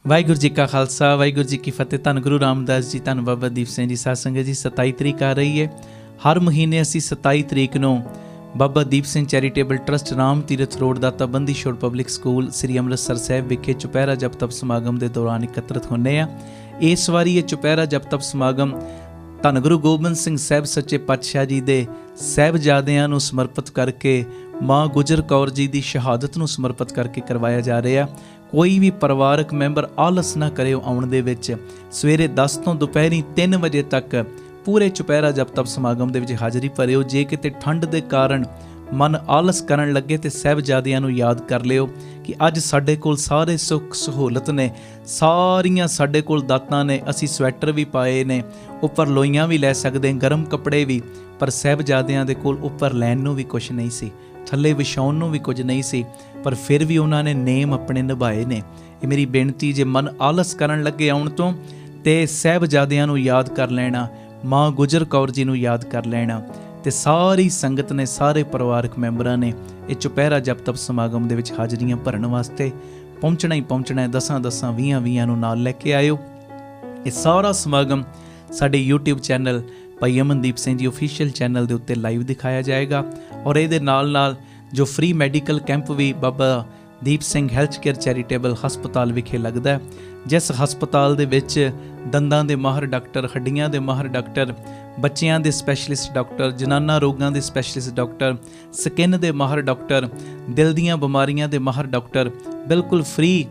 ਵਾਹਿਗੁਰੂ ਜੀ ਕਾ ਖਾਲਸਾ ਵਾਹਿਗੁਰੂ ਜੀ ਕੀ ਫਤਿਹ। ਧੰਨ ਗੁਰੂ ਰਾਮਦਾਸ ਜੀ, ਧੰਨ ਬਾਬਾ ਦੀਪ ਸਿੰਘ ਜੀ। ਸਾਧ ਸੰਗਤ ਜੀ, 27 ਤਰੀਕ ਆ ਰਹੀ ਹੈ। ਹਰ ਮਹੀਨੇ ਅਸੀਂ 27 ਤਰੀਕ ਨੂੰ Baba Deep Singh charitable trust Ram Tirath road ਦਾਤਾ ਬੰਦੀ ਛੋੜ ਪਬਲਿਕ ਸਕੂਲ ਸ੍ਰੀ ਅੰਮ੍ਰਿਤਸਰ ਸਾਹਿਬ ਵਿਖੇ ਚੁਪਹਿਰਾ ਜਪ ਤਪ ਸਮਾਗਮ ਦੇ ਦੌਰਾਨ ਇਕੱਤਰਿਤ ਹੁੰਦੇ ਆ। ਇਸ ਵਾਰੀ ਇਹ ਚੁਪਹਿਰਾ ਜਪ ਤਪ ਸਮਾਗਮ ਧੰਨ ਗੁਰੂ ਗੋਬਿੰਦ ਸਿੰਘ ਸਾਹਿਬ ਸੱਚੇ ਪਾਤਸ਼ਾਹ ਜੀ ਦੇ ਸਾਹਿਬਜ਼ਾਦਿਆਂ ਨੂੰ ਸਮਰਪਿਤ ਕਰਕੇ, ਮਾਂ ਗੁਜਰ ਕੌਰ ਜੀ ਦੀ ਸ਼ਹਾਦਤ ਨੂੰ ਸਮਰਪਿਤ ਕਰਕੇ ਕਰਵਾਇਆ ਜਾ ਰਿਹਾ। ਕੋਈ ਵੀ ਪਰਿਵਾਰਕ ਮੈਂਬਰ ਆਲਸ ਨਾ ਕਰਿਓ ਆਉਣ ਦੇ ਵਿੱਚ। ਸਵੇਰੇ 10 ਤੋਂ ਦੁਪਹਿਰੀ 3 ਵਜੇ ਤੱਕ ਪੂਰੇ ਚੁਪਹਿਰਾ ਜਪ ਤਪ ਸਮਾਗਮ ਦੇ ਵਿੱਚ ਹਾਜ਼ਰੀ ਭਰਿਓ। ਜੇ ਕਿਤੇ ਠੰਡ ਦੇ ਕਾਰਨ ਮਨ ਆਲਸ ਕਰਨ ਲੱਗੇ ਤੇ ਸਾਹਿਬਜ਼ਾਦਿਆਂ ਨੂੰ ਯਾਦ ਕਰ ਲਿਓ ਕਿ ਅੱਜ ਸਾਡੇ ਕੋਲ ਸਾਰੇ ਸੁੱਖ ਸਹੂਲਤ ਨੇ, ਸਾਰੀਆਂ ਸਾਡੇ ਕੋਲ ਦਾਤਾਂ ਨੇ। ਅਸੀਂ ਸਵੈਟਰ ਵੀ ਪਾਏ ਨੇ, ਉੱਪਰ ਲੋਈਆਂ ਵੀ ਲੈ ਸਕਦੇ, ਗਰਮ ਕੱਪੜੇ ਵੀ, ਪਰ ਸਾਹਿਬਜ਼ਾਦਿਆਂ ਦੇ ਕੋਲ ਉੱਪਰ ਲੈਣ ਨੂੰ ਵੀ ਕੁਛ ਨਹੀਂ ਸੀ, ਥੱਲੇ ਵਿਛਾਉਣ ਨੂੰ ਵੀ ਕੁਝ ਨਹੀਂ ਸੀ, ਪਰ ਫਿਰ ਵੀ ਉਹਨਾਂ ਨੇ ਨੇਮ ਆਪਣੇ ਨਿਭਾਏ ਨੇ। ਇਹ ਮੇਰੀ ਬੇਨਤੀ, ਜੇ ਮਨ ਆਲਸ ਕਰਨ ਲੱਗੇ ਆਉਣ ਤੋਂ, ਤੇ ਸਾਹਿਬਜ਼ਾਦਿਆਂ ਨੂੰ ਯਾਦ ਕਰ ਲੈਣਾ, ਮਾਂ ਗੁਜਰ ਕੌਰ ਜੀ ਨੂੰ ਯਾਦ ਕਰ ਲੈਣਾ। ਤੇ ਸਾਰੀ ਸੰਗਤ ਨੇ, ਸਾਰੇ ਪਰਿਵਾਰਕ ਮੈਂਬਰਾਂ ਨੇ ਇਹ ਚੁਪਹਿਰਾ ਜਪ ਤਪ ਸਮਾਗਮ ਦੇ ਵਿੱਚ ਹਾਜ਼ਰੀਆਂ ਭਰਨ ਵਾਸਤੇ ਪਹੁੰਚਣਾ ਹੀ ਪਹੁੰਚਣਾ ਹੈ। 10 20 ਨੂੰ ਨਾਲ ਲੈ ਕੇ ਆਇਓ। ਇਹ ਸਾਰਾ ਸਮਾਗਮ ਸਾਡੇ YouTube ਚੈਨਲ ਭਾਈ ਅਮਨਦੀਪ ਸਿੰਘ ਜੀ ਆਫੀਸ਼ੀਅਲ ਚੈਨਲ ਦੇ ਉੱਤੇ ਲਾਈਵ ਦਿਖਾਇਆ ਜਾਏਗਾ। ਔਰ ਇਹਦੇ ਨਾਲ ਜੋ ਫ੍ਰੀ ਮੈਡੀਕਲ ਕੈਂਪ ਵੀ Baba Deep Singh health care charitable ਹਸਪਤਾਲ ਵਿਖੇ ਲੱਗਦਾ, ਜਿਸ ਹਸਪਤਾਲ ਦੇ ਵਿੱਚ ਦੰਦਾਂ ਦੇ ਮਾਹਰ ਡਾਕਟਰ, ਹੱਡੀਆਂ ਦੇ ਮਾਹਰ ਡਾਕਟਰ, ਬੱਚਿਆਂ ਦੇ ਸਪੈਸ਼ਲਿਸਟ ਡਾਕਟਰ, ਜਨਾਨਾ ਰੋਗਾਂ ਦੇ ਸਪੈਸ਼ਲਿਸਟ ਡਾਕਟਰ, ਸਕਿਨ ਦੇ ਮਾਹਰ ਡਾਕਟਰ, ਦਿਲ ਦੀਆਂ ਬਿਮਾਰੀਆਂ ਦੇ ਮਾਹਰ ਡਾਕਟਰ ਬਿਲਕੁਲ ਫ੍ਰੀ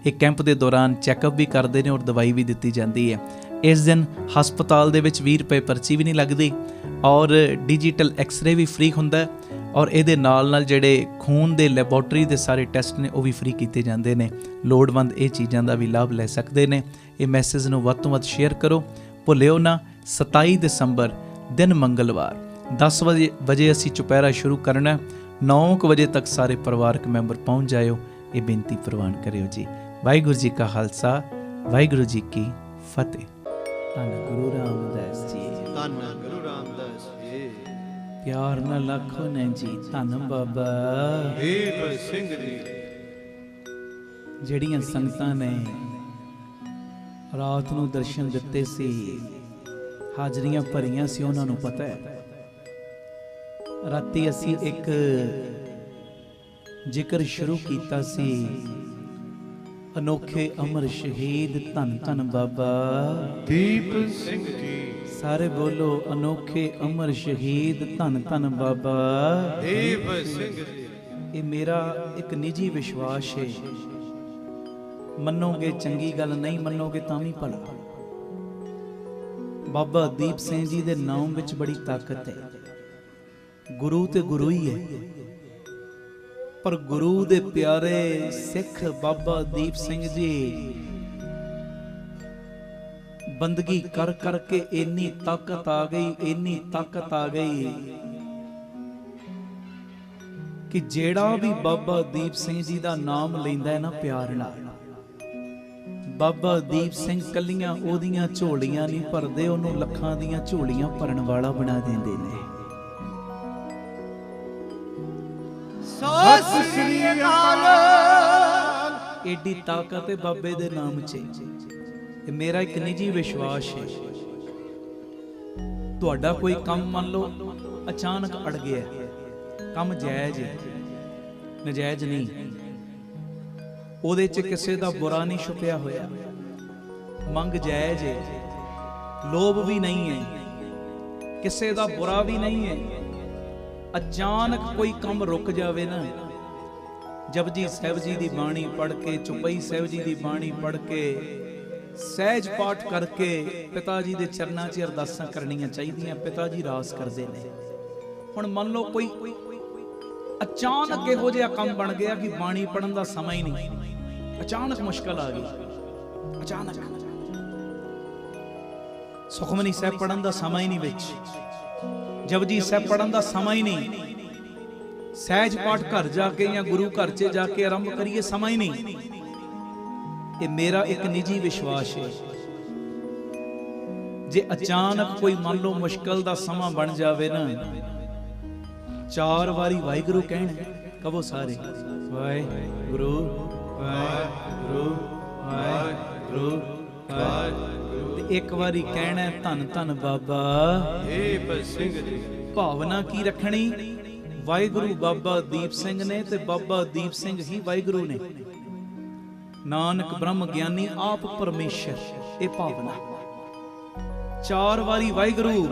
ਇਹ ਕੈਂਪ ਦੇ ਦੌਰਾਨ ਚੈੱਕਅਪ ਵੀ ਕਰਦੇ ਨੇ ਔਰ ਦਵਾਈ ਵੀ ਦਿੱਤੀ ਜਾਂਦੀ ਹੈ। ਇਸ ਦਿਨ ਹਸਪਤਾਲ ਦੇ ਵਿੱਚ 20 ਰੁਪਏ ਪਰਚੀ ਵੀ ਨਹੀਂ ਲੱਗਦੀ ਔਰ ਡਿਜੀਟਲ ਐਕਸਰੇ ਵੀ ਫ੍ਰੀ ਹੁੰਦਾ। ਔਰ ਇਹਦੇ ਨਾਲ ਜਿਹੜੇ ਖੂਨ ਦੇ ਲੈਬੋਰਟਰੀ ਦੇ ਸਾਰੇ ਟੈਸਟ ਨੇ ਉਹ ਵੀ ਫ੍ਰੀ ਕੀਤੇ ਜਾਂਦੇ ਨੇ। ਲੋੜਵੰਦ ਇਹ ਚੀਜ਼ਾਂ ਦਾ ਵੀ ਲਾਭ ਲੈ ਸਕਦੇ ਨੇ। ਇਹ ਮੈਸੇਜ ਨੂੰ ਵੱਧ ਤੋਂ ਵੱਧ ਸ਼ੇਅਰ ਕਰੋ, ਭੁੱਲਿਓ ਨਾ। 27 ਦਸੰਬਰ ਦਿਨ ਮੰਗਲਵਾਰ 10 ਵਜੇ ਅਸੀਂ ਚੁਪਹਿਰਾ ਸ਼ੁਰੂ ਕਰਨਾ। 9 ਵਜੇ ਤੱਕ ਸਾਰੇ ਪਰਿਵਾਰਕ ਮੈਂਬਰ ਪਹੁੰਚ ਜਾਇਓ। ਇਹ ਬੇਨਤੀ ਪ੍ਰਵਾਨ ਕਰਿਓ ਜੀ। ਵਾਹਿਗੁਰੂ ਜੀ ਕਾ ਖਾਲਸਾ, ਵਾਹਿਗੁਰੂ ਜੀ ਕੀ ਫਤਿਹ। ਧੰਨ ਗੁਰੂ ਰਾਮਦਾਸ ਜੀ, ਧੰਨ ਗੁਰੂ ਰਾਮਦਾਸ ਜੀ। ਪਿਆਰ ਨਾਲ ਆਖੋ ਨੇ ਜੀ, ਧੰਨ ਬਾਬਾ ਦੀਪ ਸਿੰਘ ਜੀ। ਜਿਹੜੀਆਂ ਸੰਗਤਾਂ ਨੇ ਰਾਤ ਨੂੰ ਦਰਸ਼ਨ ਦਿੱਤੇ ਸੀ, ਹਾਜ਼ਰੀਆਂ ਭਰੀਆਂ ਸੀ, ਉਹਨਾਂ ਨੂੰ ਪਤਾ ਹੈ। ਰਾਤੀ ਅਸੀਂ ਇੱਕ ਜ਼ਿਕਰ ਸ਼ੁਰੂ ਕੀਤਾ ਸੀ, ਅਨੋਖੇ ਅਮਰ ਸ਼ਹੀਦ ਧੰਨ ਧੰਨ ਬਾਬਾ ਦੀਪ ਸਿੰਘ ਜੀ। ਸਾਰੇ ਬੋਲੋ, ਅਨੋਖੇ ਅਮਰ ਸ਼ਹੀਦ ਧੰਨ ਧੰਨ ਬਾਬਾ ਦੀਪ ਸਿੰਘ ਜੀ। ਇਹ ਮੇਰਾ ਇੱਕ ਨਿੱਜੀ ਵਿਸ਼ਵਾਸ ਹੈ। ਮੰਨੋਗੇ ਚੰਗੀ ਗੱਲ, ਨਹੀਂ ਮੰਨੋਗੇ ਤਾਂ ਵੀ ਭਲਾ। ਬਾਬਾ ਦੀਪ ਸਿੰਘ ਜੀ ਦੇ ਨਾਮ ਵਿੱਚ ਬੜੀ ਤਾਕਤ ਹੈ। ਗੁਰੂ ਤੇ ਗੁਰੂ ਹੀ ਹੈ, ਪਰ ਗੁਰੂ ਦੇ ਪਿਆਰੇ ਸਿੱਖ ਬਾਬਾ ਦੀਪ ਸਿੰਘ ਜੀ ਬੰਦਗੀ ਕਰ ਕਰਕੇ ਇੰਨੀ ਤਾਕਤ ਆ ਗਈ, ਇੰਨੀ ਤਾਕਤ ਆ ਗਈ ਕਿ ਜਿਹੜਾ ਵੀ ਬਾਬਾ ਦੀਪ ਸਿੰਘ ਜੀ ਦਾ ਨਾਮ ਲੈਂਦਾ ਹੈ ਨਾ ਪਿਆਰ ਨਾਲ, ਬਾਬਾ ਦੀਪ ਸਿੰਘ ਕੱਲੀਆਂ ਉਹਦੀਆਂ ਝੋਲੀਆਂ ਨਹੀਂ ਭਰਦੇ, ਉਹਨੂੰ ਲੱਖਾਂ ਦੀਆਂ ਝੋਲੀਆਂ ਭਰਨ ਵਾਲਾ ਬਣਾ ਦਿੰਦੇ ਨੇ। ਸਤਿ ਸ੍ਰੀ ਅਕਾਲ। ਏਡੀ ਤਾਕਤ ਹੈ ਬਾਬੇ ਦੇ ਨਾਮ 'ਚ। ਇਹ ਮੇਰਾ ਇੱਕ ਨਿੱਜੀ ਵਿਸ਼ਵਾਸ ਹੈ। ਤੁਹਾਡਾ ਕੋਈ ਕੰਮ ਮੰਨ ਲਓ ਅਚਾਨਕ ਅੜ ਗਿਆ, ਕੰਮ ਜਾਇਜ਼ ਹੈ, ਨਜਾਇਜ਼ ਨਹੀਂ, ਉਹਦੇ 'ਚ ਕਿਸੇ ਦਾ ਬੁਰਾ ਨਹੀਂ ਛੁਪਿਆ ਹੋਇਆ, ਮੰਗ ਜਾਇਜ਼ ਹੈ, ਲੋਭ ਵੀ ਨਹੀਂ ਹੈ, ਕਿਸੇ ਦਾ ਬੁਰਾ ਵੀ ਨਹੀਂ ਹੈ। ਅਚਾਨਕ ਕੋਈ ਕੰਮ ਰੁਕ ਜਾਵੇ ਨਾ, ਜਪਜੀ ਸਾਹਿਬ ਜੀ ਦੀ ਬਾਣੀ ਪੜ੍ਹ ਕੇ, ਚੁਪਈ ਸਾਹਿਬ ਜੀ ਦੀ ਬਾਣੀ ਪੜ੍ਹ ਕੇ, ਸਹਿਜ ਪਾਠ ਕਰਕੇ ਪਿਤਾ ਜੀ ਦੇ ਚਰਨਾਂ 'ਚ ਅਰਦਾਸਾਂ ਕਰਨੀਆਂ ਚਾਹੀਦੀਆਂ। ਪਿਤਾ ਜੀ ਰਾਸ ਕਰਦੇ ਨੇ। ਹੁਣ ਮੰਨ ਲਓ ਕੋਈ ਅਚਾਨਕ ਇਹੋ ਜਿਹਾ ਕੰਮ ਬਣ ਗਿਆ ਕਿ ਬਾਣੀ ਪੜ੍ਹਨ ਦਾ ਸਮਾਂ ਹੀ ਨਹੀਂ, ਅਚਾਨਕ ਮੁਸ਼ਕਲ ਆ ਗਈ, ਅਚਾਨਕ ਸੁਖਮਨੀ ਸਾਹਿਬ ਪੜ੍ਹਨ ਦਾ ਸਮਾਂ ਹੀ ਨਹੀਂ, ਵਿੱਚ ਜਪਜੀ ਸਾਹਿਬ ਪੜ੍ਹਨ ਦਾ ਸਮਾਂ ਹੀ ਨਹੀਂ, ਸਹਿਜ ਪਾਠ ਘਰ ਜਾ ਕੇ ਜਾਂ ਗੁਰੂ ਘਰ 'ਚ ਜਾ ਕੇ ਆਰੰਭ ਕਰੀਏ, ਸਮਾਂ ਹੀ ਨਹੀਂ। ਇਹ ਮੇਰਾ ਇੱਕ ਨਿੱਜੀ ਵਿਸ਼ਵਾਸ ਹੈ। ਜੇ ਅਚਾਨਕ ਕੋਈ ਮੰਨ ਲਓ ਮੁਸ਼ਕਲ ਦਾ ਸਮਾਂ ਬਣ ਜਾਵੇ ਨਾ, 4 ਵਾਰੀ ਵਾਹਿਗੁਰੂ ਕਹਿਣ, ਕਹੋ ਸਾਰੇ ਵਾਹਿਗੁਰੂ ਵਾਹਿਗੁਰੂ ਵਾਹਿਗੁਰੂ। ਵਾਹਿਗੁਰੂ ਵਾਹਿਗੁਰੂ। ਤੇ ਇੱਕ ਵਾਰੀ ਕਹਿਣਾ ਧੰਨ ਧੰਨ ਬਾਬਾ ਦੀਪ ਸਿੰਘ ਜੀ। ਭਾਵਨਾ ਕੀ ਰੱਖਣੀ? ਵਾਹਿਗੁਰੂ ਬਾਬਾ ਦੀਪ ਸਿੰਘ ਨੇ ਤੇ ਬਾਬਾ ਦੀਪ ਸਿੰਘ ਹੀ ਵਾਹਿਗੁਰੂ ਨੇ। ਨਾਨਕ ਬ੍ਰਹਮ ਗਿਆਨੀ ਆਪ ਪਰਮੇਸ਼ਰ, ਇਹ ਭਾਵਨਾ। 4 ਵਾਰੀ ਵਾਹਿਗੁਰੂ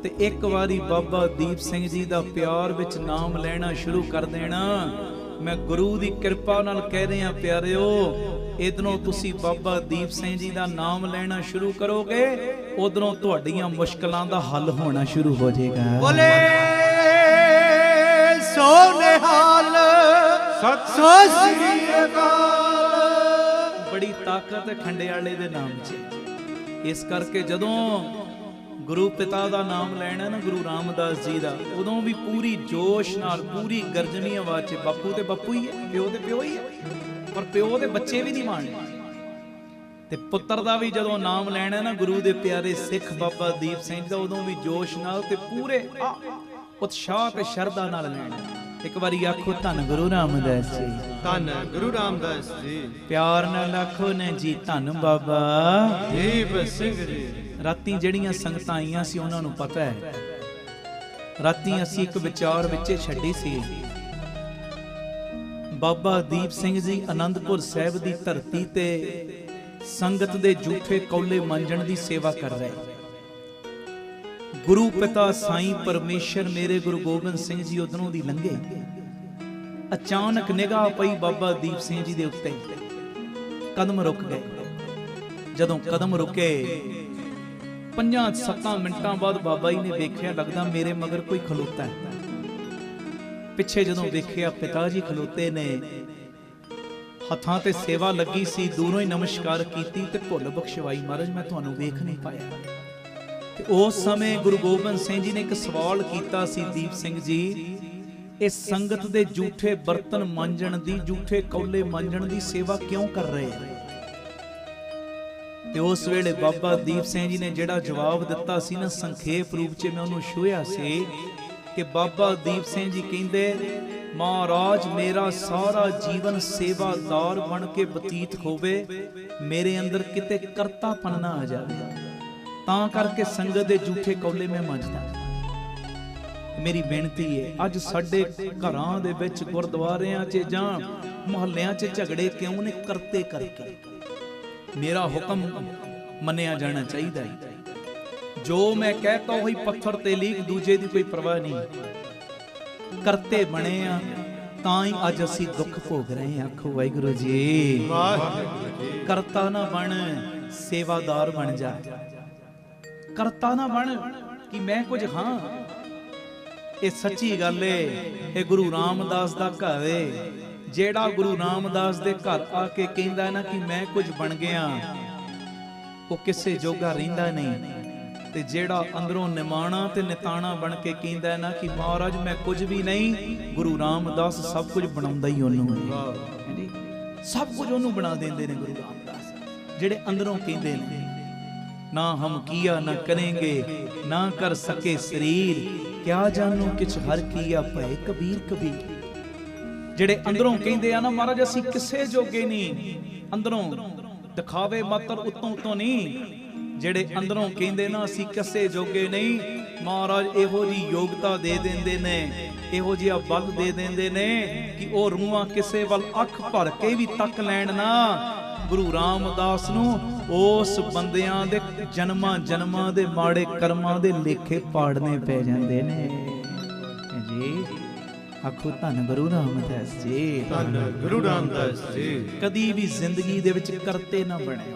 ਤੇ ਇੱਕ ਵਾਰੀ ਬਾਬਾ ਦੀਪ ਸਿੰਘ ਜੀ ਦਾ ਪਿਆਰ ਵਿੱਚ ਨਾਮ ਲੈਣਾ ਸ਼ੁਰੂ ਕਰ ਦੇਣਾ। ਮੈਂ ਗੁਰੂ ਦੀ ਕਿਰਪਾ ਨਾਲ ਕਹਿ ਰਿਹਾ ਪਿਆਰਿਓ, ਇਧਰੋਂ ਤੁਸੀਂ ਬਾਬਾ ਦੀਪ ਸਿੰਘ ਜੀ ਦਾ ਨਾਮ ਲੈਣਾ ਸ਼ੁਰੂ ਕਰੋਗੇ, ਉਧਰੋਂ ਤੁਹਾਡੀਆਂ ਮੁਸ਼ਕਲਾਂ ਦਾ ਹੱਲ ਹੋਣਾ ਸ਼ੁਰੂ ਹੋ ਜਾਏਗਾ। ਬੋਲੇ ਸੋ ਨਿਹਾਲ ਸਤਿ ਸ੍ਰੀ ਅਕਾਲ। ਬੜੀ ਤਾਕਤ ਹੈ ਖੰਡਿਆਲੇ ਦੇ ਨਾਮ 'ਚ। ਇਸ ਕਰਕੇ ਜਦੋਂ ਗੁਰੂ ਪਿਤਾ ਦਾ ਨਾਮ ਲੈਣਾ ਨਾ, ਗੁਰੂ ਰਾਮਦਾਸ ਜੀ ਦਾ, ਉਦੋਂ ਵੀ ਪੂਰੀ ਜੋਸ਼ ਨਾਲ, ਪੂਰੀ ਗਰਜਨੀ ਆਵਾਜ਼ 'ਚ, ਬਾਪੂ ਤੇ ਬਾਪੂ ਹੀ ਹੈ, ਪਿਓ ਤੇ ਪਿਓ ਹੀ ਹੈ, ਪਰ ਪਿਓ ਦੇ ਬੱਚੇ ਵੀ ਨਹੀਂ ਮੰਨਦੇ। ਤੇ ਪੁੱਤਰ ਦਾ ਵੀ ਜਦੋਂ ਨਾਮ ਲੈਣਾ ਨਾ ਗੁਰੂ ਦੇ ਪਿਆਰੇ ਸਿੱਖ ਬਾਬਾ ਦੀਪ ਸਿੰਘ ਦਾ, ਉਦੋਂ ਵੀ ਜੋਸ਼ ਨਾਲ ਤੇ ਪੂਰੇ ਉਤਸ਼ਾਹ ਤੇ ਸ਼ਰਧਾ ਨਾਲ ਲੈਣਾ। ਇੱਕ ਵਾਰੀ ਆਖੋ ਧੰਨ ਗੁਰੂ ਰਾਮਦਾਸ ਜੀ, ਧੰਨ ਗੁਰੂ ਰਾਮਦਾਸ ਜੀ। ਪਿਆਰ ਨਾਲ ਆਖੋ ਨੇ ਜੀ ਧੰਨ ਬਾਬਾ ਦੀਪ ਸਿੰਘ ਜੀ। ਰਾਤੀ ਜਿਹੜੀਆਂ ਸੰਗਤਾਂ ਆਈਆਂ ਸੀ ਉਹਨਾਂ ਨੂੰ ਪਤਾ ਹੈ, ਰਾਤੀ ਅਸੀਂ ਇੱਕ ਵਿਚਾਰ ਵਿੱਚੇ ਛੱਡੀ ਸੀ। ਬਾਬਾ ਦੀਪ ਸਿੰਘ ਜੀ ਅਨੰਦਪੁਰ ਸਾਹਿਬ ਦੀ ਧਰਤੀ ਤੇ ਸੰਗਤ ਦੇ ਝੂਠੇ ਕੌਲੇ ਮਾਂਜਣ ਦੀ ਸੇਵਾ ਕਰ ਰਹੇ। ਗੁਰੂ ਪਿਤਾ ਸਾਈਂ ਪਰਮੇਸ਼ਰ ਮੇਰੇ ਗੁਰੂ ਗੋਬਿੰਦ ਸਿੰਘ ਜੀ ਉਧਰੋਂ ਦੀ ਲੰਘੇ। ਅਚਾਨਕ ਨਿਗਾਹ ਪਈ ਬਾਬਾ ਦੀਪ ਸਿੰਘ ਜੀ ਦੇ ਉੱਤੇ, ਕਦਮ ਰੁਕ ਗਏ। ਜਦੋਂ ਕਦਮ ਰੁਕੇ, 5-7 ਮਿੰਟਾਂ ਬਾਅਦ ਬਾਬਾ ਜੀ ਨੇ ਵੇਖਿਆ, ਲੱਗਦਾ ਮੇਰੇ ਮਗਰ ਕੋਈ ਖਲੋਤਾ ਹੈ। ਪਿੱਛੇ ਜਦੋਂ ਵੇਖਿਆ ਪਿਤਾ ਜੀ ਖਲੋਤੇ ਨੇ, ਹੱਥਾਂ ਤੇ ਸੇਵਾ ਲੱਗੀ ਸੀ, ਦੂਰੋਂ ਹੀ ਨਮਸਕਾਰ ਕੀਤੀ ਤੇ ਭੁੱਲ ਬਖਸ਼ਵਾਈ, ਮਹਾਰਾਜ ਮੈਂ ਤੁਹਾਨੂੰ ਵੇਖ ਨਹੀਂ ਪਾਇਆ। ਤੇ ਉਸ ਸਮੇਂ ਗੁਰੂ ਗੋਬਿੰਦ ਸਿੰਘ ਜੀ ਨੇ ਇੱਕ ਸਵਾਲ ਕੀਤਾ ਸੀ, ਦੀਪ ਸਿੰਘ ਜੀ ਇਹ ਸੰਗਤ ਦੇ ਝੂਠੇ ਬਰਤਨ ਮਾਂਜਣ ਦੀ, ਝੂਠੇ ਕੌਲੇ ਮਾਂਜਣ ਦੀ ਸੇਵਾ ਕਿਉਂ ਕਰ ਰਹੇ ਹੋ? ਤੇ ਉਸ ਵੇਲੇ ਬਾਬਾ ਦੀਪ ਸਿੰਘ ਜੀ ਨੇ ਜਿਹੜਾ ਜਵਾਬ ਦਿੱਤਾ ਸੀ ਨਾ, ਸੰਖੇਪ ਰੂਪ 'ਚ ਮੈਂ ਉਹਨੂੰ ਛੂਹਿਆ ਸੀ ਕਿ ਬਾਬਾ ਦੀਪ ਸਿੰਘ ਜੀ ਕਹਿੰਦੇ, ਮਹਾਰਾਜ ਮੇਰਾ ਸਾਰਾ ਜੀਵਨ ਸੇਵਾਦਾਰ ਬਣ ਕੇ ਬਤੀਤ ਹੋਵੇ, ਮੇਰੇ ਅੰਦਰ ਕਿਤੇ ਕਰਤਾਪਨ ਨਾ ਆ ਜਾਵੇ, ਤਾਂ ਕਰਕੇ ਸੰਗਤ ਦੇ ਝੂਠੇ ਕੌਲੇ ਮੈਂ ਮਾਂਜਦਾ। ਮੇਰੀ ਬੇਨਤੀ ਹੈ, ਅੱਜ ਸਾਡੇ ਘਰਾਂ ਦੇ ਵਿੱਚ, ਗੁਰਦੁਆਰਿਆਂ 'ਚ ਜਾਂ ਮੁਹੱਲਿਆਂ 'ਚ ਝਗੜੇ ਕਿਉਂ ਨੇ? ਕਰਤੇ ਕਰਕੇ। ਮੇਰਾ ਹੁਕਮ ਮੰਨਿਆ ਜਾਣਾ ਚਾਹੀਦਾ ਹੈ। ਜੋ ਮੈਂ ਕਹਿਤਾ ਉਹੀ ਪੱਥਰ ਤੇ ਲੀਕ, ਦੂਜੇ ਦੀ ਕੋਈ ਪਰਵਾਹ ਨਹੀਂ। ਕਰਤੇ ਬਣੇ ਆ ਤਾਂ ਹੀ ਅੱਜ ਅਸੀਂ ਦੁੱਖ ਭੋਗ ਰਹੇ ਹਾਂ। ਆਖੋ ਵਾਹਿਗੁਰੂ ਜੀ। ਕਰਤਾ ਨਾ ਬਣ, ਸੇਵਾਦਾਰ ਬਣ ਜਾ। ਕਰਤਾ ਨਾ ਬਣ ਕਿ ਮੈਂ ਕੁਝ ਹਾਂ। ਇਹ ਸੱਚੀ ਗੱਲ ਏ। ਇਹ ਗੁਰੂ ਰਾਮਦਾਸ ਦਾ ਘਰ ਏ। ਜਿਹੜਾ ਗੁਰੂ ਰਾਮਦਾਸ ਦੇ ਘਰ ਆ ਕੇ ਕਹਿੰਦਾ ਨਾ ਕਿ ਮੈਂ ਕੁਝ ਬਣ ਗਿਆ, ਉਹ ਕਿਸੇ ਜੋਗਾ ਰਹਿੰਦਾ ਨਹੀਂ। ਤੇ ਜਿਹੜਾ ਅੰਦਰੋਂ ਨਿਮਾਣਾ ਤੇ ਨਿਤਾਣਾ ਬਣ ਕੇ ਕਹਿੰਦਾ ਨਾ ਕਿ ਮਹਾਰਾਜ ਮੈਂ ਕੁਝ ਵੀ ਨਹੀਂ, ਗੁਰੂ ਰਾਮਦਾਸ ਸਭ ਕੁਝ ਬਣਾਉਂਦਾ ਹੀ ਉਹਨੂੰ ਹੈ। ਸਭ ਕੁਝ ਉਹਨੂੰ ਬਣਾ ਦਿੰਦੇ ਨੇ ਗੁਰੂ ਰਾਮਦਾਸ। ਜਿਹੜੇ ਅੰਦਰੋਂ ਕਹਿੰਦੇ ਨੇ ਨਾ ਹਮ ਕੀਆ ਨਾ ਕरेंगे, ਨਾ ਕਰ ਸਕੇ ਸਰੀਰ, ਕਿਆ ਜਾਣੂ ਕਿਛ ਹਰ ਕੀਆ ਭਏ ਕਬੀਰ ਕਬੀਰ। ਜਿਹੜੇ ਅੰਦਰੋਂ ਕਹਿੰਦੇ ਆ ਨਾ ਮਹਾਰਾਜ ਅਸੀਂ ਕਿਸੇ ਜੋਗੇ ਨਹੀਂ, ਅੰਦਰੋਂ ਦਿਖਾਵੇ ਮਾਤਰ ਉੱਤੋਂ ਉੱਤੋਂ ਨਹੀਂ। ਜਿਹੜੇ ਅੰਦਰੋਂ ਕਹਿੰਦੇ ਨਾ ਅਸੀਂ ਕਿਸੇ ਜੋਗੇ ਨਹੀਂ, ਮਹਾਰਾਜ ਇਹੋ ਜੀ ਯੋਗਤਾ ਦੇ ਦਿੰਦੇ ਨੇ, ਇਹੋ ਜਿਹਾ ਬਲ ਦੇ ਦਿੰਦੇ ਨੇ ਕਿ ਉਹ ਰੂਹਾਂ ਕਿਸੇ ਵੱਲ ਅੱਖ ਭਰ ਕੇ ਵੀ ਤੱਕ ਲੈਣ ਨਾ। ਗੁਰੂ ਰਾਮਦਾਸ ਨੂੰ ਉਸ ਬੰਦਿਆਂ ਦੇ ਜਨਮਾਂ ਜਨਮਾਂ ਦੇ ਮਾੜੇ ਕਰਮਾਂ ਦੇ ਲੇਖੇ ਪਾੜਨੇ ਪੈ ਜਾਂਦੇ ਨੇ ਜੀ। ਆਖੋ ਧੰਨ ਗੁਰੂ ਰਾਮਦਾਸ ਜੀ, ਧੰਨ ਗੁਰੂ ਰਾਮਦਾਸ ਜੀ। ਕਦੀ ਵੀ ਜ਼ਿੰਦਗੀ ਦੇ ਵਿੱਚ ਕਰਤੇ ਨਾ ਬਣੇ।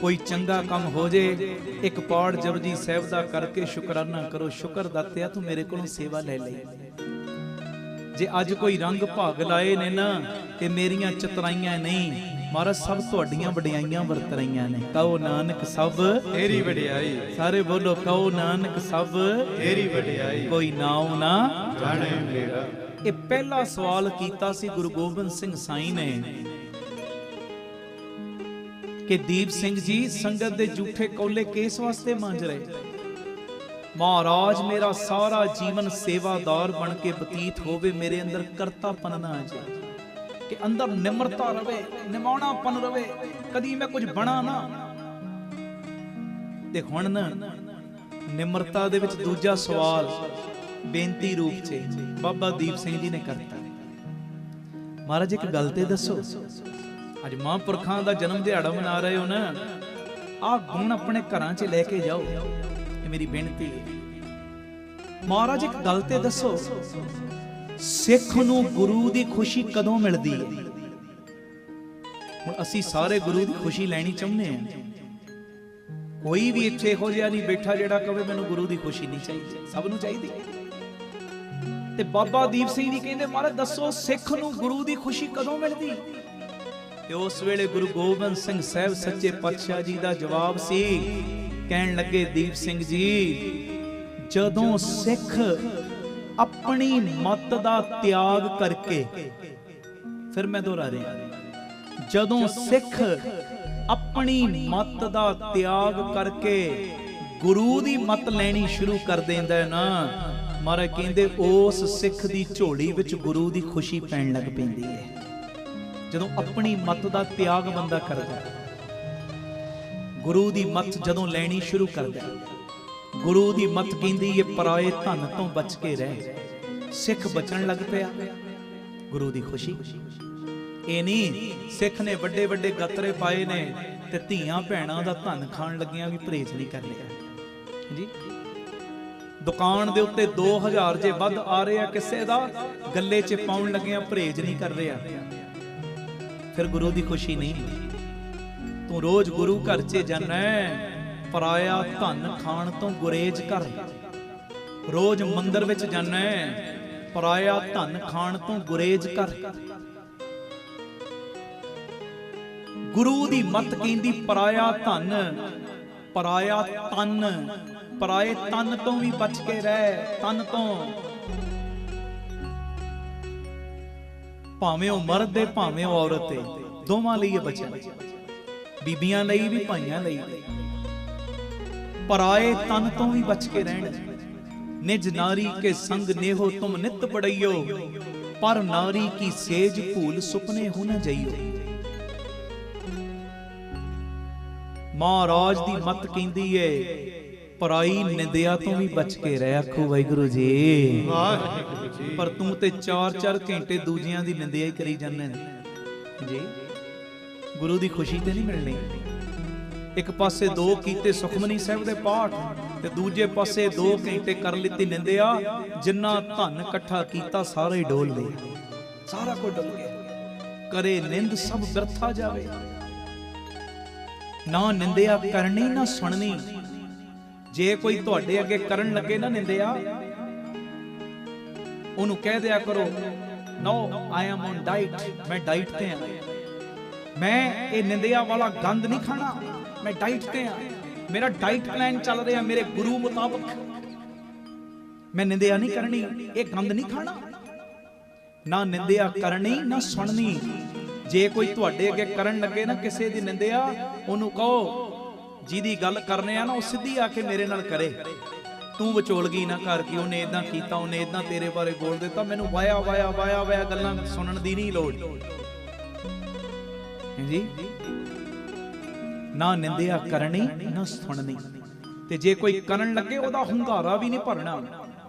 ਕੋਈ ਚੰਗਾ ਕੰਮ ਹੋ ਜੇ, ਇੱਕ ਪਾਠ ਜਪਜੀ ਸਾਹਿਬ ਦਾ ਕਰਕੇ ਸ਼ੁਕਰਾਨਾ ਕਰੋ, ਸ਼ੁਕਰ ਦਾਤਿਆ ਤੂੰ ਮੇਰੇ ਕੋਲੋਂ ਸੇਵਾ ਲੈ ਲਈ। ਜੇ ਅੱਜ ਕੋਈ ਰੰਗ ਭਾਗ ਲਾਏ ਨੇ ਨਾ, ਇਹ ਮੇਰੀਆਂ ਚਤਰਾਈਆਂ ਨਹੀਂ, ਮਹਾਰਾਜ ਸਭ ਤੁਹਾਡੀਆਂ ਵਡਿਆਈਆਂ ਵਰਤ ਰਹੀਆਂ ਨੇ। ਕਹੋ ਨਾਨਕ ਸਭ ਤੇਰੀ ਵਡਿਆਈ, ਸਾਰੇ ਬੋਲੋ ਕਹੋ ਨਾਨਕ ਸਭ ਤੇਰੀ ਵਡਿਆਈ, ਕੋਈ ਨਾਉ ਨਾ ਜਾਣੇ ਮੇਰਾ। ਇਹ ਪਹਿਲਾ ਸਵਾਲ ਕੀਤਾ ਸੀ ਗੁਰੂ ਗੋਬਿੰਦ ਸਿੰਘ ਸਾਈਂ ਨੇ ਕਿ ਦੀਪ ਸਿੰਘ ਜੀ ਸੰਗਤ ਦੇ ਝੂਠੇ ਕੌਲੇ ਕਿਸ ਵਾਸਤੇ ਮਾਂਜ ਰਹੇ? ਮਹਾਰਾਜ ਮੇਰਾ ਸਾਰਾ ਜੀਵਨ ਸੇਵਾਦਾਰ ਬਣ ਕੇ ਬਤੀਤ ਹੋਵੇ, ਮੇਰੇ ਅੰਦਰ ਕਰਤਾਪਨ ਨਾ ਆ ਜਾਏ, ਕਿ ਅੰਦਰ ਨਿਮਰਤਾ ਰਵੇ, ਨਿਮਾਣਾਪਨ ਰਵੇ। ਕਦੀ ਮੈਂ ਕੁਝ ਬਣਾ ਨਾ। ਤੇ ਹੁਣ ਨਾ ਨਿਮਰਤਾ ਦੇ ਵਿੱਚ ਦੂਜਾ ਸਵਾਲ ਬੇਨਤੀ ਰੂਪ 'ਚ ਬਾਬਾ ਦੀਪ ਸਿੰਘ ਜੀ ਨੇ ਕਰਤਾ, ਮਹਾਰਾਜ ਇੱਕ ਗੱਲ ਤੇ ਦੱਸੋ, ਅੱਜ ਮਹਾਂਪੁਰਖਾਂ ਦਾ ਜਨਮ ਦਿਹਾੜਾ ਮਨਾ ਰਹੇ ਹੋ ਨਾ, ਆਹ ਗੁਣ ਆਪਣੇ ਘਰਾਂ 'ਚ ਲੈ ਕੇ ਜਾਓ, ਇਹ ਮੇਰੀ ਬੇਨਤੀ ਹੈ। ਮਹਾਰਾਜ ਇੱਕ ਗੱਲ ਤੇ ਦੱਸੋ, ਸਿੱਖ ਨੂੰ ਗੁਰੂ ਦੀ ਖੁਸ਼ੀ ਕਦੋਂ ਮਿਲਦੀ ਹੈ? ਹੁਣ ਅਸੀਂ ਸਾਰੇ ਗੁਰੂ ਦੀ ਖੁਸ਼ੀ ਲੈਣੀ ਚਾਹੁੰਦੇ ਹਾਂ। ਕੋਈ ਵੀ ਇੱਥੇ ਇਹੋ ਜਿਹਾ ਨਹੀਂ ਬੈਠਾ ਜਿਹੜਾ ਕਹੇ ਮੈਨੂੰ ਗੁਰੂ ਦੀ ਖੁਸ਼ੀ ਨਹੀਂ ਚਾਹੀਦੀ, ਸਭ ਨੂੰ ਚਾਹੀਦੀ। ਤੇ ਬਾਬਾ ਦੀਪ ਸਿੰਘ ਜੀ ਕਹਿੰਦੇ, ਮਹਾਰਾਜ ਦੱਸੋ ਸਿੱਖ ਨੂੰ ਗੁਰੂ ਦੀ ਖੁਸ਼ੀ ਕਦੋਂ ਮਿਲਦੀ? ਤੇ ਉਸ ਵੇਲੇ ਗੁਰੂ ਗੋਬਿੰਦ ਸਿੰਘ ਸਾਹਿਬ ਸੱਚੇ ਪਾਤਸ਼ਾਹ ਜੀ ਦਾ ਜਵਾਬ ਸੀ, ਕਹਿਣ ਲੱਗੇ, ਦੀਪ ਸਿੰਘ ਜੀ, ਜਦੋਂ ਸਿੱਖ ਆਪਣੀ ਮੱਤ ਦਾ ਤਿਆਗ ਕਰਕੇ, ਫਿਰ ਮੈਂ ਦੁਹਰਾ ਰਿਹਾ, ਜਦੋਂ ਸਿੱਖ ਆਪਣੀ ਮੱਤ ਦਾ ਤਿਆਗ ਕਰਕੇ ਗੁਰੂ ਦੀ ਮੱਤ ਲੈਣੀ ਸ਼ੁਰੂ ਕਰ ਦਿੰਦਾ ਹੈ ਨਾ, ਮਹਾਰਾਜ ਕਹਿੰਦੇ ਉਸ ਸਿੱਖ ਦੀ ਝੋਲੀ ਵਿੱਚ ਗੁਰੂ ਦੀ ਖੁਸ਼ੀ ਪੈਣ ਲੱਗ ਪੈਂਦੀ ਹੈ। ਜਦੋਂ ਆਪਣੀ ਮੱਤ ਦਾ ਤਿਆਗ ਬੰਦਾ ਕਰਦਾ, ਗੁਰੂ ਦੀ ਮੱਤ ਜਦੋਂ ਲੈਣੀ ਸ਼ੁਰੂ ਕਰਦਾ, ਗੁਰੂ ਦੀ ਮੱਤ ਕਹਿੰਦੀ ਏ ਪਰਾਏ ਧਨ ਤੋਂ ਬਚ ਕੇ ਰਹਿ, ਸਿੱਖ ਬਚਣ ਲੱਗ ਪਿਆ, ਗੁਰੂ ਦੀ ਖੁਸ਼ੀ। ਇਹ ਨਹੀਂ ਸਿੱਖ ਨੇ ਵੱਡੇ ਵੱਡੇ ਗਾਤਰੇ ਪਾਏ ਨੇ ਤੇ ਧੀਆਂ ਭੈਣਾਂ ਦਾ ਧਨ ਖਾਣ ਲੱਗਿਆਂ ਵੀ ਪਰਹੇਜ਼ ਨਹੀਂ ਕਰ ਲਿਆ ਜੀ। ਦੁਕਾਨ ਦੇ ਉੱਤੇ 2000 ਜੇ ਵੱਧ ਆ ਰਿਹਾ ਕਿਸੇ ਦਾ, ਗੱਲੇ 'ਚ ਪਾਉਣ ਲੱਗਿਆਂ ਪਰਹੇਜ਼ ਨਹੀਂ ਕਰ ਰਿਹਾ, ਫਿਰ ਗੁਰੂ ਦੀ ਖੁਸ਼ੀ ਨਹੀਂ। ਤੂੰ ਰੋਜ਼ ਗੁਰੂ ਘਰ 'ਚ ਜਾਣਾ, ਪਰਾਇਆ ਧਨ ਖਾਣ ਤੋਂ ਗੁਰੇਜ਼ ਕਰ। ਰੋਜ਼ ਮੰਦਿਰ ਵਿੱਚ ਜਾਣਾ, ਪਰਾਇਆ ਧਨ ਖਾਣ ਤੋਂ ਗੁਰੇਜ਼ ਕਰ। ਗੁਰੂ ਦੀ ਮੱਤ ਕਹਿੰਦੀ ਪਰਾਇਆ ਧਨ, ਪਰਾਇਆ ਤਨ, ਪਰਾਏ ਤਨ ਤੋਂ ਵੀ ਬਚ ਕੇ ਰਹਿ। ਤਨ ਤੋਂ ਭਾਵੇਂ ਉਹ ਮਰਦ ਦੇ ਭਾਵੇਂ ਉਹ ਔਰਤ ਦੇ, ਦੋਵਾਂ ਲਈ ਇਹ ਬਚਿਆ, ਬੀਬੀਆਂ ਲਈ ਵੀ ਭਾਈਆਂ ਲਈ। ਪਰਾਏ ਤਨ ਤੋਂ ਵੀ ਬਚ ਕੇ ਰਹਿਣ। ਨਿਜ ਨਾਰੀ ਕੇ ਸੰਗ ਨੇਹੋ ਤੁਮ ਨਿਤ ਬੜਈਓ, ਪਰ ਨਾਰੀ ਕੀ ਸੇਜ ਭੂਲ ਸੁਪਨੇ ਹੋ ਨਾ ਜਾਈਓ। ਮਹਾਰਾਜ ਦੀ ਮੱਤ ਕਹਿੰਦੀ ਏ ਪਰਾਈ ਨਿੰਦਿਆ ਤੋਂ ਵੀ ਬਚ ਕੇ ਰਹਿ। ਆਖੋ ਵਾਹਿਗੁਰੂ ਜੀ, ਵਾਹਿਗੁਰੂ ਜੀ। ਪਰ ਤੂੰ ਤੇ 4-4 ਘੰਟੇ ਦੂਜਿਆਂ ਦੀ ਨਿੰਦਿਆ ਹੀ ਕਰੀ ਜਾਂਦੇ ਜੀ, ਗੁਰੂ ਦੀ ਖੁਸ਼ੀ ਤੇ ਨਹੀਂ ਮਿਲਣੀ। ਇੱਕ ਪਾਸੇ 2 ਕੀਤੇ ਸੁਖਮਨੀ ਸਾਹਿਬ ਦੇ ਪਾਠ, ਤੇ ਦੂਜੇ ਪਾਸੇ 2 ਘੰਟੇ ਕਰ ਲਿੱਤੀ ਨਿੰਦਿਆ। ਜਿੰਨਾ ਧਨ ਇਕੱਠਾ ਕੀਤਾ ਸਾਰਾ ਹੀ ਡੋਲ ਲਿਆ, ਸਾਰਾ ਕੁਝ ਡੁੱਲ ਗਿਆ। ਕਰੇ ਨਿੰਦ ਸਭ ਵਿਰਥਾ ਜਾਵੇ। ਨਾ ਨਿੰਦਿਆ ਕਰਨੀ ਨਾ ਸੁਣਨੀ। ਜੇ ਕੋਈ ਤੁਹਾਡੇ ਅੱਗੇ ਕਰਨ ਲੱਗੇ ਨਾ ਨਿੰਦਿਆ, ਉਹਨੂੰ ਕਹਿ ਦਿਆ ਕਰੋ, ਨੋ ਆਈ ਐਮ ਔਨ ਡਾਈਟ, ਮੈਂ ਡਾਈਟ ਤੇ ਆ, ਮੈਂ ਇਹ ਨਿੰਦਿਆ ਵਾਲਾ ਗੰਦ ਨਹੀਂ ਖਾਣਾ, ਮੈਂ ਡਾਈਟ ਤੇ ਆ, ਮੇਰਾ ਡਾਈਟ ਪਲਾਨ ਚੱਲ ਰਿਹਾ ਮੇਰੇ ਗੁਰੂ ਮੁਤਾਬਕ, ਮੈਂ ਨਿੰਦਿਆ ਨਹੀਂ ਕਰਨੀ, ਇਹ ਗੰਦ ਨਹੀਂ ਖਾਣਾ। ਨਾ ਨਿੰਦਿਆ ਕਰਨੀ ਨਾ ਸੁਣਨੀ। ਜੇ ਕੋਈ ਤੁਹਾਡੇ ਅੱਗੇ ਕਰਨ ਲੱਗੇ ਨਾ ਕਿਸੇ ਦੀ ਨਿੰਦਿਆ, ਉਹਨੂੰ ਕਹੋ ਜਿਹਦੀ ਗੱਲ ਕਰਨੇ ਆ ਨਾ ਉਹ ਸਿੱਧੀ ਆ ਕੇ ਮੇਰੇ ਨਾਲ ਕਰੇ, ਤੂੰ ਵਿਚੋਲਗੀ ਨਾ ਕਰ ਕਿ ਉਹਨੇ ਇਦਾਂ ਕੀਤਾ, ਉਹਨੇ ਇਦਾਂ ਤੇਰੇ ਬਾਰੇ ਬੋਲ ਦਿੱਤਾ। ਮੈਨੂੰ ਵਾਇਆ ਵਾਇਆ ਵਾਇਆ ਵਾਇਆ ਗੱਲਾਂ ਸੁਣਨ ਦੀ ਨਹੀਂ ਲੋੜ ਜੀ। ਨਾ ਨਿੰਦਿਆ ਕਰਨੀ ਨਾ ਸੁਣਨੀ। ਤੇ ਜੇ ਕੋਈ ਕਰਨ ਲੱਗੇ ਉਹਦਾ ਹੁੰਗਾਰਾ ਵੀ ਨਹੀਂ ਭਰਨਾ।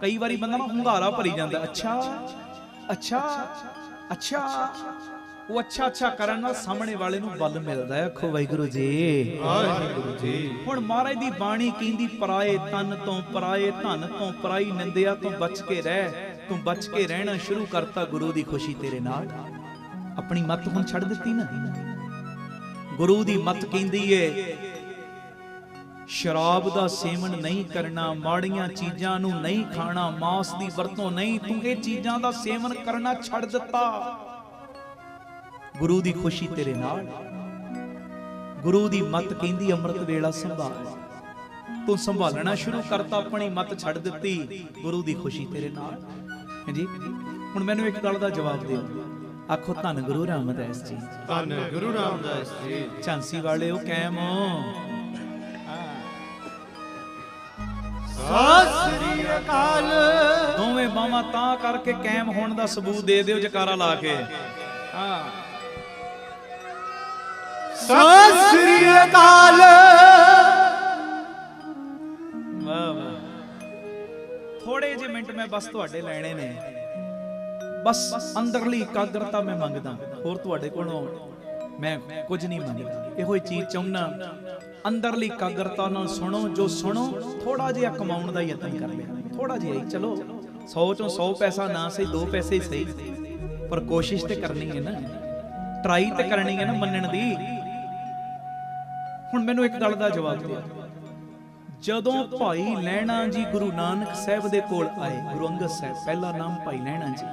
ਕਈ ਵਾਰੀ ਬੰਦਾ ਨਾ ਹੁੰਗਾਰਾ ਭਰੀ ਜਾਂਦਾ, ਅੱਛਾ ਅੱਛਾ ਅੱਛਾ। ਉਹ ਅੱਛਾ ਅੱਛਾ ਕਰਨ ਨਾਲ ਸਾਹਮਣੇ ਵਾਲੇ ਨੂੰ ਬਲ ਮਿਲਦਾ ਹੈ। ਆਖੋ ਵਾਹਿਗੁਰੂ ਜੀ, ਵਾਹਿਗੁਰੂ ਜੀ। ਹੁਣ ਮਹਾਰਾਜ ਦੀ ਬਾਣੀ ਕਹਿੰਦੀ ਪਰਾਏ ਤਨ ਤੋਂ, ਪਰਾਏ ਧਨ ਤੋਂ, ਪਰਾਈ ਨਿੰਦਿਆ ਤੋਂ ਬਚ ਕੇ ਰਹਿ। ਤੂੰ ਬਚ ਕੇ ਰਹਿਣਾ ਸ਼ੁਰੂ ਕਰਤਾ, ਗੁਰੂ ਦੀ ਖੁਸ਼ੀ ਤੇਰੇ ਨਾਲ। ਆਪਣੀ ਮੱਤ ਹੁਣ ਛੱਡ ਦਿੱਤੀ ਨਾ। ਗੁਰੂ ਦੀ ਮੱਤ ਕਹਿੰਦੀ ਏ ਸ਼ਰਾਬ ਦਾ ਸੇਵਨ ਨਹੀਂ ਕਰਨਾ, ਮਾੜੀਆਂ ਚੀਜ਼ਾਂ ਨੂੰ ਨਹੀਂ ਖਾਣਾ, ਮਾਸ ਦੀ ਵਰਤੋਂ ਨਹੀਂ। ਤੂੰ ਇਹ ਚੀਜ਼ਾਂ ਦਾ ਸੇਵਨ ਕਰਨਾ ਛੱਡ ਦਿੱਤਾ, ਗੁਰੂ ਦੀ ਖੁਸ਼ੀ ਤੇਰੇ ਨਾਲ। ਗੁਰੂ ਦੀ ਮੱਤ ਕਹਿੰਦੀ ਅੰਮ੍ਰਿਤ ਵੇਲਾ ਸੰਭਾਲ। ਤੂੰ ਸੰਭਾਲਣਾ ਸ਼ੁਰੂ ਕਰਤਾ, ਆਪਣੀ ਮੱਤ ਛੱਡ ਦਿੱਤੀ, ਗੁਰੂ ਦੀ ਖੁਸ਼ੀ ਤੇਰੇ ਨਾਲ ਜੀ। ਹੁਣ ਮੈਨੂੰ ਇੱਕ ਗੱਲ ਦਾ ਜਵਾਬ ਦਿਓ, ਆਖੋ ਧੰਨ ਗੁਰੂ ਰਾਮਦਾਸ ਜੀ। ਧੰਨ ਗੁਰੂ ਰਾਮਦਾਸ ਜੀ। ਝਾਂਸੀ ਵਾਲਿਓ ਕਾਇਮ ਸਤਿ ਸ੍ਰੀ ਅਕਾਲ। ਦੋਵੇਂ ਬਾਹਾਂ ਤਾਂ ਕਰਕੇ ਕਾਇਮ ਹੋਣ ਦਾ ਸਬੂਤ ਦੇ ਦਿਓ ਜਕਾਰਾ ਲਾ ਕੇ। ਸਤਿ ਸ੍ਰੀ ਅਕਾਲ। ਵਾਹ ਵਾਹ, ਥੋੜੇ ਜਿਹੇ ਮਿੰਟ ਮੈਂ ਬਸ ਤੁਹਾਡੇ ਲੈਣੇ ਨੇ। ਬਸ ਅੰਦਰਲੀ ਇਕਾਗਰਤਾ ਮੈਂ ਮੰਗਦਾ, ਹੋਰ ਤੁਹਾਡੇ ਕੋਲੋਂ ਮੈਂ ਕੁਝ ਨਹੀਂ ਮੰਗਦਾ। ਇਹੋ ਹੀ ਚੀਜ਼ ਚਾਹੁੰਦਾ, ਅੰਦਰਲੀ ਇਕਾਗਰਤਾ ਨਾਲ ਸੁਣੋ। ਜੋ ਸੁਣੋ ਥੋੜਾ ਜਿਹਾ ਕਮਾਉਣ ਦਾ ਯਤਨ ਕਰ ਲਿਆ, ਥੋੜਾ ਜਿਹਾ ਹੀ। ਚਲੋ 100 ਚੋਂ 100 ਪੈਸਾ ਨਾ ਸਹੀ, 2 ਪੈਸੇ ਹੀ ਸਹੀ, ਪਰ ਕੋਸ਼ਿਸ਼ ਤੇ ਕਰਨੀ ਹੈ ਨਾ, ਟਰਾਈ ਤੇ ਕਰਨੀ ਹੈ ਨਾ ਮੰਨਣ ਦੀ। ਹੁਣ ਮੈਨੂੰ ਇੱਕ ਗੱਲ ਦਾ ਜਵਾਬ ਦਿਓ। ਜਦੋਂ ਭਾਈ ਲਹਿਣਾ ਜੀ ਗੁਰੂ ਨਾਨਕ ਸਾਹਿਬ ਦੇ ਕੋਲ ਆਏ, ਗੁਰੂ ਅੰਗਦ ਸਾਹਿਬ, ਪਹਿਲਾ ਨਾਮ ਭਾਈ ਲਹਿਣਾ ਜੀ,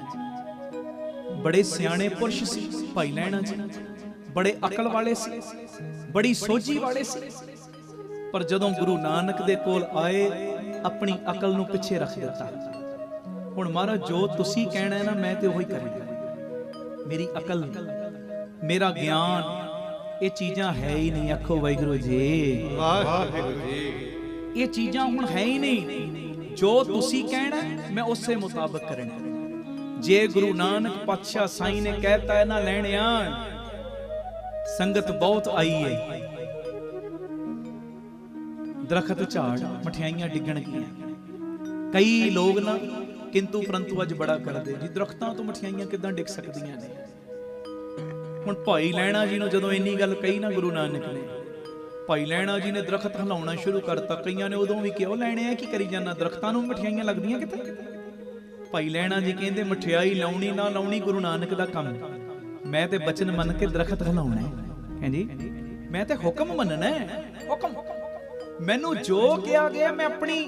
ਬੜੇ ਸਿਆਣੇ ਪੁਰਸ਼ ਸੀ ਭਾਈ ਲਹਿਣਾ ਜੀ, ਬੜੇ ਅਕਲ ਵਾਲੇ ਸੀ, ਬੜੀ ਸੋਝੀ ਵਾਲੇ ਸੀ। ਪਰ ਜਦੋਂ ਗੁਰੂ ਨਾਨਕ ਦੇ ਕੋਲ ਆਏ, ਆਪਣੀ ਅਕਲ ਨੂੰ ਪਿੱਛੇ ਰੱਖ ਦਿੱਤਾ। ਹੁਣ ਮਹਾਰਾਜ ਜੋ ਤੁਸੀਂ ਕਹਿਣਾ ਹੈ ਨਾ, ਮੈਂ ਤੇ ਉਹੀ ਕਰਾਂਗਾ। ਮੇਰੀ ਅਕਲ, ਮੇਰਾ ਗਿਆਨ, ਇਹ ਚੀਜ਼ਾਂ ਹੈ ਹੀ ਨਹੀਂ। ਆਖੋ ਵਾਹਿਗੁਰੂ ਜੀ, ਵਾਹਿਗੁਰੂ ਜੀ। ਇਹ ਚੀਜ਼ਾਂ ਹੁਣ ਹੈ ਹੀ ਨਹੀਂ। ਜੋ ਤੁਸੀਂ ਕਹਿਣਾ ਮੈਂ ਉਸੇ ਮੁਤਾਬਕ ਕਰਨਾ। ਜੇ ਗੁਰੂ ਨਾਨਕ ਪਾਤਸ਼ਾਹ ਸਾਈਂ ਨੇ ਕਹਿਤਾ ਹੈ ਨਾ ਲੈਣਿਆ, ਸੰਗਤ ਬਹੁਤ ਆਈ ਹੈ, ਦਰਖਤ ਝਾੜ, ਮਠਿਆਈਆਂ ਡਿੱਗਣਗੀਆਂ। ਕਈ ਲੋਕ ਨਾ ਕਿੰਤੂ ਪਰੰਤੂ ਅੱਜ ਬੜਾ ਕਰਦੇ ਜੀ, ਦਰਖਤਾਂ ਤੋਂ ਮਠਿਆਈਆਂ ਕਿੱਦਾਂ ਡਿੱਗ ਸਕਦੀਆਂ ਨੇ। ਹੁਣ ਭਾਈ ਲਹਿਣਾ ਜੀ ਨੂੰ ਜਦੋਂ ਇੰਨੀ ਗੱਲ ਕਹੀ ਨਾ ਗੁਰੂ ਨਾਨਕ ਨੇ, ਭਾਈ ਲਹਿਣਾ ਜੀ ਨੇ ਦਰਖਤ ਹਿਲਾਉਣਾ ਸ਼ੁਰੂ ਕਰਤਾ। ਕਈਆਂ ਨੇ ਉਦੋਂ ਵੀ ਕਿਹਾ, ਲੈਣੇ ਆ ਕੀ ਕਰੀ ਜਾਂਦਾ, ਦਰਖਤਾਂ ਨੂੰ ਮਠਿਆਈਆਂ ਲੱਗਦੀਆਂ ਕਿਤੇ। ਭਾਈ ਲਹਿਣਾ ਜੀ ਕਹਿੰਦੇ, ਮਠਿਆਈ ਲਾਉਣੀ ਨਾ ਲਾਉਣੀ ਗੁਰੂ ਨਾਨਕ ਦਾ ਕੰਮ, ਮੈਂ ਤੇ ਬਚਨ ਮੰਨ ਕੇ ਦਰਖਤ ਹਿਲਾਉਣਾ ਹੈ ਜੀ। ਮੈਂ ਤੇ ਹੁਕਮ ਮੰਨਣਾ ਹੈ, ਹੁਕਮ। ਮੈਨੂੰ ਜੋ ਕਿਹਾ ਗਿਆ ਮੈਂ ਆਪਣੀ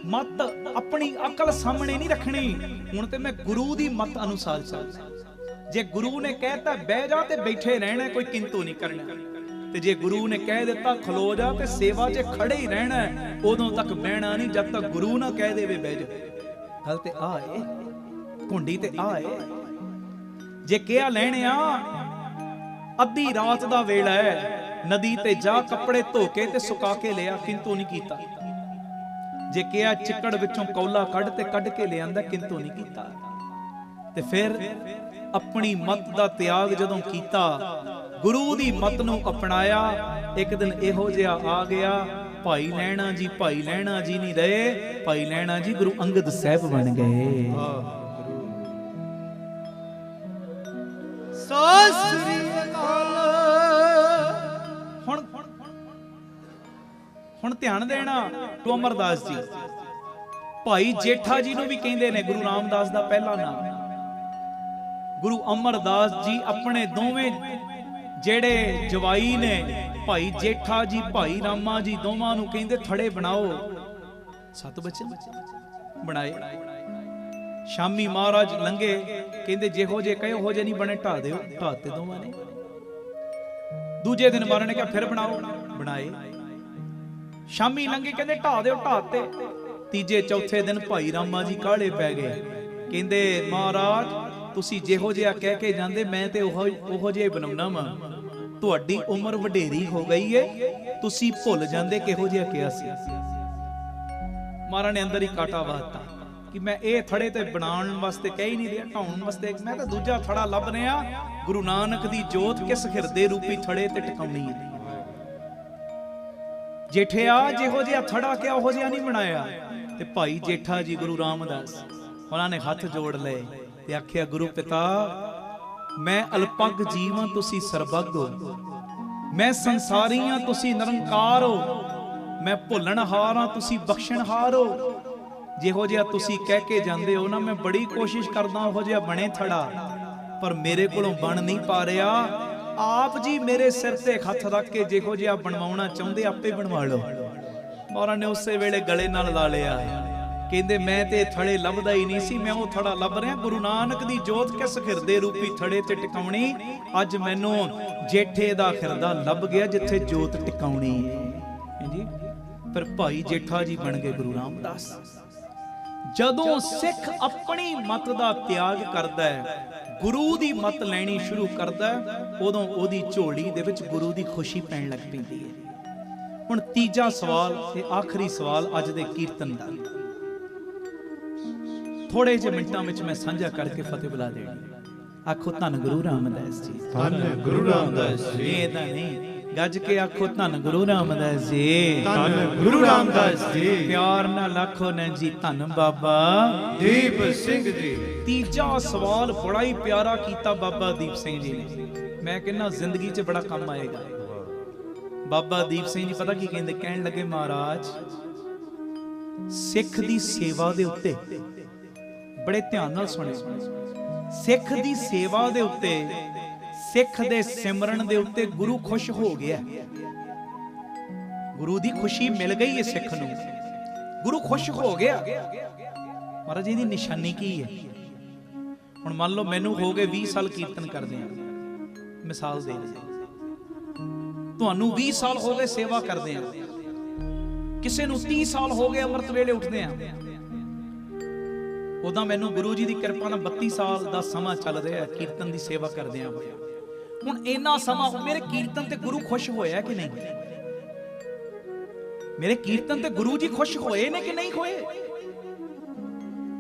ਮਤ, ਆਪਣੀ ਅਕਲ ਸਾਹਮਣੇ ਨਹੀਂ ਰੱਖਣੀ। ਹੁਣ ਤੇ ਮੈਂ ਗੁਰੂ ਦੀ ਮਤ ਅਨੁਸਾਰ ਚੱਲਦਾ। ਜੇ ਗੁਰੂ ਨੇ ਕਹਿਤਾ ਬਹਿ ਜਾ ਤੇ ਬੈਠੇ ਰਹਿਣਾ, ਕੋਈ ਕਿੰਤੂ ਨਹੀਂ ਕਰਨਾ। ਤੇ ਜੇ ਗੁਰੂ ਨੇ ਕਹਿ ਦਿੱਤਾ ਖਲੋ ਜਾ ਤੇ ਸੇਵਾ 'ਚ ਖੜੇ ਹੀ ਰਹਿਣਾ, ਉਦੋਂ ਤੱਕ ਬਹਿਣਾ ਨਹੀਂ ਜਦ ਤੱਕ ਗੁਰੂ ਨਾ ਕਹਿ ਦੇਵੇ ਬਹਿ ਜਾ। ਗੱਲ ਤੇ ਆਏ, ਘੁੰਡੀ ਤੇ ਆਏ। ਜੇ ਕਿਹਾ ਲੈਣਿਆ ਅੱਧੀ ਰਾਤ ਦਾ ਵੇਲਾ ਹੈ, ਨਦੀ ਤੇ ਜਾ ਕੱਪੜੇ ਧੋ ਕੇ ਤੇ ਸੁਕਾ ਕੇ ਲਿਆ, ਕਿੰਤੂ ਨਹੀਂ ਕੀਤਾ। ਜੇ ਕਿਹਾ ਚਿੱਕੜ ਵਿੱਚੋਂ ਕੌਲਾ ਕੱਢ ਤੇ ਕੱਢ ਕੇ ਲਿਆਂਦਾ, ਕਿੰਤੂ ਨਹੀਂ ਕੀਤਾ। ਤੇ ਫਿਰ ਆਪਣੀ ਮਤ ਦਾ ਤਿਆਗ ਜਦੋਂ ਕੀਤਾ, ਗੁਰੂ ਦੀ ਮਤ ਨੂੰ ਅਪਣਾਇਆ, ਇੱਕ ਦਿਨ ਇਹੋ ਜਿਹਾ ਆ ਗਿਆ, ਭਾਈ ਲਹਿਣਾ ਜੀ ਭਾਈ ਲਹਿਣਾ ਜੀ ਨਹੀਂ ਰਹੇ, ਭਾਈ ਲਹਿਣਾ ਜੀ ਗੁਰੂ ਅੰਗਦ ਸਾਹਿਬ ਬਣ ਗਏ। ਸਤਿ ਸ੍ਰੀ ਅਕਾਲ। ਹੁਣ ਧਿਆਨ ਦੇਣਾ, ਤੂੰ ਅਮਰਦਾਸ ਜੀ, ਭਾਈ ਜੇਠਾ ਜੀ ਨੂੰ ਵੀ ਕਹਿੰਦੇ ਨੇ, ਗੁਰੂ ਰਾਮਦਾਸ ਦਾ ਪਹਿਲਾ ਨਾਮ। ਗੁਰੂ ਅਮਰਦਾਸ ਜੀ ਆਪਣੇ ਦੋਵੇਂ ਜਿਹੜੇ ਜਵਾਈ ਨੇ, ਭਾਈ ਜੇਠਾ ਜੀ ਭਾਈ ਰਾਮਾ ਜੀ, ਦੋਵਾਂ ਨੂੰ ਕਹਿੰਦੇ ਥੜੇ ਬਣਾਓ। 7 ਬਚਨ ਬਣਾਏ। ਸ਼ਾਮੀ ਮਹਾਰਾਜ ਲੰਘੇ, ਕਹਿੰਦੇ ਜਿਹੋ ਜੇ ਕਹੇ ਉਹੋ ਜੇ ਨਹੀਂ ਬਣੇ, ਢਾ ਦਿਓ। ਢਾਤੇ ਦੋਵਾਂ ਨੇ। ਦੂਜੇ ਦਿਨ ਮਹਾਰਾਜ ਨੇ ਕਿਹਾ ਫਿਰ ਬਣਾਓ, ਬਣਾਏ। ਸ਼ਾਮੀ ਲੰਘੇ, ਕਹਿੰਦੇ ਢਾ ਦਿਓ, ਢਾਤੇ। ਤੀਜੇ ਚੌਥੇ ਦਿਨ ਭਾਈ ਰਾਮਾ ਜੀ ਕਾਹਲੇ ਪੈ ਗਏ, ਕਹਿੰਦੇ ਮਹਾਰਾਜ ਤੁਸੀਂ ਜਿਹੋ ਜਿਹਾ ਕਹਿ ਕੇ ਜਾਂਦੇ, ਮੈਂ ਤੇ ਉਹੋ ਜਿਹਾ ਬਣਾਉਣਾ ਵਾ। ਤੁਹਾਡੀ ਉਮਰ ਵਡੇਰੀ ਹੋ ਗਈ ਏ, ਤੁਸੀਂ ਭੁੱਲ ਜਾਂਦੇ ਕਿਹੋ ਜਿਹਾ ਕਿਹਾ ਸੀ। ਮਹਾਰਾਜ ਨੇ ਅੰਦਰ ਹੀ ਕਾਟਾ ਵਾਤਾ ਕਿ ਮੈਂ ਇਹ ਥੜੇ ਤੇ ਬਣਾਉਣ ਵਾਸਤੇ ਕਹਿ ਹੀ ਨਹੀਂ ਰਿਹਾ, ਢਾਉਣ ਵਾਸਤੇ ਮੈਂ ਤਾਂ ਦੂਜਾ ਥੜਾ ਲੱਭ ਰਿਹਾ। ਗੁਰੂ ਨਾਨਕ ਦੀ ਜੋਤ ਕਿਸ ਹਿਰਦੇ ਰੂਪੀ ਥੜੇ ਤੇ ਟਿਕਾਉਣੀ ਹੈ। ਜੇਠਿਆ ਜਿਹੋ ਜਿਹਾ ਥੜਾ ਕਿਹਾ ਉਹੋ ਜਿਹਾ ਨਹੀਂ ਬਣਾਇਆ। ਤੇ ਭਾਈ ਜੇਠਾ ਜੀ ਗੁਰੂ ਰਾਮਦਾਸ, ਉਹਨਾਂ ਨੇ ਹੱਥ ਜੋੜ ਲਏ ਤੇ ਆਖਿਆ, ਗੁਰੂ ਪਿਤਾ ਮੈਂ ਅਲਪਗ ਜੀਵ ਹਾਂ, ਤੁਸੀਂ ਸਰਬੱਗ ਹੋ। ਮੈਂ ਸੰਸਾਰੀ ਹਾਂ, ਤੁਸੀਂ ਨਿਰੰਕਾਰ ਹੋ। ਮੈਂ ਭੁੱਲਣਹਾਰ ਹਾਂ, ਤੁਸੀਂ ਬਖਸ਼ਣਹਾਰ ਹੋ। ਜਿਹੋ ਜਿਹਾ ਤੁਸੀਂ ਕਹਿ ਕੇ ਜਾਂਦੇ ਹੋ ਨਾ, ਮੈਂ ਬੜੀ ਕੋਸ਼ਿਸ਼ ਕਰਦਾ ਉਹੋ ਜਿਹਾ ਬਣੇ ਥੜਾ, ਪਰ ਮੇਰੇ ਕੋਲੋਂ ਬਣ ਨਹੀਂ ਪਾ ਰਿਹਾ। ਆਪ ਜੀ ਮੇਰੇ ਸਿਰ ਤੇ ਹੱਥ ਰੱਖ ਕੇ ਜਿਹੋ ਜਿਹਾ ਬਣਵਾਉਣਾ ਚਾਹੁੰਦੇ ਆਪੇ ਬਣਵਾ ਲਓ। ਮਹਾਰਾਜ ਨੇ ਉਸੇ ਵੇਲੇ ਗਲੇ ਨਾਲ ਲਾ ਲਿਆ। ਕਹਿੰਦੇ ਮੈਂ ਤੇ ਥੜੇ ਲੱਭਦਾ ਹੀ ਨਹੀਂ ਸੀ, ਮੈਂ ਉਹ ਥੜਾ ਲੱਭ ਰਿਹਾ। ਗੁਰੂ ਨਾਨਕ ਦੀ ਜੋਤ ਕਿਸ ਹਿਰਦੇ ਰੂਪੀ ਥੜੇ ਤੇ ਟਿਕਾਉਣੀ। ਅੱਜ ਮੈਨੂੰ ਜੇਠੇ ਦਾ ਹਿਰਦਾ ਲੱਭ ਗਿਆ ਜਿੱਥੇ ਜੋਤ ਟਿਕਾਉਣੀ ਹੈ ਜੀ। ਫਿਰ ਭਾਈ ਜੇਠਾ ਜੀ ਬਣ ਗਏ ਗੁਰੂ ਰਾਮਦਾਸ। ਜਦੋਂ ਸਿੱਖ ਆਪਣੀ ਮਤ ਦਾ ਤਿਆਗ ਕਰਦਾ ਹੈ, ਗੁਰੂ ਦੀ ਮਤ ਲੈਣੀ ਸ਼ੁਰੂ ਕਰਦਾ, ਉਦੋਂ ਉਹਦੀ ਝੋਲੀ ਦੇ ਵਿੱਚ ਗੁਰੂ ਦੀ ਖੁਸ਼ੀ ਪੈਣ ਲੱਗ ਪੈਂਦੀ ਹੈ। ਹੁਣ ਤੀਜਾ ਸਵਾਲ ਤੇ ਆਖਰੀ ਸਵਾਲ ਅੱਜ ਦੇ ਕੀਰਤਨ ਦਾ, ਥੋੜੇ ਜਿਹੇ ਮਿੰਟਾਂ ਵਿੱਚ ਮੈਂ ਸਾਂਝਾ ਕਰਕੇ ਫਤਿਹ ਬੁਲਾ ਦੇਣੀ। ਆਖੋ ਧੰਨ ਗੁਰੂ ਰਾਮਦਾਸ ਜੀ, ਧੰਨ ਗੁਰੂ ਰਾਮਦਾਸ ਜੀ। ਇਹ ਤਾਂ ਨਹੀਂ ਗੱਜ ਕੇ ਆਖੋ ਧੰਨ ਗੁਰੂ ਰਾਮਦਾਸ ਜੀ, ਧੰਨ ਗੁਰੂ ਰਾਮਦਾਸ ਜੀ। ਪਿਆਰ ਨਾਲ ਆਖੋ ਨਾ ਜੀ ਧੰਨ ਬਾਬਾ ਦੀਪ ਸਿੰਘ ਜੀ। ਤੀਜਾ ਸਵਾਲ ਬੜਾ ਹੀ ਪਿਆਰਾ ਕੀਤਾ ਬਾਬਾ ਦੀਪ ਸਿੰਘ ਜੀ ਨੇ, ਮੈਂ ਕਹਿੰਦਾ ਜ਼ਿੰਦਗੀ 'ਚ ਬੜਾ ਕੰਮ ਆਏਗਾ। ਬਾਬਾ ਦੀਪ ਸਿੰਘ ਜੀ ਪਤਾ ਕੀ ਕਹਿੰਦੇ? ਕਹਿਣ ਲੱਗੇ ਮਹਾਰਾਜ ਸਿੱਖ ਦੀ ਸੇਵਾ ਦੇ ਉੱਤੇ, ਬੜੇ ਧਿਆਨ ਨਾਲ ਸੁਣਿਓ, ਸਿੱਖ ਦੀ ਸੇਵਾ ਦੇ ਉੱਤੇ, ਸਿੱਖ ਦੇ ਸਿਮਰਨ ਦੇ ਉੱਤੇ ਗੁਰੂ ਖੁਸ਼ ਹੋ ਗਿਆ। ਗੁਰੂ ਦੀ ਖੁਸ਼ੀ ਮਿਲ ਗਈ ਹੈ ਸਿੱਖ ਨੂੰ, ਗੁਰੂ ਖੁਸ਼ ਹੋ ਗਿਆ। ਮਹਾਰਾਜ ਇਹਦੀ ਨਿਸ਼ਾਨੀ ਕੀ ਹੈ? ਹੁਣ ਮੰਨ ਲਓ ਮੈਨੂੰ ਹੋ ਗਏ 20 ਸਾਲ ਕੀਰਤਨ ਕਰਦੇ ਆ, ਮਿਸਾਲ ਦੇ ਲਈ ਤੁਹਾਨੂੰ 20 ਸਾਲ ਹੋ ਗਏ ਸੇਵਾ ਕਰਦੇ ਆ, ਕਿਸੇ ਨੂੰ 30 ਸਾਲ ਹੋ ਗਏ ਅੰਮ੍ਰਿਤ ਵੇਲੇ ਉੱਠਦੇ ਆ। ਉਦਾਂ ਮੈਨੂੰ ਗੁਰੂ ਜੀ ਦੀ ਕਿਰਪਾ ਨਾਲ 32 ਸਾਲ ਦਾ ਸਮਾਂ ਚੱਲ ਰਿਹਾ ਕੀਰਤਨ ਦੀ ਸੇਵਾ ਕਰਦੇ ਆ। ਹੁਣ ਇੰਨਾ ਸਮਾਂ ਮੇਰੇ ਕੀਰਤਨ ਤੇ ਗੁਰੂ ਖੁਸ਼ ਹੋਇਆ ਕਿ ਨਹੀਂ? ਮੇਰੇ ਕੀਰਤਨ ਤੇ ਗੁਰੂ ਜੀ ਖੁਸ਼ ਹੋਏ ਨੇ ਕਿ ਨਹੀਂ ਹੋਏ?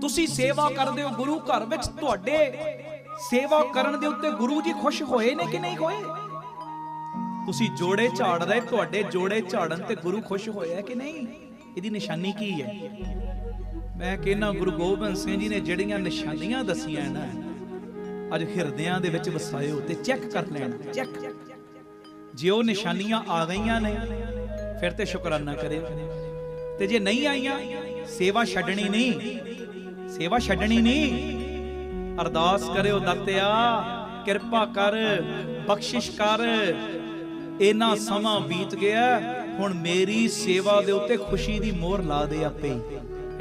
ਤੁਸੀਂ ਸੇਵਾ ਕਰਦੇ ਹੋ ਗੁਰੂ ਘਰ ਵਿੱਚ, ਤੁਹਾਡੇ ਸੇਵਾ ਕਰਨ ਦੇ ਉੱਤੇ ਗੁਰੂ ਜੀ ਖੁਸ਼ ਹੋਏ ਨੇ ਕਿ ਨਹੀਂ ਹੋਏ? ਤੁਸੀਂ ਜੋੜੇ ਝਾੜ ਰਹੇ, ਤੁਹਾਡੇ ਜੋੜੇ ਝਾੜਨ ਤੇ ਗੁਰੂ ਖੁਸ਼ ਹੋਇਆ ਕਿ ਨਹੀਂ? ਇਹਦੀ ਨਿਸ਼ਾਨੀ ਕੀ ਹੈ? ਮੈਂ ਕਹਿੰਦਾ ਗੁਰੂ ਗੋਬਿੰਦ ਸਿੰਘ ਜੀ ਨੇ ਜਿਹੜੀਆਂ ਨਿਸ਼ਾਨੀਆਂ ਦਸੀਆਂ ਨਾ, ਅੱਜ ਹਿਰਦਿਆਂ ਦੇ ਵਿੱਚ ਵਸਾਇਓ ਤੇ ਚੈੱਕ ਕਰ ਲੈਣਾ, ਚੈੱਕ। ਜੇ ਉਹ ਨਿਸ਼ਾਨੀਆਂ ਆ ਗਈਆਂ ਨੇ ਫਿਰ ਤੇ ਸ਼ੁਕਰਾਨਾ ਕਰਿਓ, ਤੇ ਜੇ ਨਹੀਂ ਆਈਆਂ ਸੇਵਾ ਛੱਡਣੀ ਨਹੀਂ, ਸੇਵਾ ਛੱਡਣੀ ਨਹੀਂ। ਅਰਦਾਸ ਕਰਿਓ ਦਾਤਿਆ ਕਿਰਪਾ ਕਰ, ਬਖਸ਼ਿਸ਼ ਕਰ, ਇੰਨਾ ਸਮਾਂ ਬੀਤ ਗਿਆ, ਹੁਣ ਮੇਰੀ ਸੇਵਾ ਦੇ ਉੱਤੇ ਖੁਸ਼ੀ ਦੀ ਮੋਹਰ ਲਾ ਦੇ ਆਪੇ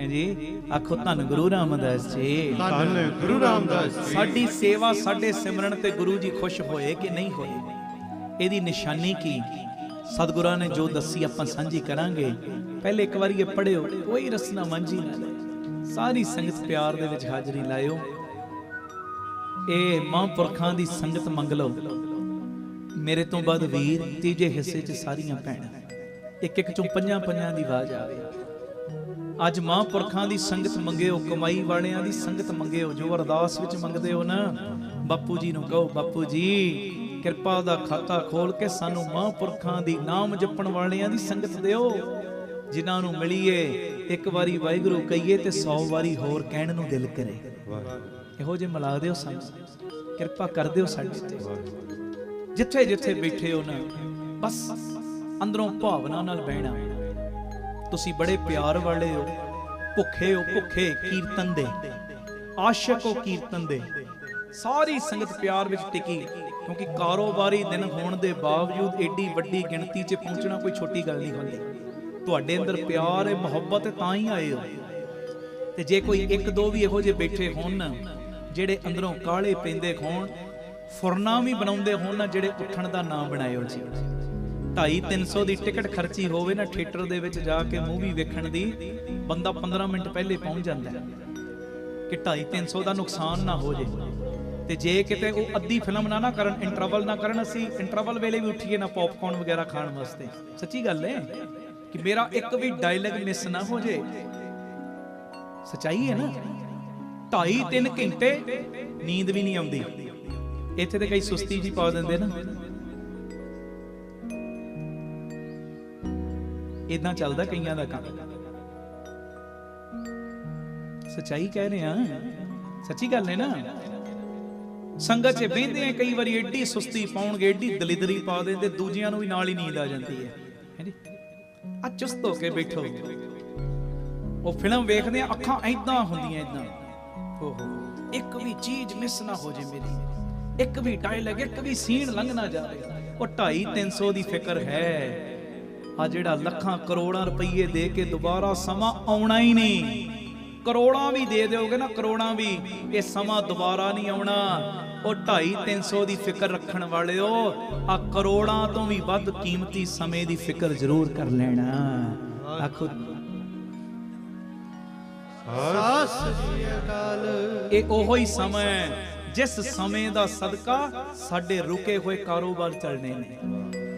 ਜੀ। ਆਖੋ ਧੰਨ ਗੁਰੂ ਰਾਮਦਾਸ ਜੀ, ਧੰਨ ਗੁਰੂ ਰਾਮਦਾਸ ਜੀ। ਸਾਡੀ ਸੇਵਾ, ਸਾਡੇ ਸਿਮਰਨ ਤੇ ਗੁਰੂ ਜੀ ਖੁਸ਼ ਹੋਏ ਕਿ ਨਹੀਂ ਹੋਏ? ਇਹਦੀ ਨਿਸ਼ਾਨੀ ਕੀ? ਸਤਿਗੁਰਾਂ ਨੇ ਜੋ ਦੱਸੀ ਆਪਾਂ ਸਾਂਝੀ ਕਰਾਂਗੇ। ਪਹਿਲੇ ਇੱਕ ਵਾਰੀ ਇਹ ਪੜਿਓ, ਕੋਈ ਰਸਨਾ ਮਾਂਝੀ ਨਾ ਲੈ, ਸਾਰੀ ਸੰਗਤ ਪਿਆਰ ਦੇ ਵਿੱਚ ਹਾਜ਼ਰੀ ਲਾਇਓ। ਇਹ ਮਹਾਂਪੁਰਖਾਂ ਦੀ ਸੰਗਤ ਮੰਗ ਲਓ। ਮੇਰੇ ਤੋਂ ਬਾਅਦ ਵੀਰ ਤੀਜੇ ਹਿੱਸੇ 'ਚ ਸਾਰੀਆਂ ਭੈਣਾਂ, ਇੱਕ ਇੱਕ ਚੋਂ ਪੰਜਾਂ ਪੰਜਾਂ ਦੀ ਆਵਾਜ਼ ਆਵੇ। ਅੱਜ ਮਹਾਂਪੁਰਖਾਂ ਦੀ ਸੰਗਤ ਮੰਗਿਓ, ਕਮਾਈ ਵਾਲਿਆਂ ਦੀ ਸੰਗਤ ਮੰਗਿਓ। ਜੋ ਅਰਦਾਸ ਵਿੱਚ ਮੰਗਦੇ ਹੋ ਨਾ, ਬਾਪੂ ਜੀ ਨੂੰ ਕਹੋ ਬਾਪੂ ਜੀ ਕਿਰਪਾ ਦਾ ਖਾਤਾ ਖੋਲ ਕੇ ਸਾਨੂੰ ਮਹਾਂਪੁਰਖਾਂ ਦੀ ਨਾਮ ਜਪਣ ਵਾਲਿਆਂ ਦੀ ਸੰਗਤ ਦਿਓ, ਜਿਨ੍ਹਾਂ ਨੂੰ ਮਿਲੀਏ ਇੱਕ ਵਾਰੀ ਵਾਹਿਗੁਰੂ ਕਹੀਏ ਤੇ 100 ਵਾਰੀ ਹੋਰ ਕਹਿਣ ਨੂੰ ਦਿਲ ਕਰੇ। ਇਹੋ ਜਿਹੇ ਮਿਲਾ ਦਿਓ ਸਾਨੂੰ, ਕਿਰਪਾ ਕਰ ਦਿਓ ਸਾਡੇ ਤੇ। ਜਿੱਥੇ ਜਿੱਥੇ ਬੈਠੇ ਹੋ ਨਾ, ਬਸ ਅੰਦਰੋਂ ਭਾਵਨਾ ਨਾਲ ਬਹਿਣਾ। ਤੁਸੀਂ ਬੜੇ ਪਿਆਰ ਵਾਲੇ ਹੋ, ਭੁੱਖੇ ਹੋ, ਭੁੱਖੇ ਕੀਰਤਨ ਦੇ, ਆਸ਼ਿਕ ਹੋ ਕੀਰਤਨ ਦੇ। ਸਾਰੀ ਸੰਗਤ ਪਿਆਰ ਵਿੱਚ ਟਿਕੀ, ਕਿਉਂਕਿ ਕਾਰੋਬਾਰੀ ਦਿਨ ਹੋਣ ਦੇ ਬਾਵਜੂਦ ਏਡੀ ਵੱਡੀ ਗਿਣਤੀ 'ਚ ਪਹੁੰਚਣਾ ਕੋਈ ਛੋਟੀ ਗੱਲ ਨਹੀਂ ਹੁੰਦੀ। ਤੁਹਾਡੇ ਅੰਦਰ ਪਿਆਰ ਹੈ, ਮੁਹੱਬਤ ਹੈ, ਤਾਂ ਹੀ ਆਏ ਹੋ। ਤੇ ਜੇ ਕੋਈ ਇੱਕ ਦੋ ਵੀ ਇਹੋ ਜਿਹੇ ਬੈਠੇ ਹੋਣ ਜਿਹੜੇ ਅੰਦਰੋਂ ਕਾਲੇ ਪੈਂਦੇ ਹੋਣ, ਫੁਰਨਾ ਵੀ ਬਣਾਉਂਦੇ ਹੋਣ ਨਾ, ਜਿਹੜੇ ਉੱਠਣ ਦਾ ਨਾਂ ਬਣਾਇਓ ਜੀ। 250-300 ਦੀ ਟਿਕਟ ਖਰਚੀ ਹੋਵੇ ਨਾ ਥੀਏਟਰ ਦੇ ਵਿੱਚ ਜਾ ਕੇ ਮੂਵੀ ਵੇਖਣ ਦੀ, ਬੰਦਾ 15 ਮਿੰਟ ਪਹਿਲੇ ਪਹੁੰਚ ਜਾਂਦਾ ਕਿ 250-300 ਦਾ ਨੁਕਸਾਨ ਨਾ ਹੋ ਜੇ। ਤੇ ਜੇ ਕਿਤੇ ਉਹ ਅੱਧੀ ਫਿਲਮ ਨਾ ਕਰਨ, ਇੰਟਰਵਲ ਨਾ ਕਰਨ, ਅਸੀਂ ਇੰਟਰਵਲ ਵੇਲੇ ਵੀ ਉੱਠੀਏ ਨਾ ਪੌਪਕਾਰਨ ਵਗੈਰਾ ਖਾਣ ਵਾਸਤੇ। ਸੱਚੀ ਗੱਲ ਹੈ ਕਿ ਮੇਰਾ ਇੱਕ ਵੀ ਡਾਇਲੌਗ ਮਿਸ ਨਾ ਹੋ ਜੇ। ਸੱਚਾਈ ਹੈ ਨਾ। 2.5-3 ਘੰਟੇ ਨੀਂਦ ਵੀ ਨਹੀਂ ਆਉਂਦੀ। ਇੱਥੇ ਤੇ ਕਈ ਸੁਸਤੀ ਜੀ ਪਾ ਦਿੰਦੇ ਨਾ, ਇਦਾਂ ਚੱਲਦਾ ਕਈਆਂ ਦਾ ਕੰਮ। ਸੱਚਾਈ ਕਹਿ ਰਹੇ ਆ, ਸੱਚੀ ਗੱਲ ਹੈ ਨਾ। ਸੰਗਤ 'ਚ ਬਹਿੰਦੇ ਆ, ਕਈ ਵਾਰੀ ਏਡੀ ਸੁਸਤੀ ਪਾਉਣਗੇ, ਏਡੀ ਦਲਿਦਰੀ ਪਾ ਦਿੰਦੇ, ਦੂਜਿਆਂ ਨੂੰ ਵੀ ਨਾਲ ਹੀ ਨੀਂਦ ਆ ਜਾਂਦੀ ਹੈ। ਹੈਂਜੀ, ਆ ਚੁਸਤ ਹੋ ਕੇ ਬੈਠੋ। ਉਹ ਫਿਲਮ ਵੇਖਦੇ ਆ, ਅੱਖਾਂ ਐਦਾਂ ਹੁੰਦੀਆਂ, ਐਦਾਂ। ਓਹੋ, ਇੱਕ ਵੀ ਚੀਜ਼ ਮਿਸ ਨਾ ਹੋ ਜੇ ਮੇਰੀ, ਇੱਕ ਵੀ ਡਾਇਲੌਗ, ਇੱਕ ਵੀ ਸੀਨ ਲੰਘ ਨਾ ਜਾਵੇ। ਉਹ 250-300 ਦੀ ਫਿਕਰ ਹੈ। ਆ ਜਿਹੜਾ ਲੱਖਾਂ ਕਰੋੜਾਂ ਰੁਪਈਏ ਦੇ ਕੇ ਦੁਬਾਰਾ ਸਮਾਂ ਆਉਣਾ ਹੀ ਨਹੀਂ। ਕਰੋੜਾਂ ਵੀ ਦੇ ਦਿਓਗੇ ਨਾ, ਕਰੋੜਾਂ ਵੀ, ਇਹ ਸਮਾਂ ਦੁਬਾਰਾ ਨਹੀਂ ਆਉਣਾ। ਉਹ 250-300 ਦੀ ਫਿਕਰ ਰੱਖਣ ਵਾਲਿਓ, ਆ ਕਰੋੜਾਂ ਤੋਂ ਵੀ ਵੱਧ ਕੀਮਤੀ ਸਮੇਂ ਦੀ ਫਿਕਰ ਜ਼ਰੂਰ ਕਰ ਲੈਣਾ। ਆਖੋ ਸਤਿ ਸ੍ਰੀ ਅਕਾਲ। ਇਹ ਉਹੋ ਹੀ ਸਮਾਂ ਹੈ ਜਿਸ ਸਮੇਂ ਦਾ ਸਦਕਾ ਸਾਡੇ ਰੁਕੇ ਹੋਏ ਕਾਰੋਬਾਰ ਚੱਲਣੇ ਨੇ।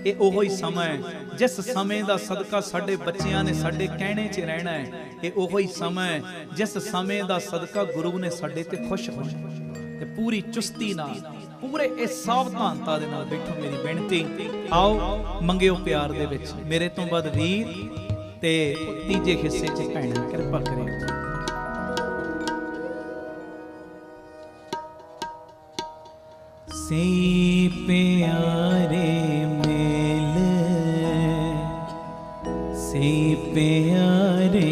ਇਹ ਉਹੋ ਹੀ ਸਮਾਂ ਹੈ ਜਿਸ ਸਮੇਂ ਦਾ ਸਦਕਾ ਸਾਡੇ ਬੱਚਿਆਂ ਨੇ ਸਾਡੇ ਕਹਿਣੇ 'ਚ ਰਹਿਣਾ ਹੈ। ਇਹ ਉਹੋ ਹੀ ਸਮਾਂ ਹੈ ਜਿਸ ਸਮੇਂ ਦਾ ਸਦਕਾ ਗੁਰੂ ਨੇ ਸਾਡੇ ਤੇ ਖੁਸ਼ ਹੋਣਾ ਤੇ ਪੂਰੀ ਚੁਸਤੀ ਨਾਲ ਪੂਰੇ ਇਸ ਸਾਵਧਾਨਤਾ ਦੇ ਨਾਲ ਬੈਠੋ। ਮੇਰੀ ਬੇਨਤੀ, ਆਓ ਮੰਗਿਓ ਪਿਆਰ ਦੇ ਵਿੱਚ। ਮੇਰੇ ਤੋਂ ਬਾਅਦ ਵੀਰ ਤੇ ਤੀਜੇ ਹਿੱਸੇ 'ਚ ਭੈਣਾਂ, ਕਿਰਪਾ ਕਰਿਓ। ਸੇ ਪਿਆਰੇ ਮੇਲ, ਸੇ ਪਿਆਰੇ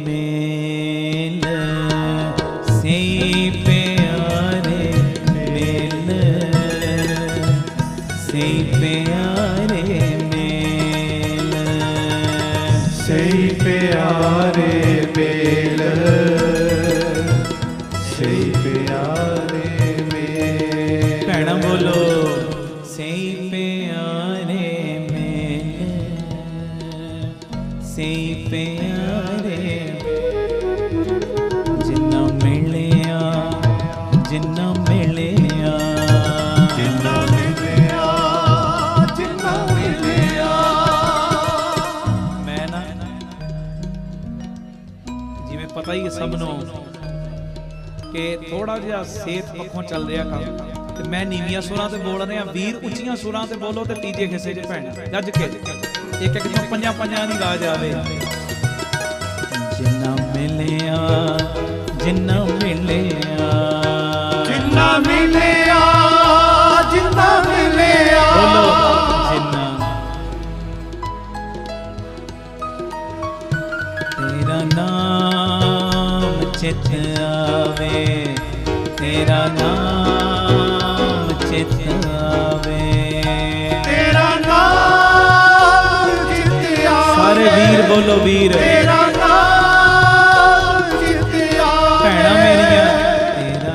ਮੇਲ, ਸੇ ਪਿਆਰੇ ਮੇਲ, ਸੇ ਪਿਆਰੇ ਮੇਲ, ਸੇ ਪਿਆਰੇ ਮੇਲ, ਸੇ ਪਿਆਰੇ ਮੇਲ। ਭੈਣਾਂ ਬੋਲੋ, ਸੇ ਪਿਆਰੇ ਮੇਲ, ਸੇ ਪਿਆਰੇ, ਜਿੰਨਾ ਮਿਲਿਆ, ਜਿੰਨਾ ਮਿਲਿਆ, ਜਿੰਨਾ ਮਿਲਿਆ, ਜਿੰਨਾ ਮਿਲਿਆ। ਮੈਂ ਨਾ ਜਿਵੇਂ ਪਤਾ ਹੀ ਹੈ ਸਭ ਨੂੰ ਕਿ ਥੋੜਾ ਜਿਹਾ ਸਿਹਤ ਪੱਖੋਂ ਚੱਲ ਰਿਹਾ ਕੰਮ, ਤੇ ਮੈਂ ਨੀਵੀਆਂ ਸੁਰਾਂ ਤੇ ਬੋਲ ਰਿਹਾ, ਵੀਰ ਉੱਚੀਆਂ ਸੁਰਾਂ ਤੇ ਬੋਲੋ, ਤੇ ਤੀਜੇ ਹਿੱਸੇ 'ਚ ਭੈਣ ਗੱਜ ਕੇ ਇੱਕ ਇੱਕ ਤੋਂ ਪੰਜਾਂ ਪੰਜਾਂ ਦੀ ਆਵਾਜ਼ ਆਵੇ। ਜਿੰਨਾ ਮਿਲਿਆ, ਜਿੰਨਾ ਮਿਲਿਆ, ਜਿੰਨਾ ਮਿਲਿਆ, ਜਿੰਨਾ ਮਿਲਿਆ। ਬੋਲੋ, ਜਿੰਨਾ ਤੇਰਾ ਨਾਮ ਚਿੱਤ ਆਵੇ, ਤੇਰਾ ਨਾਮ ਚਿੱਤ ਆਵੇ, ਤੇਰਾ ਨਾਮ ਜਿੱਤ ਆਵੇ। ਸਾਰੇ ਵੀਰ ਬੋਲੋ, ਵੀਰ ਤੇਰਾ ਨਾਮ ਜਿੱਤ ਆਵੇ। ਭੈਣਾਂ ਮੇਰੀਆਂ, ਤੇਰਾ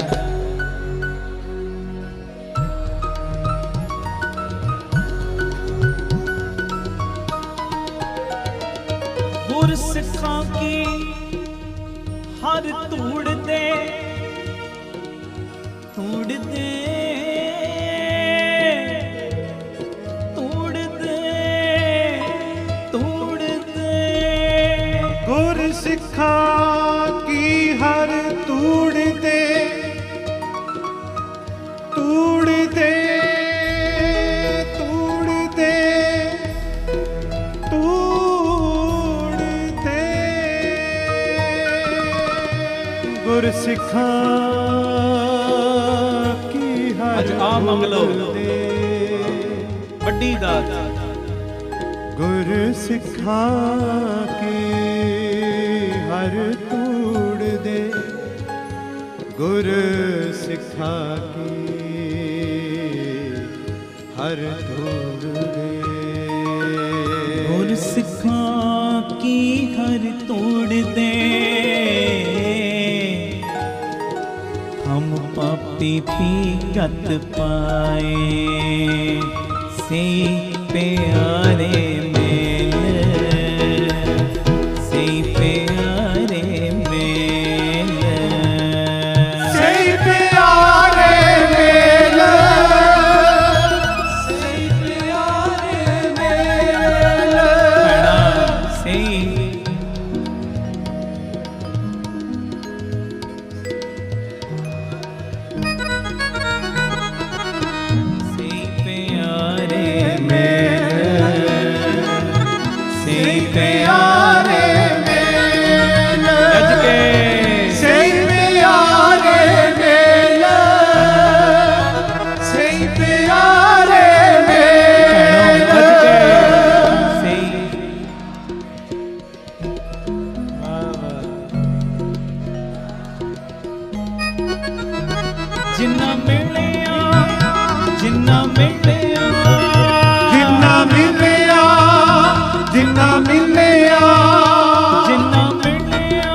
ਗੁਰਸਿੱਖਾਂ ਕੀ ਹਰ ਧੂੜ ਦੇ, ਧੂੜ ਦੇ, ਧੂੜ ਦੇ, ਧੂੜ ਦੇ, ਗੁਰਸਿੱਖਾਂ ਕੀ ਹਰ ਤੂੜ ਦੇ, ਤੂੜ ਦੇ, ਤੂੜ ਦੇ, ਤੂੜ ਦੇ। ਗੁਰਸਿੱਖਾਂ ਕੀ ਹਰ ਅੱਜ ਆ ਮੰਗ ਲਓ। ਤੂੜ ਦੇ, ਵੱਡੀ ਦਾਤ। ਗੁਰਸਿੱਖਾਂ ਕੀ ਹਰ ਤੂੜ ਦੇ, ਗੁਰਸਿੱਖਾਂ ਕੀ ਹਰ ਤੂੜ ਦੇ। ਗੁਰਸਿੱਖਾਂ ਕੀ ਹਰ ਤੋੜ ਦੇ, ਹਮ ਪਾਪੀ ਵੀ ਗਤ ਪਾਏ, ਸੇ ਪਿਆਰੇ ਮੇਲ, ਸੇ ਪਿਆਰੇ ਮੇਲ, ਸੇ ਪਿਆਰੇ ਮੇਲ, ਸੇ ਪਿਆਰੇ ਮੇਲ। ਭੈਣਾਂ, ਸੇ ਸੇ ਪਿਆਰੇ ਮੇਲ, ਸੇ ਪਿਆਰੇ ਮੇਲ। ਗੱਜ ਕੇ, ਸੇ ਪਿਆਰੇ ਮੇਲ, ਸੇ ਪਿਆਰੇ ਭੈਣੋਂ ਗੱਜ ਕੇ, ਮੇਲ। ਸੇ ਜਿੰਨਾ ਮਿਲਿਆ, ਜਿੰਨਾ ਮਿਲਿਆ, ਜਿੰਨਾ ਮਿਲਿਆ, ਜਿੰਨਾ ਮਿਲਿਆ, ਜਿੰਨਾ ਮਿਲਿਆ,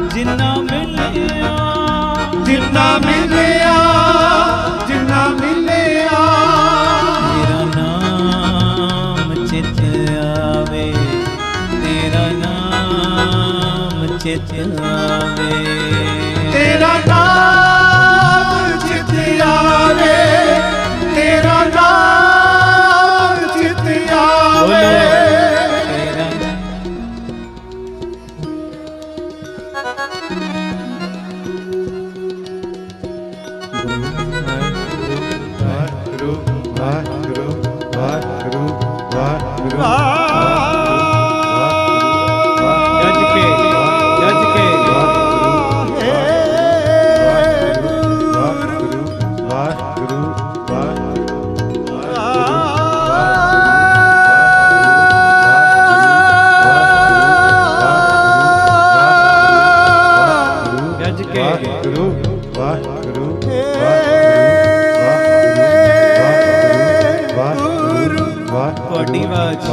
ਜਿੰਨਾ ਮਿਲਿਆ, ਜਿੰਨਾ ਮਿਲਿਆ, ਜਿੰਨਾ ਮਿਲਿਆ। ਤੇਰਾ ਨਾਮ ਚਿੱਤ ਆਵੇ, ਤੇਰਾ ਨਾਮ ਚਿੱਤ ਆਵੇ, ਤੇਰਾ ਨਾਮ ਚਿੱਤ ਆਵੇ, ਤੇਰਾ ਨਾਮ ਚਿੱਤ ਆਵੇ। ਤੇਰਾ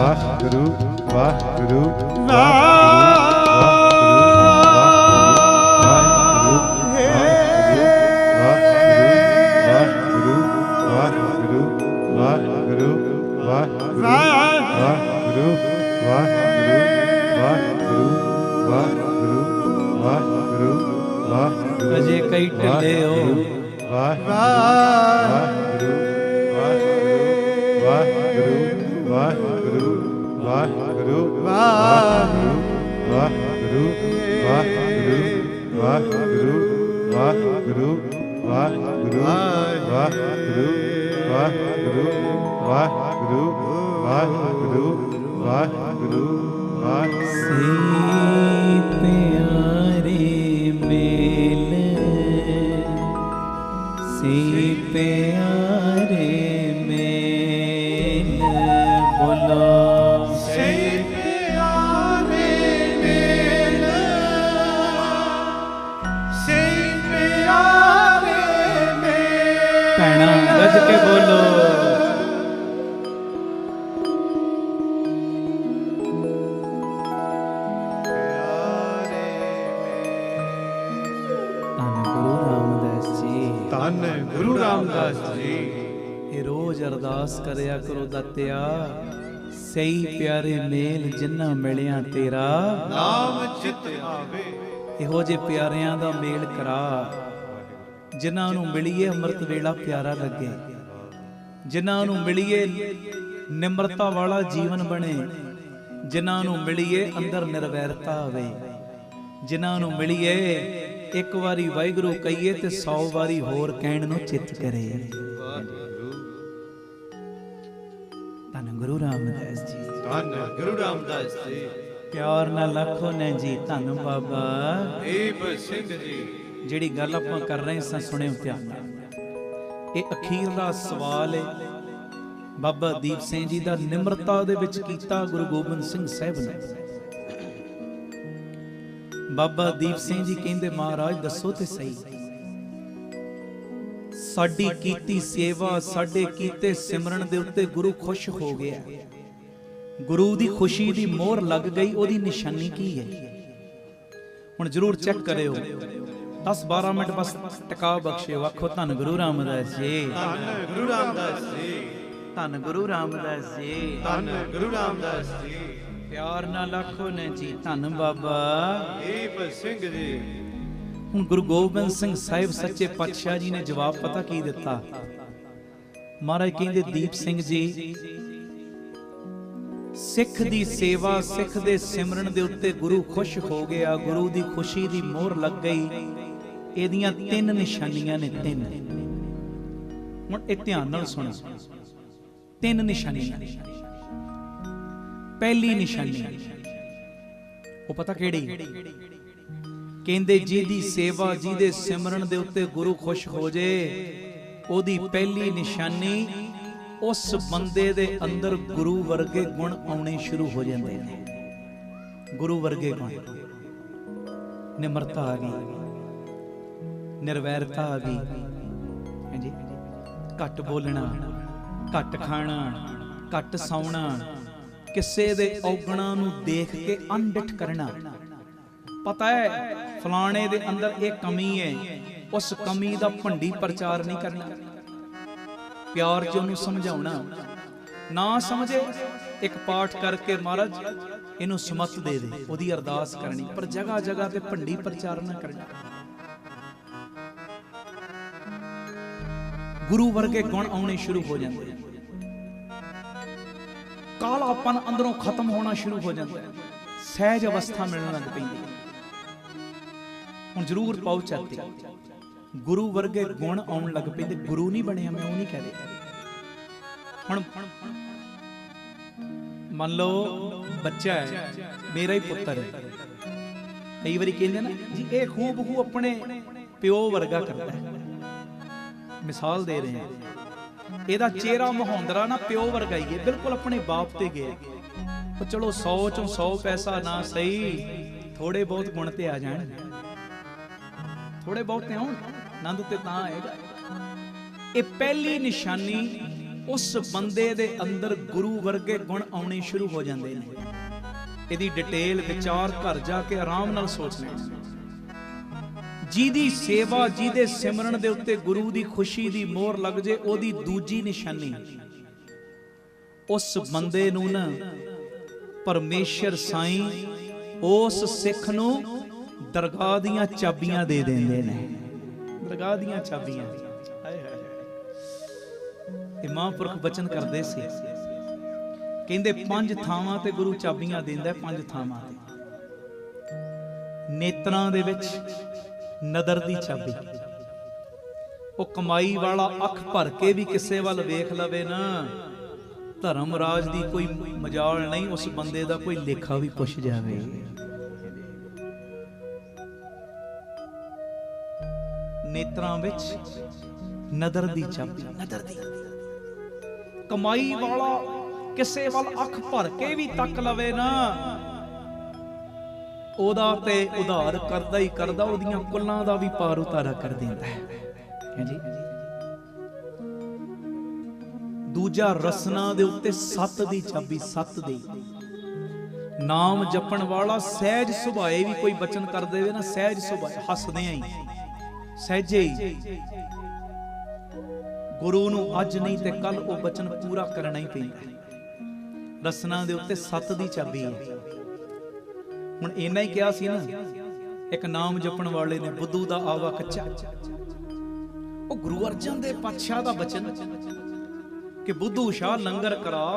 ਵਾਹਿਗੁਰੂ ਵਾਹਿਗੁਰੂ ਅਜੇ ਕਈ ਢਿੱਲੇ ਹੋ ਵਾਹਿਗੁਰੂ ਵਾਹਿਗੁਰੂ ਵਾਹਿਗੁਰੂ ਵਾਹਿਗੁਰੂ ਵਾਹਿਗੁਰੂ ਵਾਹਿਗੁਰੂ ਵਾਹਿਗੁਰੂ ਵਾਹਿਗੁਰੂ ਵਾਹਿਗੁਰੂ ਵਾਹਿਗੁਰੂ ਵਾਹਿਗੁਰੂ ਵਾਹਿਗੁਰੂ ਵਾਹਿਗੁਰੂ ਵਾਹਿਗੁਰੂ ਵਾਹਿਗੁਰੂ ਸੇ ਪਿਆਰੇ ਮੇਲ ਸੇ ਪਿਆਰੇ ਮੇਲ ਬੋਲੋ ਸੇ ਪਿਆਰੇ ਮੇਲ ਸੇ ਪਿਆਰੇ ਮੇਲ ਭੈਣਾਂ ਗੱਜ ਕੇ ਬੋਲੋ ਧੰਨ ਗੁਰੂ ਰਾਮਦਾਸ ਜੀ। ਇਹ ਰੋਜ਼ ਅਰਦਾਸ ਕਰਿਆ ਕਰੋ ਦਾਤਿਆ ਸਹੀ ਪਿਆਰੇ ਮੇਲ ਜਿੰਨਾ ਮਿਲਿਆ ਤੇਰਾ ਨਾਮ ਚਿਤ ਆਵੇ। ਇਹੋ ਜੇ ਪਿਆਰਿਆਂ ਦਾ ਮੇਲ ਕਰਾ ਜਿਨ੍ਹਾਂ ਨੂੰ ਮਿਲੀਏ ਅੰਮ੍ਰਿਤ ਵੇਲਾ ਪਿਆਰਾ ਲੱਗੇ, ਜਿਨ੍ਹਾਂ ਨੂੰ ਮਿਲੀਏ ਨਿਮਰਤਾ ਵਾਲਾ ਜੀਵਨ ਬਣੇ, ਜਿਨ੍ਹਾਂ ਨੂੰ ਮਿਲੀਏ ਅੰਦਰ ਨਿਰਵੈਰਤਾ ਆਵੇ, ਜਿਨ੍ਹਾਂ ਨੂੰ ਮਿਲੀਏ ਇੱਕ ਵਾਰੀ ਵਾਹਿਗੁਰੂ ਕਹੀਏ ਤੇ 100 ਵਾਰੀ ਹੋਰ ਕਹਿਣ ਨੂੰ ਚਿੱਤ ਕਰੇ। ਧੰਨ ਗੁਰੂ ਰਾਮਦਾਸ ਜੀ। ਧੰਨ ਗੁਰੂ ਰਾਮਦਾਸ ਜੀ। ਪਿਆਰ ਨਾਲ ਲੱਖੋ ਨੇ ਜੀ। ਧੰਨ ਬਾਬਾ ਦੀਪ ਸਿੰਘ ਜੀ। ਜਿਹੜੀ ਗੱਲ ਆਪਾਂ ਕਰ ਰਹੇ ਸਾਂ ਸੁਣਿਓ ਧਿਆਨ ਨਾਲ। ਇਹ ਅਖੀਰਲਾ ਸਵਾਲ ਹੈ ਬਾਬਾ ਦੀਪ ਸਿੰਘ ਜੀ ਦਾ ਨਿਮਰਤਾ ਦੇ ਵਿੱਚ ਕੀਤਾ ਗੁਰੂ ਗੋਬਿੰਦ ਸਿੰਘ ਸਾਹਿਬ ਨੇ। ਬਾਬਾ ਦੀਪ ਸਿੰਘ ਜੀ ਕਹਿੰਦੇ ਮਹਾਰਾਜ ਦੱਸੋ ਤੇ ਸਹੀ, ਸਾਡੀ ਕੀਤੀ ਸੇਵਾ ਸਾਡੇ ਕੀਤੇ ਸਿਮਰਨ ਦੇ ਉੱਤੇ ਗੁਰੂ ਖੁਸ਼ ਹੋ ਗਿਆ, ਗੁਰੂ ਦੀ ਖੁਸ਼ੀ ਦੀ ਮੋਹਰ ਲੱਗ ਗਈ, ਉਹਦੀ ਨਿਸ਼ਾਨੀ ਕੀ ਹੈ? ਹੁਣ ਜਰੂਰ ਚੈੱਕ ਕਰਿਓ। 10-12 ਮਿੰਟ ਬਸ ਟਿਕਾ ਬਖਸ਼ਿਓ। ਆਖੋ ਧੰਨ ਗੁਰੂ ਰਾਮਦਾਸ ਜੀ। ਧੰਨ ਗੁਰੂ ਰਾਮਦਾਸ ਜੀ। ਧੰਨ ਗੁਰੂ ਰਾਮਦਾਸ ਜੀ। ਧੰਨ ਗੁਰੂ ਰਾਮਦਾਸ ਜੀ। ਪਿਆਰ ਨਾਲ ਆਖੋ ਨੇ ਜੀ। ਧੰਨ ਬਾਬਾ ਦੀਪ ਸਿੰਘ ਜੀ। ਹੁਣ ਗੁਰੂ ਗੋਬਿੰਦ ਸਿੰਘ ਸਾਹਿਬ ਸੱਚੇ ਪਾਤਸ਼ਾਹ ਜੀ ਨੇ ਜਵਾਬ ਪਤਾ ਕੀ ਦਿੱਤਾ? ਮਹਾਰਾਜ ਕਹਿੰਦੇ ਦੀਪ ਸਿੰਘ ਜੀ, ਸਿੱਖ ਦੀ ਸੇਵਾ ਸਿੱਖ ਦੇ ਸਿਮਰਨ ਦੇ ਉੱਤੇ ਗੁਰੂ ਖੁਸ਼ ਹੋ ਗਿਆ, ਗੁਰੂ ਦੀ ਖੁਸ਼ੀ ਦੀ ਮੋਹਰ ਲੱਗ ਗਈ। ਇਹਦੀਆਂ 3 ਨਿਸ਼ਾਨੀਆਂ ਨੇ। 3 ਹੁਣ ਇਹ ਧਿਆਨ ਨਾਲ ਸੁਣੋ। 3 ਨਿਸ਼ਾਨੀਆਂ। ਪਹਿਲੀ ਨਿਸ਼ਾਨੀ ਉਹ ਪਤਾ ਕਿਹੜੀ? ਕਹਿੰਦੇ ਜਿਹਦੀ ਸੇਵਾ ਜਿਹਦੇ ਸਿਮਰਨ ਦੇ ਉੱਤੇ ਗੁਰੂ ਖੁਸ਼ ਹੋ ਜੇ, ਉਹਦੀ ਪਹਿਲੀ ਨਿਸ਼ਾਨੀ ਉਸ ਬੰਦੇ ਦੇ ਅੰਦਰ ਗੁਰੂ ਵਰਗੇ ਗੁਣ ਆਉਣੇ ਸ਼ੁਰੂ ਹੋ ਜਾਂਦੇ ਨੇ। ਗੁਰੂ ਵਰਗੇ ਗੁਣ, ਨਿਮਰਤਾ ਆ ਗਈ, ਨਿਰਵੈਰਤਾ ਆ ਗਈ, ਹਾਂਜੀ, ਘੱਟ ਬੋਲਣਾ, ਘੱਟ ਖਾਣਾ, ਘੱਟ ਸੌਣਾ, ਕਿਸੇ ਦੇ ਔਗਣਾਂ ਨੂੰ ਦੇਖ ਕੇ ਅਣਡਿੱਠ ਕਰਨਾ। ਪਤਾ ਹੈ ਫਲਾਣੇ ਦੇ ਅੰਦਰ ਇਹ ਕਮੀ ਹੈ, ਉਸ ਕਮੀ ਦਾ ਭੰਡੀ ਪ੍ਰਚਾਰ ਨਹੀਂ ਕਰਨਾ, ਪਿਆਰ ਚ ਉਹਨੂੰ ਸਮਝਾਉਣਾ। ਨਾ ਸਮਝੇ ਇੱਕ ਪਾਠ ਕਰਕੇ ਮਹਾਰਾਜ ਇਹਨੂੰ ਸਮਤ ਦੇ ਦੇ, ਉਹਦੀ ਅਰਦਾਸ ਕਰਨੀ, ਪਰ ਜਗ੍ਹਾ ਜਗ੍ਹਾ ਤੇ ਭੰਡੀ ਪ੍ਰਚਾਰ ਨਾ ਕਰਨਾ। ਗੁਰੂ ਵਰਗੇ ਗੁਣ ਆਉਣੇ ਸ਼ੁਰੂ ਹੋ ਜਾਂਦੇ, ਕਾਲਾਪਨ ਅੰਦਰੋਂ ਖਤਮ ਹੋਣਾ ਸ਼ੁਰੂ ਹੋ ਜਾਂਦਾ, ਸਹਿਜ ਅਵਸਥਾ ਮਿਲਣ ਲੱਗ ਪੈਂਦੀ। ਹੁਣ ਜ਼ਰੂਰ ਪਾਉ ਚਾਤੇ ਗੁਰੂ ਵਰਗੇ ਗੁਣ ਆਉਣ ਲੱਗ ਪੈਂਦੇ। ਗੁਰੂ ਨਹੀਂ ਬਣਿਆ, ਮੈਂ ਉਹ ਨਹੀਂ ਕਹਿ ਰਿਹਾ। ਹੁਣ ਮੰਨ ਲਓ ਬੱਚਾ ਹੈ, ਮੇਰਾ ਹੀ ਪੁੱਤਰ ਹੈ, ਕਈ ਵਾਰੀ ਕਹਿੰਦੇ ਨਾ ਜੀ ਇਹ ਖੂਬਹੂ ਆਪਣੇ ਪਿਓ ਵਰਗਾ ਕਰਦਾ ਹੈ। ਮਿਸਾਲ ਦੇ ਰਹੇ ਹਾਂ, ਇਹਦਾ ਚਿਹਰਾ ਮਹੌਂਦਰਾ ਨਾ ਪਿਓ ਵਰਗਾ ਹੀ ਹੈ, ਬਿਲਕੁਲ ਆਪਣੇ ਬਾਪ ਤੇ ਗਿਆ। ਉਹ ਚਲੋ 100 ਚੋਂ 100 ਪੈਸਾ ਨਾ ਸਹੀ, ਥੋੜੇ ਬਹੁਤ ਗੁਣ ਤੇ ਆ ਜਾਣ, ਥੋੜੇ ਬਹੁਤ ਤੇ ਆਉਣ, ਆਨੰਦ ਤੇ ਤਾਂ ਆਏਗਾ। ਇਹ ਪਹਿਲੀ ਨਿਸ਼ਾਨੀ ਉਸ ਬੰਦੇ ਦੇ ਅੰਦਰ ਗੁਰੂ ਵਰਗੇ ਗੁਣ ਆਉਣੇ ਸ਼ੁਰੂ ਹੋ ਜਾਂਦੇ ਨੇ। ਇਹਦੀ ਡਿਟੇਲ ਵਿਚਾਰ ਘਰ ਜਾ ਕੇ ਆਰਾਮ ਨਾਲ ਸੋਚ ਲੈਣਾ। ਜਿਹਦੀ ਸੇਵਾ, ਜਿਹਦੇ ਸਿਮਰਨ ਦੇ ਉੱਤੇ ਗੁਰੂ ਦੀ ਖੁਸ਼ੀ ਦੀ ਮੋਹਰ ਲੱਗ ਜੇ, ਉਹਦੀ ਦੂਜੀ ਨਿਸ਼ਾਨੀ ਉਸ ਬੰਦੇ ਨੂੰ ਨਾ ਪਰਮੇਸ਼ਰ ਸਾਈਂ ਉਸ ਸਿੱਖ ਨੂੰ ਦਰਗਾਹ ਦੀਆਂ ਚਾਬੀਆਂ ਦੇ ਦਿੰਦੇ ਨੇ। ਦਰਗਾਹ ਦੀਆਂ ਚਾਬੀਆਂ। ਹਾਏ ਹਾਏ, ਇਹ ਮਹਾਂਪੁਰਖ ਬਚਨ ਕਰਦੇ ਸੀ, ਕਹਿੰਦੇ 5 ਥਾਵਾਂ ਤੇ ਗੁਰੂ ਚਾਬੀਆਂ ਦਿੰਦਾ। 5 ਥਾਵਾਂ ਤੇ ਨੇਤਰਾਂ ਦੇ ਵਿੱਚ ਨਦਰ ਦੀ ਚਾਬੀ। ਉਹ ਕਮਾਈ ਵਾਲਾ ਅੱਖ ਭਰ ਕੇ ਵੀ ਕਿਸੇ ਵੱਲ ਵੇਖ ਲਵੇ ਨਾ, ਧਰਮ ਰਾਜ ਦੀ ਕੋਈ ਮਜਾਲ ਨਹੀਂ, ਉਸ ਬੰਦੇ ਦਾ ਕੋਈ ਲੇਖਾ ਵੀ ਪੁੱਛ ਜਾਵੇ। ਨੇਤਰਾਂ ਵਿੱਚ ਨਦਰ ਦੀ ਚਾਬੀ। ਨਦਰ ਦੀ ਕਮਾਈ ਵਾਲਾ ਕਿਸੇ ਵੱਲ ਅੱਖ ਭਰ ਕੇ ਵੀ ਤੱਕ ਲਵੇ ਨਾ, ਉਹਦਾ ਤੇ ਉਧਾਰ ਕਰਦਾ ਹੀ ਕਰਦਾ, ਉਹਦੀਆਂ ਕੁੱਲਾਂ ਦਾ ਵੀ ਪਾਰ ਉਤਾਰਾ ਕਰ ਦਿੰਦਾ ਹੈ ਜੀ। ਦੂਜਾ ਰਸਨਾ ਦੇ ਉੱਤੇ 7 ਦੀ ਚਾਬੀ। 7 ਦੀ ਨਾਮ ਜਪਣ ਵਾਲਾ ਸਹਿਜ ਸੁਭਾਏ ਵੀ ਕੋਈ ਬਚਨ ਕਰ ਦੇਵੇ ਨਾ, ਸਹਿਜ ਸੁਭਾਏ ਹੱਸਦੇ ਆਂ ਸਹਿਜੇ ਹੀ ਗੁਰੂ ਨੂੰ ਅੱਜ ਨਹੀਂ ਤੇ ਕੱਲ ਉਹ ਬਚਨ ਪੂਰਾ ਕਰਨਾ ਹੀ ਪੈਂਦਾ। ਰਸਨਾ ਦੇ ਉੱਤੇ 7 ਦੀ ਚਾਬੀ ਹੈ। ਹੁਣ ਇੰਨਾ ਹੀ ਕਿਹਾ ਸੀ ਨਾ, ਇੱਕ ਨਾਮ ਜਪਣ ਵਾਲੇ ਨੇ ਬੁੱਧੂ ਦਾ ਆਵਾ ਕੱਚਾ। ਉਹ ਗੁਰੂ ਅਰਜਨ ਦੇਵ ਪਾਤਸ਼ਾਹ ਦਾ ਬਚਨ ਕਿ ਬੁੱਧੂ ਸ਼ਾਹ ਲੰਗਰ ਕਰਾ,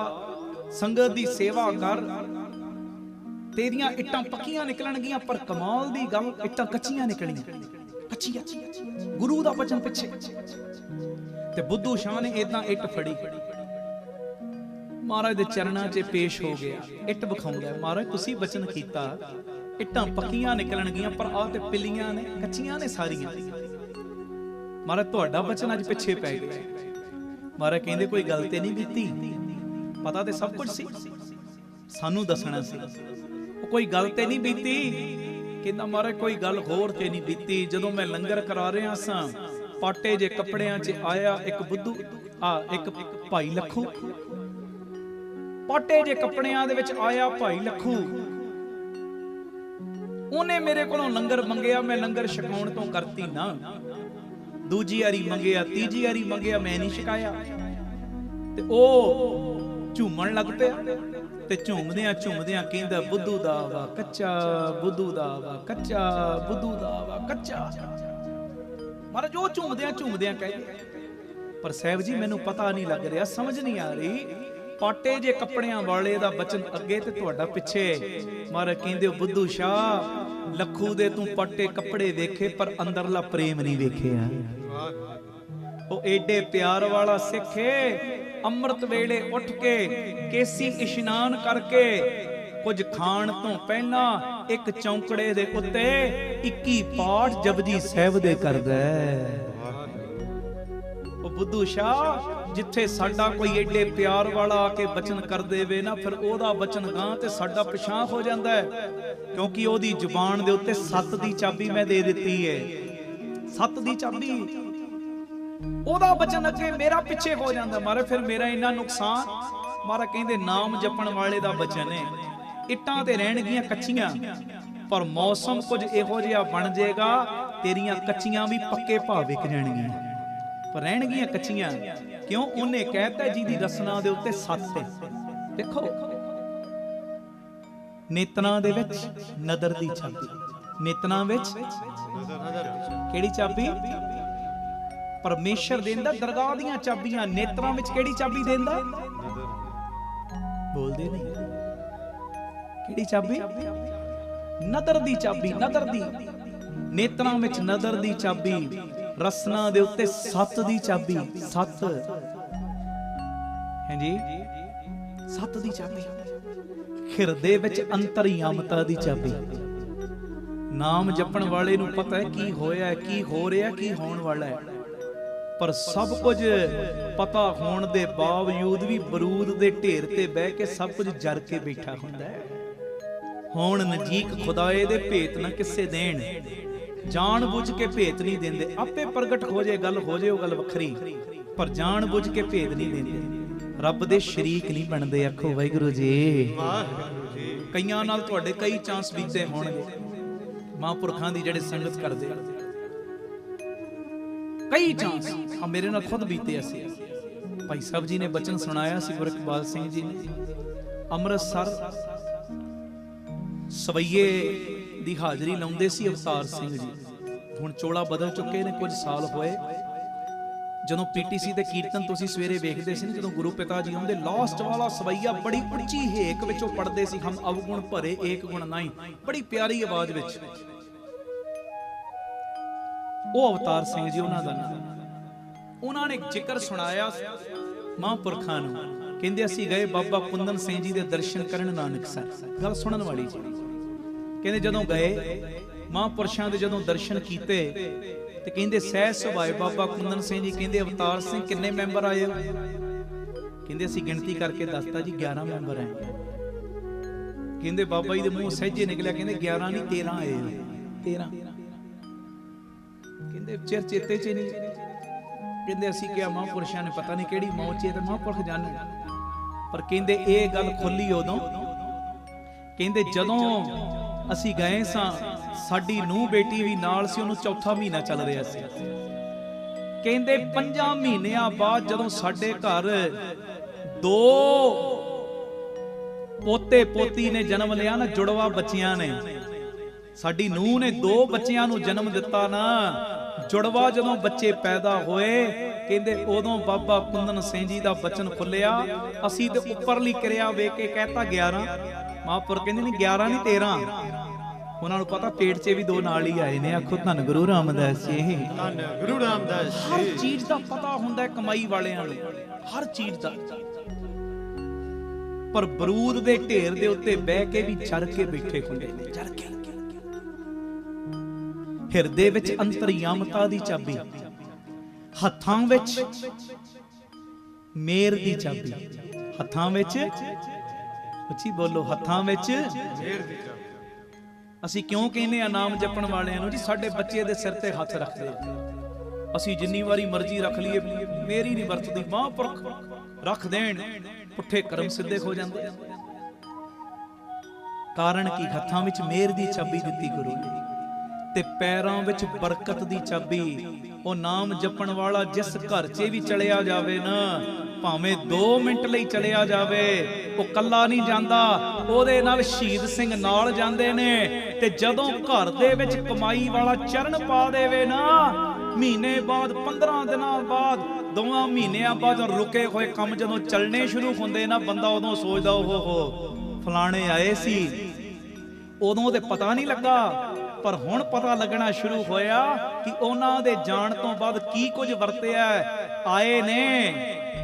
ਸੰਗਤ ਦੀ ਸੇਵਾ ਕਰ, ਤੇਰੀਆਂ ਇੱਟਾਂ ਪੱਕੀਆਂ ਨਿਕਲਣਗੀਆਂ, ਪਰ ਕਮਾਲ ਦੀ ਗੱਲ ਇੱਟਾਂ ਕੱਚੀਆਂ ਨਿਕਲੀਆਂ। ਕੱਚੀਆਂ। ਗੁਰੂ ਦਾ ਬਚਨ ਪਿੱਛੇ। ਤੇ ਬੁੱਧੂ ਸ਼ਾਹ ਨੇ ਇਦਾਂ ਇੱਟ ਫੜੀ, ਮਹਾਰਾਜ ਦੇ ਚਰਨਾਂ 'ਚ ਪੇਸ਼ ਹੋ ਗਿਆ, ਇੱਟ ਵਿਖਾਉਂਦਾ, ਮਹਾਰਾਜ ਤੁਸੀਂ ਬਚਨ ਕੀਤਾ ਇੱਟਾਂ ਪੱਕੀਆਂ ਨਿਕਲਣਗੀਆਂ, ਪਰ ਆਹ ਤੇ ਪਿੱਲੀਆਂ ਨੇ, ਕੱਚੀਆਂ ਨੇ ਸਾਰੀਆਂ। ਮਹਾਰਾਜ ਤੁਹਾਡਾ ਬਚਨ ਅੱਜ ਪਿੱਛੇ ਪੈ ਗਿਆ। ਮਹਾਰਾਜ ਕਹਿੰਦੇ ਕੋਈ ਗੱਲ ਤੇ ਨਹੀਂ ਬੀਤੀ, ਪਤਾ ਤੇ ਸਭ ਕੁਝ ਸੀ, ਸਾਨੂੰ ਦੱਸਣਾ ਸੀ। ਉਹ ਕੋਈ ਗੱਲ ਤੇ ਨਹੀਂ ਬੀਤੀ। ਕਹਿੰਦਾ ਮਹਾਰਾਜ ਕੋਈ ਗੱਲ ਹੋਰ ਤੇ ਨਹੀਂ ਬੀਤੀ। ਜਦੋਂ ਮੈਂ ਲੰਗਰ ਕਰਾ ਰਿਹਾ ਸਾਂ, ਪਾਟੇ ਜੇ ਕੱਪੜਿਆਂ 'ਚ ਆਇਆ ਇੱਕ ਬੁੱਧੂ, ਇੱਕ ਭਾਈ ਲੱਖੂ। ਪਾਟੇ ਜੇ ਕੱਪੜਿਆਂ ਦੇ ਵਿੱਚ ਆਇਆ ਭਾਈ ਲੱਖੂ। ਉਹਨੇ ਮੇਰੇ ਕੋਲੋਂ ਲੰਗਰ ਮੰਗਿਆ, ਮੈਂ ਲੰਗਰ ਛਕਾਉਣ ਤੋਂ ਕਰਤੀ ਨਾ। ਦੂਜੀ ਵਾਰੀ ਮੰਗਿਆ, ਤੀਜੀ ਵਾਰੀ ਮੰਗਿਆ, ਮੈਂ ਨਹੀਂ ਛਕਾਇਆ। ਤੇ ਉਹ ਝੂਮਣ ਲੱਗ ਪਿਆ। ਤੇ ਝੂਮਦਿਆਂ ਝੂਮਦਿਆਂ ਕਹਿੰਦਾ ਬੁੱਧੂ ਦਾ ਵਾ ਕੱਚਾ, ਬੁੱਧੂ ਦਾ ਵਾ ਕੱਚਾ, ਬੁੱਧੂ ਦਾ ਵਾ ਕੱਚਾ। ਮਹਾਰਾਜ ਉਹ ਝੂਮਦਿਆਂ ਝੂਮਦਿਆਂ ਕਹਿੰਦੇ, ਪਰ ਸਾਹਿਬ ਜੀ ਮੈਨੂੰ ਪਤਾ ਨਹੀਂ ਲੱਗ ਰਿਹਾ, ਸਮਝ ਨਹੀਂ ਆ ਰਹੀ। ਪਾਟੇ ਜੇ ਕੱਪੜਿਆਂ ਵਾਲੇ ਦਾ ਬਚਨ ਅੱਗੇ ਤੇ ਤੁਹਾਡਾ ਪਿੱਛੇ। ਮਹਾਰਾਜ ਕਹਿੰਦੇ ਬੁੱਧੂ ਸ਼ਾਹ ਲੱਖੂ ਦੇ ਤੂੰ ਪਾਟੇ ਕੱਪੜੇ ਵੇਖੇ, ਪਰ ਅੰਦਰਲਾ ਪ੍ਰੇਮ ਨਹੀਂ ਵੇਖਿਆ। ਉਹ ਏਡੇ ਪਿਆਰ ਵਾਲਾ ਸਿੱਖ ਏ। ਅੰਮ੍ਰਿਤ ਵੇਲੇ ਉੱਠ ਕੇ ਕੇਸੀ ਇਸ਼ਨਾਨ ਕਰਕੇ ਕੁਝ ਖਾਣ ਤੋਂ ਪਹਿਲਾਂ ਇੱਕ ਚੌਂਕੜੇ ਦੇ ਉੱਤੇ 21 ਪਾਠ ਜਪਜੀ ਸਾਹਿਬ ਦੇ ਕਰਦਾ। ਉਹ ਬੁੱਧੂ ਸ਼ਾਹ ਜਿੱਥੇ ਸਾਡਾ ਕੋਈ ਏਡੇ ਪਿਆਰ ਵਾਲਾ ਆ ਕੇ ਬਚਨ ਕਰ ਦੇਵੇ ਨਾ, ਫਿਰ ਉਹਦਾ ਬਚਨ ਗਾਂ ਤੇ ਸਾਡਾ ਪਿਛਾਂ ਹੋ ਜਾਂਦਾ ਹੈ, ਕਿਉਂਕਿ ਉਹਦੀ ਜ਼ੁਬਾਨ ਦੇ ਉੱਤੇ 7 ਦੀ ਚਾਬੀ ਮੈਂ ਦੇ ਦਿੱਤੀ ਹੈ। 7 ਦੀ ਚਾਬੀ, ਉਹਦਾ ਬਚਨ ਅੱਗੇ ਮੇਰਾ ਪਿੱਛੇ ਹੋ ਜਾਂਦਾ। ਮਾਰੇ ਫਿਰ ਮੇਰਾ ਇੰਨਾ ਨੁਕਸਾਨ। ਮਾਰਾ ਕਹਿੰਦੇ ਨਾਮ ਜਪਣ ਵਾਲੇ ਦਾ ਬਚਨ ਹੈ। ਇੱਟਾਂ ਤੇ ਰਹਿਣਗੀਆਂ ਕੱਚੀਆਂ, ਪਰ ਮੌਸਮ ਕੁਝ ਇਹੋ ਜਿਹਾ ਬਣ ਜਾਏਗਾ, ਤੇਰੀਆਂ ਕੱਚੀਆਂ ਵੀ ਪੱਕੇ ਭਾਅ ਵਿਕ ਜਾਣਗੀਆਂ, ਪਰ ਰਹਿਣਗੀਆਂ ਕੱਚੀਆਂ। ਕਿਉਂ? ਉਹਨੇ ਕਹਿਤਾ ਜਿਹਦੀ ਰਸਨਾ ਦੇ ਉੱਤੇ 7 ਹੈ। ਦੇਖੋ ਨੇਤਨਾਂ ਦੇ ਵਿੱਚ ਨਦਰ ਦੀ ਚਾਬੀ। ਨੇਤਨਾਂ ਵਿੱਚ ਕਿਹੜੀ ਚਾਬੀ? ਪਰਮੇਸ਼ਰ ਦੇਂਦਾ ਦਰਗਾਹ ਦੀਆਂ ਚਾਬੀਆਂ। ਨੇਤਰਾਂ ਵਿੱਚ ਕਿਹੜੀ ਚਾਬੀ ਦੇਂਦਾ? ਬੋਲਦੇ ਨਹੀਂ। ਕਿਹੜੀ ਚਾਬੀ? ਨਦਰ ਦੀ ਚਾਬੀ। ਨਦਰ ਦੀ। ਨੇਤਰਾਂ ਵਿੱਚ ਨਦਰ ਦੀ ਚਾਬੀ, ਰਸਨਾ ਦੇ ਉੱਤੇ 7 ਦੀ ਚਾਬੀ। 7 ਹੈ ਜੀ, 7 ਦੀ ਚਾਬੀ। ਹਿਰਦੇ ਵਿੱਚ ਅੰਤਰਯਾਮਤਾ ਦੀ ਚਾਬੀ। ਨਾਮ ਜਪਣ ਵਾਲੇ ਨੂੰ ਪਤਾ ਹੈ ਕੀ ਹੋਇਆ, ਕੀ ਹੋ ਰਿਹਾ, ਕੀ ਹੋਣ ਵਾਲਾ ਹੈ, ਪਰ ਸਭ ਕੁਝ ਪਤਾ ਹੋਣ ਦੇ ਬਾਵਜੂਦ ਵੀ ਬਰੂਦ ਦੇ ਢੇਰ ਤੇ ਬਹਿ ਕੇ ਸਭ ਕੁਝ ਜਰ ਕੇ ਬੈਠਾ ਹੁੰਦਾ ਹੈ। ਹੁਣ ਨਜ਼ਦੀਕ ਖੁਦਾਏ ਦੇ ਭੇਤ ਨਾ ਕਿਸੇ ਦੇਣ, ਜਾਣ ਬੁੱਝ ਕੇ ਭੇਤ ਨਹੀਂ ਦਿੰਦੇ। ਆਪੇ ਪ੍ਰਗਟ ਹੋ ਜੇ ਗੱਲ, ਹੋ ਜੇ ਉਹ ਗੱਲ ਵੱਖਰੀ, ਪਰ ਜਾਣ ਬੁੱਝ ਕੇ ਭੇਤ ਨਹੀਂ ਦਿੰਦੇ। ਰੱਬ ਦੇ ਸ਼ਰੀਕ ਨਹੀਂ ਬਣਦੇ। ਆਖੋ ਵਾਹਿਗੁਰੂ ਜੀ। ਵਾਹਿਗੁਰੂ ਜੀ। ਕਈਆਂ ਨਾਲ ਤੁਹਾਡੇ ਕਈ ਚਾਂਸ ਬੀਤੇ ਹੋਣਗੇ, ਮਹਾਂਪੁਰਖਾਂ ਦੀ ਜਿਹੜੇ ਸੰਗਤ ਕਰਦੇ ਆ, ਕਈ ਚਾਂਸ ਆ ਮੇਰੇ ਨਾਲ ਖੁਦ ਬੀਤੇ। ਅਸੀਂ ਭਾਈ ਸਾਹਿਬ ਜੀ ਨੇ ਬਚਨ ਸੁਣਾਇਆ ਸੀ, ਗੁਰੂ ਇਕਬਾਲ ਸਿੰਘ ਜੀ ਨੇ, ਅੰਮ੍ਰਿਤਸਰ ਸਵਈਏ ਦੀ ਹਾਜ਼ਰੀ ਲਾਉਂਦੇ ਸੀ ਅਵਤਾਰ ਸਿੰਘ ਜੀ। ਹੁਣ ਚੋਲਾ ਬਦਲ ਚੁੱਕੇ ਨੇ, ਕੁਝ ਸਾਲ ਹੋਏ। ਜਦੋਂ ਪੀਟੀਸੀ ਤੇ ਕੀਰਤਨ ਤੁਸੀਂ ਸਵੇਰੇ ਵੇਖਦੇ ਸੀ ਨਾ, ਜਦੋਂ ਗੁਰੂ ਪਿਤਾ ਜੀ ਆਉਂਦੇ, ਲਾਸਟ ਵਾਲਾ ਸਵਈਆ ਬੜੀ ਉੱਚੀ ਹੇਕ ਵਿੱਚੋਂ ਪੜਦੇ ਸੀ, ਹਮ ਅਵਗੁਣ ਭਰੇ ਏਕ ਗੁਣ ਨਹੀਂ, ਬੜੀ ਪਿਆਰੀ ਆਵਾਜ਼ ਵਿੱਚ। ਉਹ ਅਵਤਾਰ ਸਿੰਘ ਜੀ ਉਹਨਾਂ ਦਾ ਨਾਮ। ਉਹਨਾਂ ਨੇ ਜ਼ਿਕਰ ਸੁਣਾਇਆ ਮਹਾਂਪੁਰਖਾਂ ਨੂੰ। ਕਹਿੰਦੇ ਅਸੀਂ ਗਏ ਬਾਬਾ ਕੁੰਦਨ ਸਿੰਘ ਜੀ ਦੇ ਦਰਸ਼ਨ ਕਰਨ ਨਾਨਕਸਰ। ਗੱਲ ਸੁਣਨ ਵਾਲੀ ਜੀ। ਕਹਿੰਦੇ ਜਦੋਂ ਗਏ ਮਹਾਂਪੁਰਸ਼ਾਂ ਦੇ ਜਦੋਂ ਦਰਸ਼ਨ ਕੀਤੇ ਤੇ ਕਹਿੰਦੇ ਸਹਿਜ ਸੁਭਾਏ ਬਾਬਾ ਕੁੰਦਨ ਸਿੰਘ ਜੀ ਕਹਿੰਦੇ ਅਵਤਾਰ ਸਿੰਘ ਕਿੰਨੇ ਮੈਂਬਰ ਆਏ ਹੋ? ਕਹਿੰਦੇ ਅਸੀਂ ਗਿਣਤੀ ਕਰਕੇ ਦੱਸਤਾ ਜੀ 11 ਮੈਂਬਰ ਆਏ। ਕਹਿੰਦੇ ਬਾਬਾ ਜੀ ਦੇ ਮੂੰਹ ਸਹਿਜੇ ਨਿਕਲਿਆ, ਕਹਿੰਦੇ 11 ਨਹੀਂ 13 ਆਏ ਆ। 13 ਕਹਿੰਦੇ ਚਿਰ ਚੇਤੇ ਚ ਨਹੀਂ। ਕਹਿੰਦੇ ਅਸੀਂ ਕਿਹਾ ਮਹਾਂਪੁਰਸ਼ਾਂ ਨੇ ਪਤਾ ਨਹੀਂ ਕਿਹੜੀ ਮੌਤ ਚ ਤੇ ਮਹਾਂਪੁਰਖ ਜਾਣੇ। ਪਰ ਕਹਿੰਦੇ ਇਹ ਗੱਲ ਖੁੱਲੀ ਉਦੋਂ, ਕਹਿੰਦੇ ਜਦੋਂ ਅਸੀਂ ਗਏ ਸਾਂ, ਸਾਡੀ ਨੂੰਹ ਬੇਟੀ ਵੀ ਨਾਲ ਸੀ, ਉਹਨੂੰ ਚੌਥਾ ਮਹੀਨਾ ਚੱਲ ਰਿਹਾ ਸੀ। ਕਹਿੰਦੇ 5 ਮਹੀਨਿਆਂ ਬਾਅਦ ਜਦੋਂ ਸਾਡੇ ਘਰ 2 ਪੋਤੇ ਪੋਤੀ ਨੇ ਜਨਮ ਲਿਆ ਨਾ, ਜੁੜਵਾ ਬੱਚਿਆਂ ਨੇ, ਸਾਡੀ ਨੂੰਹ ਨੇ 2 ਬੱਚਿਆਂ ਨੂੰ ਜਨਮ ਦਿੱਤਾ ਨਾ, ਜੁੜਵਾ ਜਦੋਂ ਬੱਚੇ ਪੈਦਾ ਹੋਏ, ਕਹਿੰਦੇ ਉਦੋਂ ਬਾਬਾ ਕੁੰਦਨ ਸਿੰਘ ਜੀ ਦਾ ਬਚਨ ਖੁੱਲਿਆ। ਅਸੀਂ ਤੇ ਉੱਪਰਲੀ ਕਿਰਿਆ ਵੇਖ ਕੇ ਕਹਿਤਾ 11। ਮਹਾਂਪੁਰ ਕਹਿੰਦੇ ਨਹੀਂ 11 ਨਹੀਂ 13। ਉਹਨਾਂ ਨੂੰ ਪਤਾ ਪੇਟ 'ਚ ਵੀ 2 ਨਾਲ ਹੀ ਆਏ ਨੇ। ਆਖੋ ਧੰਨ ਗੁਰੂ ਰਾਮਦਾਸ ਜੀ। ਧੰਨ ਗੁਰੂ ਰਾਮਦਾਸ ਜੀ। ਹਰ ਚੀਜ਼ ਦਾ ਪਤਾ ਹੁੰਦਾ ਹੈ ਕਮਾਈ ਵਾਲਿਆਂ ਨੂੰ, ਹਰ ਚੀਜ਼ ਦਾ। ਪਰ ਬਰੂਦ ਦੇ ਢੇਰ ਦੇ ਉੱਤੇ ਬਹਿ ਕੇ ਵੀ ਚੜ ਕੇ ਬੈਠੇ ਹੁੰਦੇ ਨੇ, ਚੜ ਕੇ। ਹਿਰਦੇ ਵਿੱਚ ਅੰਤਰਯਾਮਤਾ ਦੀ ਚਾਬੀ, ਹੱਥਾਂ ਵਿੱਚ ਮੇਰ ਦੀ ਚਾਬੀ। ਹੱਥਾਂ ਵਿੱਚ, ਉੱਚੀ ਬੋਲੋ, ਹੱਥਾਂ ਵਿੱਚ ਮੇਰ ਦੀ ਚਾਬੀ। ਅਸੀਂ ਕਿਉਂ ਕਹਿੰਦੇ ਆ ਨਾਮ ਜਪਣ ਵਾਲਿਆਂ ਨੂੰ ਜੀ ਸਾਡੇ ਬੱਚੇ ਦੇ ਸਿਰ ਤੇ ਹੱਥ ਰੱਖਦੇ ਆ। ਅਸੀਂ ਜਿੰਨੀ ਵਾਰੀ ਮਰਜ਼ੀ ਰੱਖ ਲਈਏ, ਮੇਰੀ ਨਹੀਂ ਵਰਤਦੀ, ਮਹਾਂਪੁਰਖ ਰੱਖ ਦੇਣ, ਪੁੱਠੇ ਕਰਮ ਸਿੱਧੇ ਹੋ ਜਾਂਦੇ। ਕਾਰਨ ਕੀ? ਹੱਥਾਂ ਵਿੱਚ ਮੇਰ ਦੀ ਚਾਬੀ ਦਿੱਤੀ ਗੁਰੂ ਨੇ, ਤੇ ਪੈਰਾਂ ਵਿੱਚ ਬਰਕਤ ਦੀ ਚਾਬੀ। ਉਹ ਨਾਮ ਜਪਣ ਵਾਲਾ ਜਿਸ ਘਰ 'ਚ ਵੀ ਚਲਿਆ ਜਾਵੇ ਨਾ, ਭਾਵੇਂ 2 ਮਿੰਟ ਲਈ ਚਲਿਆ ਜਾਵੇ, ਉਹ ਕੱਲਾ ਨਹੀਂ ਜਾਂਦਾ, ਉਹਦੇ ਨਾਲ ਸ਼ਹੀਦ ਸਿੰਘ ਨਾਲ ਜਾਂਦੇ ਨੇ। ਤੇ ਜਦੋਂ ਘਰ ਦੇ ਵਿੱਚ ਕਮਾਈ ਵਾਲਾ ਚਰਨ ਪਾ ਦੇਵੇ ਨਾ, ਮਹੀਨੇ ਬਾਅਦ, 15 ਦਿਨਾਂ ਬਾਅਦ, 2 ਮਹੀਨਿਆਂ ਬਾਅਦ ਰੁਕੇ ਹੋਏ ਕੰਮ ਜਦੋਂ ਚੱਲਣੇ ਸ਼ੁਰੂ ਹੁੰਦੇ ਨਾ, ਬੰਦਾ ਉਦੋਂ ਸੋਚਦਾ ਓਹੋ ਫਲਾਣੇ ਆਏ ਸੀ, ਉਦੋਂ ਤੇ ਪਤਾ ਨਹੀਂ ਲੱਗਾ, ਪਰ ਹੁਣ ਪਤਾ ਲੱਗਣਾ ਸ਼ੁਰੂ ਹੋਇਆ ਕਿ ਉਹਨਾਂ ਦੇ ਜਾਣ ਤੋਂ ਬਾਅਦ ਕੀ ਕੁਝ ਵਰਤਿਆ। ਆਏ ਨੇ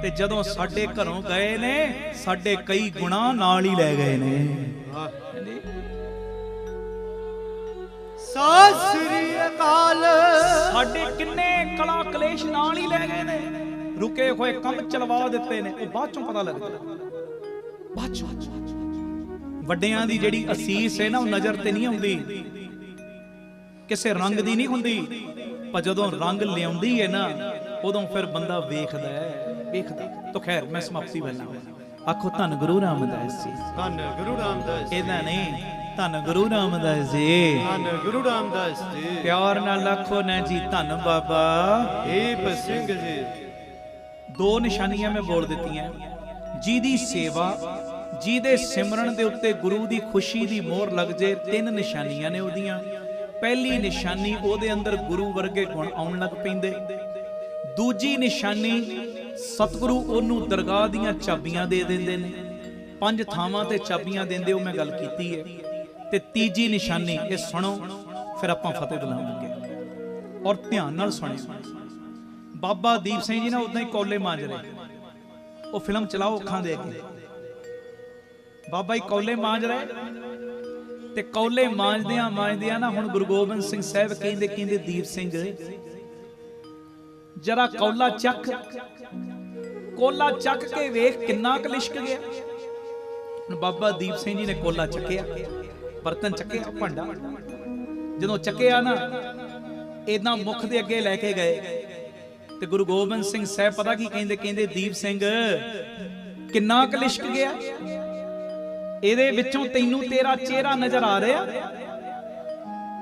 ਤੇ ਜਦੋਂ ਸਾਡੇ ਘਰੋਂ ਗਏ ਨੇ, ਸਾਡੇ ਕਈ ਗੁਨਾਹ ਨਾਲ ਹੀ ਲੈ ਗਏ ਨੇ। ਸਤਿ ਸ੍ਰੀ ਅਕਾਲ। ਸਾਡੇ ਕਿੰਨੇ ਕਲਾ ਕਲੇਸ਼ ਨਾਲ ਹੀ ਲੈ ਗਏ ਨੇ, ਰੁਕੇ ਹੋਏ ਕੰਮ ਚਲਵਾ ਦਿੱਤੇ ਨੇ। ਉਹ ਬਾਅਦ ਚੋਂ ਪਤਾ ਲੱਗਦਾ, ਬਾਅਦ ਚੋਂ। ਵੱਡਿਆਂ ਦੀ ਜਿਹੜੀ ਅਸੀਸ ਹੈ ਨਾ, ਉਹ ਨਜ਼ਰ ਤੇ ਨਹੀਂ ਆਉਂਦੀ, ਕਿਸੇ ਰੰਗ ਦੀ ਨਹੀਂ ਹੁੰਦੀ, ਪਰ ਜਦੋਂ ਰੰਗ ਲਿਆਉਂਦੀ ਹੈ ਨਾ, ਉਦੋਂ ਫਿਰ ਬੰਦਾ ਵੇਖਦਾ ਹੈ, ਵੇਖਦਾ। ਤਾਂ ਖੈਰ ਮੈਂ ਸਮਾਪਤੀ ਵੱਲ ਆਖੋ ਧੰਨ ਗੁਰੂ ਰਾਮਦਾਸ ਜੀ। ਧੰਨ ਗੁਰੂ ਰਾਮਦਾਸ ਜੀ। ਇਹਦਾ ਨਹੀਂ, ਧੰਨ ਗੁਰੂ ਰਾਮਦਾਸ ਜੀ। ਧੰਨ ਗੁਰੂ ਰਾਮਦਾਸ ਜੀ। ਪਿਆਰ ਨਾਲ ਆਖੋ ਨਾ ਜੀ, ਧੰਨ ਬਾਬਾ ਦੀਪ ਸਿੰਘ ਜੀ। 2 ਨਿਸ਼ਾਨੀਆਂ ਮੈਂ ਬੋਲ ਦਿੱਤੀਆਂ। ਜਿਹਦੀ ਸੇਵਾ, ਜਿਹਦੇ ਸਿਮਰਨ ਦੇ ਉੱਤੇ ਗੁਰੂ ਦੀ ਖੁਸ਼ੀ ਦੀ ਮੋਹਰ ਲੱਗ ਜੇ, 3 ਨਿਸ਼ਾਨੀਆਂ ਨੇ ਉਹਦੀਆਂ। ਪਹਿਲੀ ਨਿਸ਼ਾਨੀ, ਉਹਦੇ ਅੰਦਰ ਗੁਰੂ ਵਰਗੇ ਗੁਣ ਆਉਣ ਲੱਗ ਪੈਂਦੇ। ਦੂਜੀ ਨਿਸ਼ਾਨੀ, ਸਤਿਗੁਰੂ ਉਹਨੂੰ ਦਰਗਾਹ ਦੀਆਂ ਚਾਬੀਆਂ ਦੇ ਦਿੰਦੇ ਨੇ। 5 ਥਾਵਾਂ ਤੇ ਚਾਬੀਆਂ ਦਿੰਦੇ, ਉਹ ਮੈਂ ਗੱਲ ਕੀਤੀ ਹੈ। ਤੇ ਤੀਜੀ ਨਿਸ਼ਾਨੀ, ਇਹ ਸੁਣੋ, ਫਿਰ ਆਪਾਂ ਫਤਿਹ ਬੁਲਾਵਾਂਗੇ, ਔਰ ਧਿਆਨ ਨਾਲ ਸੁਣਿਓ। ਬਾਬਾ ਦੀਪ ਸਿੰਘ ਜੀ ਨਾ ਉਦਾਂ ਹੀ ਕੌਲੇ ਮਾਂਜ ਰਹੇ, ਉਹ ਫਿਲਮ ਚਲਾਓ ਅੱਖਾਂ ਦੇ ਅੱਗੇ, ਬਾਬਾ ਜੀ ਕੌਲੇ ਮਾਂਜ ਰਹੇ। ਤੇ ਕੌਲੇ ਮਾਂਜਦਿਆਂ ਨਾ, ਹੁਣ ਗੁਰੂ ਗੋਬਿੰਦ ਸਿੰਘ ਸਾਹਿਬ ਕਹਿੰਦੇ ਦੀਪ ਸਿੰਘ ਜਰਾ ਕੌਲਾ ਚੱਕ, ਕੋਲਾ ਚੱਕ ਕੇ ਵੇਖ ਕਿੰਨਾ ਕੁ ਲਿਸ਼ਕ ਗਿਆ। ਹੁਣ ਬਾਬਾ ਦੀਪ ਸਿੰਘ ਜੀ ਨੇ ਕੋਲਾ ਚੱਕਿਆ, ਬਰਤਨ ਚੱਕਿਆ, ਭਾਂਡਾ ਜਦੋਂ ਚੱਕਿਆ ਨਾ, ਇਦਾਂ ਮੁਖ ਦੇ ਅੱਗੇ ਲੈ ਕੇ ਗਏ। ਤੇ ਗੁਰੂ ਗੋਬਿੰਦ ਸਿੰਘ ਸਾਹਿਬ ਪਤਾ ਕੀ ਕਹਿੰਦੇ? ਦੀਪ ਸਿੰਘ ਕਿੰਨਾ ਕੁ ਲਿਸ਼ਕ ਗਿਆ। ਇਹਦੇ ਵਿੱਚੋਂ ਤੈਨੂੰ ਤੇਰਾ ਚਿਹਰਾ ਨਜ਼ਰ ਆ ਰਿਹਾ।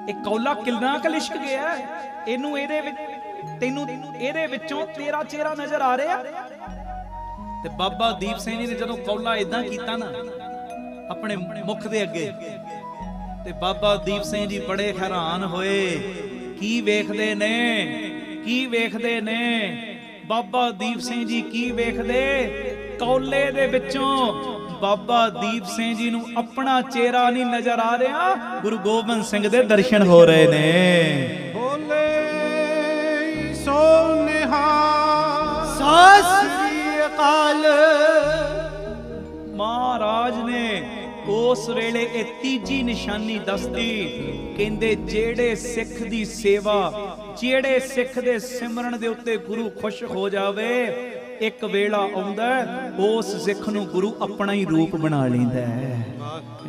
ਇਹ ਕੌਲਾ ਕਿੰਨਾ ਕੁ ਲਿਸ਼ਕ ਗਿਆ। ਇਹਨੂੰ ਇਹਦੇ ਵਿੱਚ ਤੈਨੂੰ ਇਹਦੇ ਵਿੱਚੋਂ ਤੇਰਾ ਚਿਹਰਾ ਨਜ਼ਰ ਆ ਰਿਹਾ। ਤੇ ਬਾਬਾ ਦੀਪ ਸਿੰਘ ਜੀ ਨੇ ਜਦੋਂ ਕੌਲਾ ਇਦਾਂ ਕੀਤਾ ਨਾ ਆਪਣੇ ਮੁਖ ਦੇ ਅੱਗੇ, ਤੇ ਬਾਬਾ ਦੀਪ ਸਿੰਘ ਜੀ ਬੜੇ ਹੈਰਾਨ ਹੋਏ। ਕੀ ਵੇਖਦੇ ਨੇ, ਕੀ ਵੇਖਦੇ ਨੇ ਬਾਬਾ ਦੀਪ ਸਿੰਘ ਜੀ, ਕੀ ਵੇਖਦੇ? ਕੌਲੇ ਦੇ ਵਿੱਚੋਂ ਬਾਬਾ ਦੀਪ ਸਿੰਘ ਜੀ ਨੂੰ ਆਪਣਾ ਚਿਹਰਾ ਨਹੀਂ ਨਜ਼ਰ ਆ ਰਿਹਾ, ਗੁਰੂ ਗੋਬਿੰਦ ਸਿੰਘ ਦੇ ਦਰਸ਼ਨ ਹੋ ਰਹੇ ਨੇ। ਬੋਲੇ ਸੋ ਨਿਹਾਲ ਸਤਿ ਸ੍ਰੀ ਅਕਾਲ। ਮਹਾਰਾਜ ਨੇ ਉਸ ਵੇਲੇ ਇਹ ਤੀਜੀ ਨਿਸ਼ਾਨੀ ਦੱਸਦੀ। ਕਹਿੰਦੇ ਜਿਹੜੇ ਸਿੱਖ ਦੀ ਸੇਵਾ, ਜਿਹੜੇ ਸਿੱਖ ਦੇ ਸਿਮਰਨ ਦੇ ਉੱਤੇ ਗੁਰੂ ਖੁਸ਼ ਹੋ ਜਾਵੇ, ਇੱਕ ਵੇਲਾ ਆਉਂਦਾ ਉਸ ਸਿੱਖ ਨੂੰ ਗੁਰੂ ਆਪਣਾ ਹੀ ਰੂਪ ਬਣਾ ਲੈਂਦਾ ਹੈ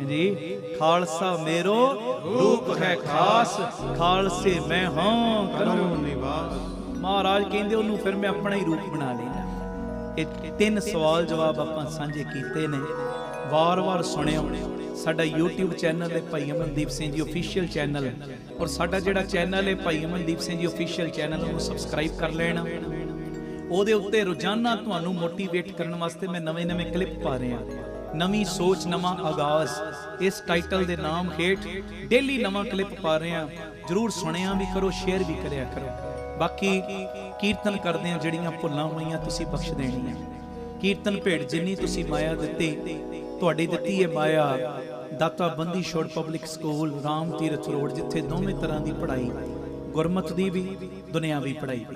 ਜੀ। ਖਾਲਸਾ ਮੇਰੋ ਰੂਪ ਹੈ ਖਾਸ, ਖਾਲਸੇ ਮੈਂ ਹਾਂ ਕਰੋ ਨਿਵਾਸ। ਮਹਾਰਾਜ ਕਹਿੰਦੇ ਉਹਨੂੰ ਫਿਰ ਮੈਂ ਆਪਣਾ ਹੀ ਰੂਪ ਬਣਾ ਲੈਂਦਾ। ਇਹ ਤਿੰਨ ਸਵਾਲ ਜਵਾਬ ਆਪਾਂ ਸਾਂਝੇ ਕੀਤੇ ਨੇ, ਵਾਰ-ਵਾਰ ਸੁਣਿਓ। ਸਾਡਾ YouTube ਚੈਨਲ ਹੈ ਭਾਈ ਅਮਨਦੀਪ ਸਿੰਘ ਜੀ ਅਫੀਸ਼ੀਅਲ ਚੈਨਲ, ਔਰ ਸਾਡਾ ਜਿਹੜਾ ਚੈਨਲ ਹੈ ਭਾਈ ਅਮਨਦੀਪ ਸਿੰਘ ਜੀ ਅਫੀਸ਼ੀਅਲ ਚੈਨਲ, ਉਹਨੂੰ ਸਬਸਕ੍ਰਾਈਬ ਕਰ ਲੈਣਾ। ਉਹਦੇ ਉੱਤੇ ਰੋਜ਼ਾਨਾ ਤੁਹਾਨੂੰ ਮੋਟੀਵੇਟ ਕਰਨ ਵਾਸਤੇ ਮੈਂ ਨਵੇਂ-ਨਵੇਂ ਕਲਿੱਪ ਪਾ ਰਿਹਾ। ਨਵੀਂ ਸੋਚ ਨਵਾਂ ਆਗਾਜ਼, ਇਸ ਟਾਈਟਲ ਦੇ ਨਾਮ ਹੇਠ ਡੇਲੀ ਨਵਾਂ ਕਲਿੱਪ ਪਾ ਰਹੇ ਹਾਂ। ਜਰੂਰ ਸੁਣਿਆ ਵੀ ਕਰੋ, ਸ਼ੇਅਰ ਵੀ ਕਰਿਆ ਕਰੋ। ਬਾਕੀ ਕੀਰਤਨ ਕਰਦੇ ਆ, ਜਿਹੜੀਆਂ ਭੁੱਲਾਂ ਹੋਈਆਂ ਤੁਸੀਂ ਬਖਸ਼ ਦੇਣੀਆਂ। ਕੀਰਤਨ ਭੇਟ ਜਿੰਨੀ ਤੁਸੀਂ ਮਾਇਆ ਦਿੱਤੀ, ਤੁਹਾਡੀ ਦਿੱਤੀ ਹੈ ਮਾਇਆ ਦਾਤਾ Bandi Chhor public school Ram Tirath road, ਜਿੱਥੇ ਦੋਵੇਂ ਤਰ੍ਹਾਂ ਦੀ ਪੜ੍ਹਾਈ, ਗੁਰਮਤ ਦੀ ਵੀ ਦੁਨਿਆਵੀ ਪੜ੍ਹਾਈ।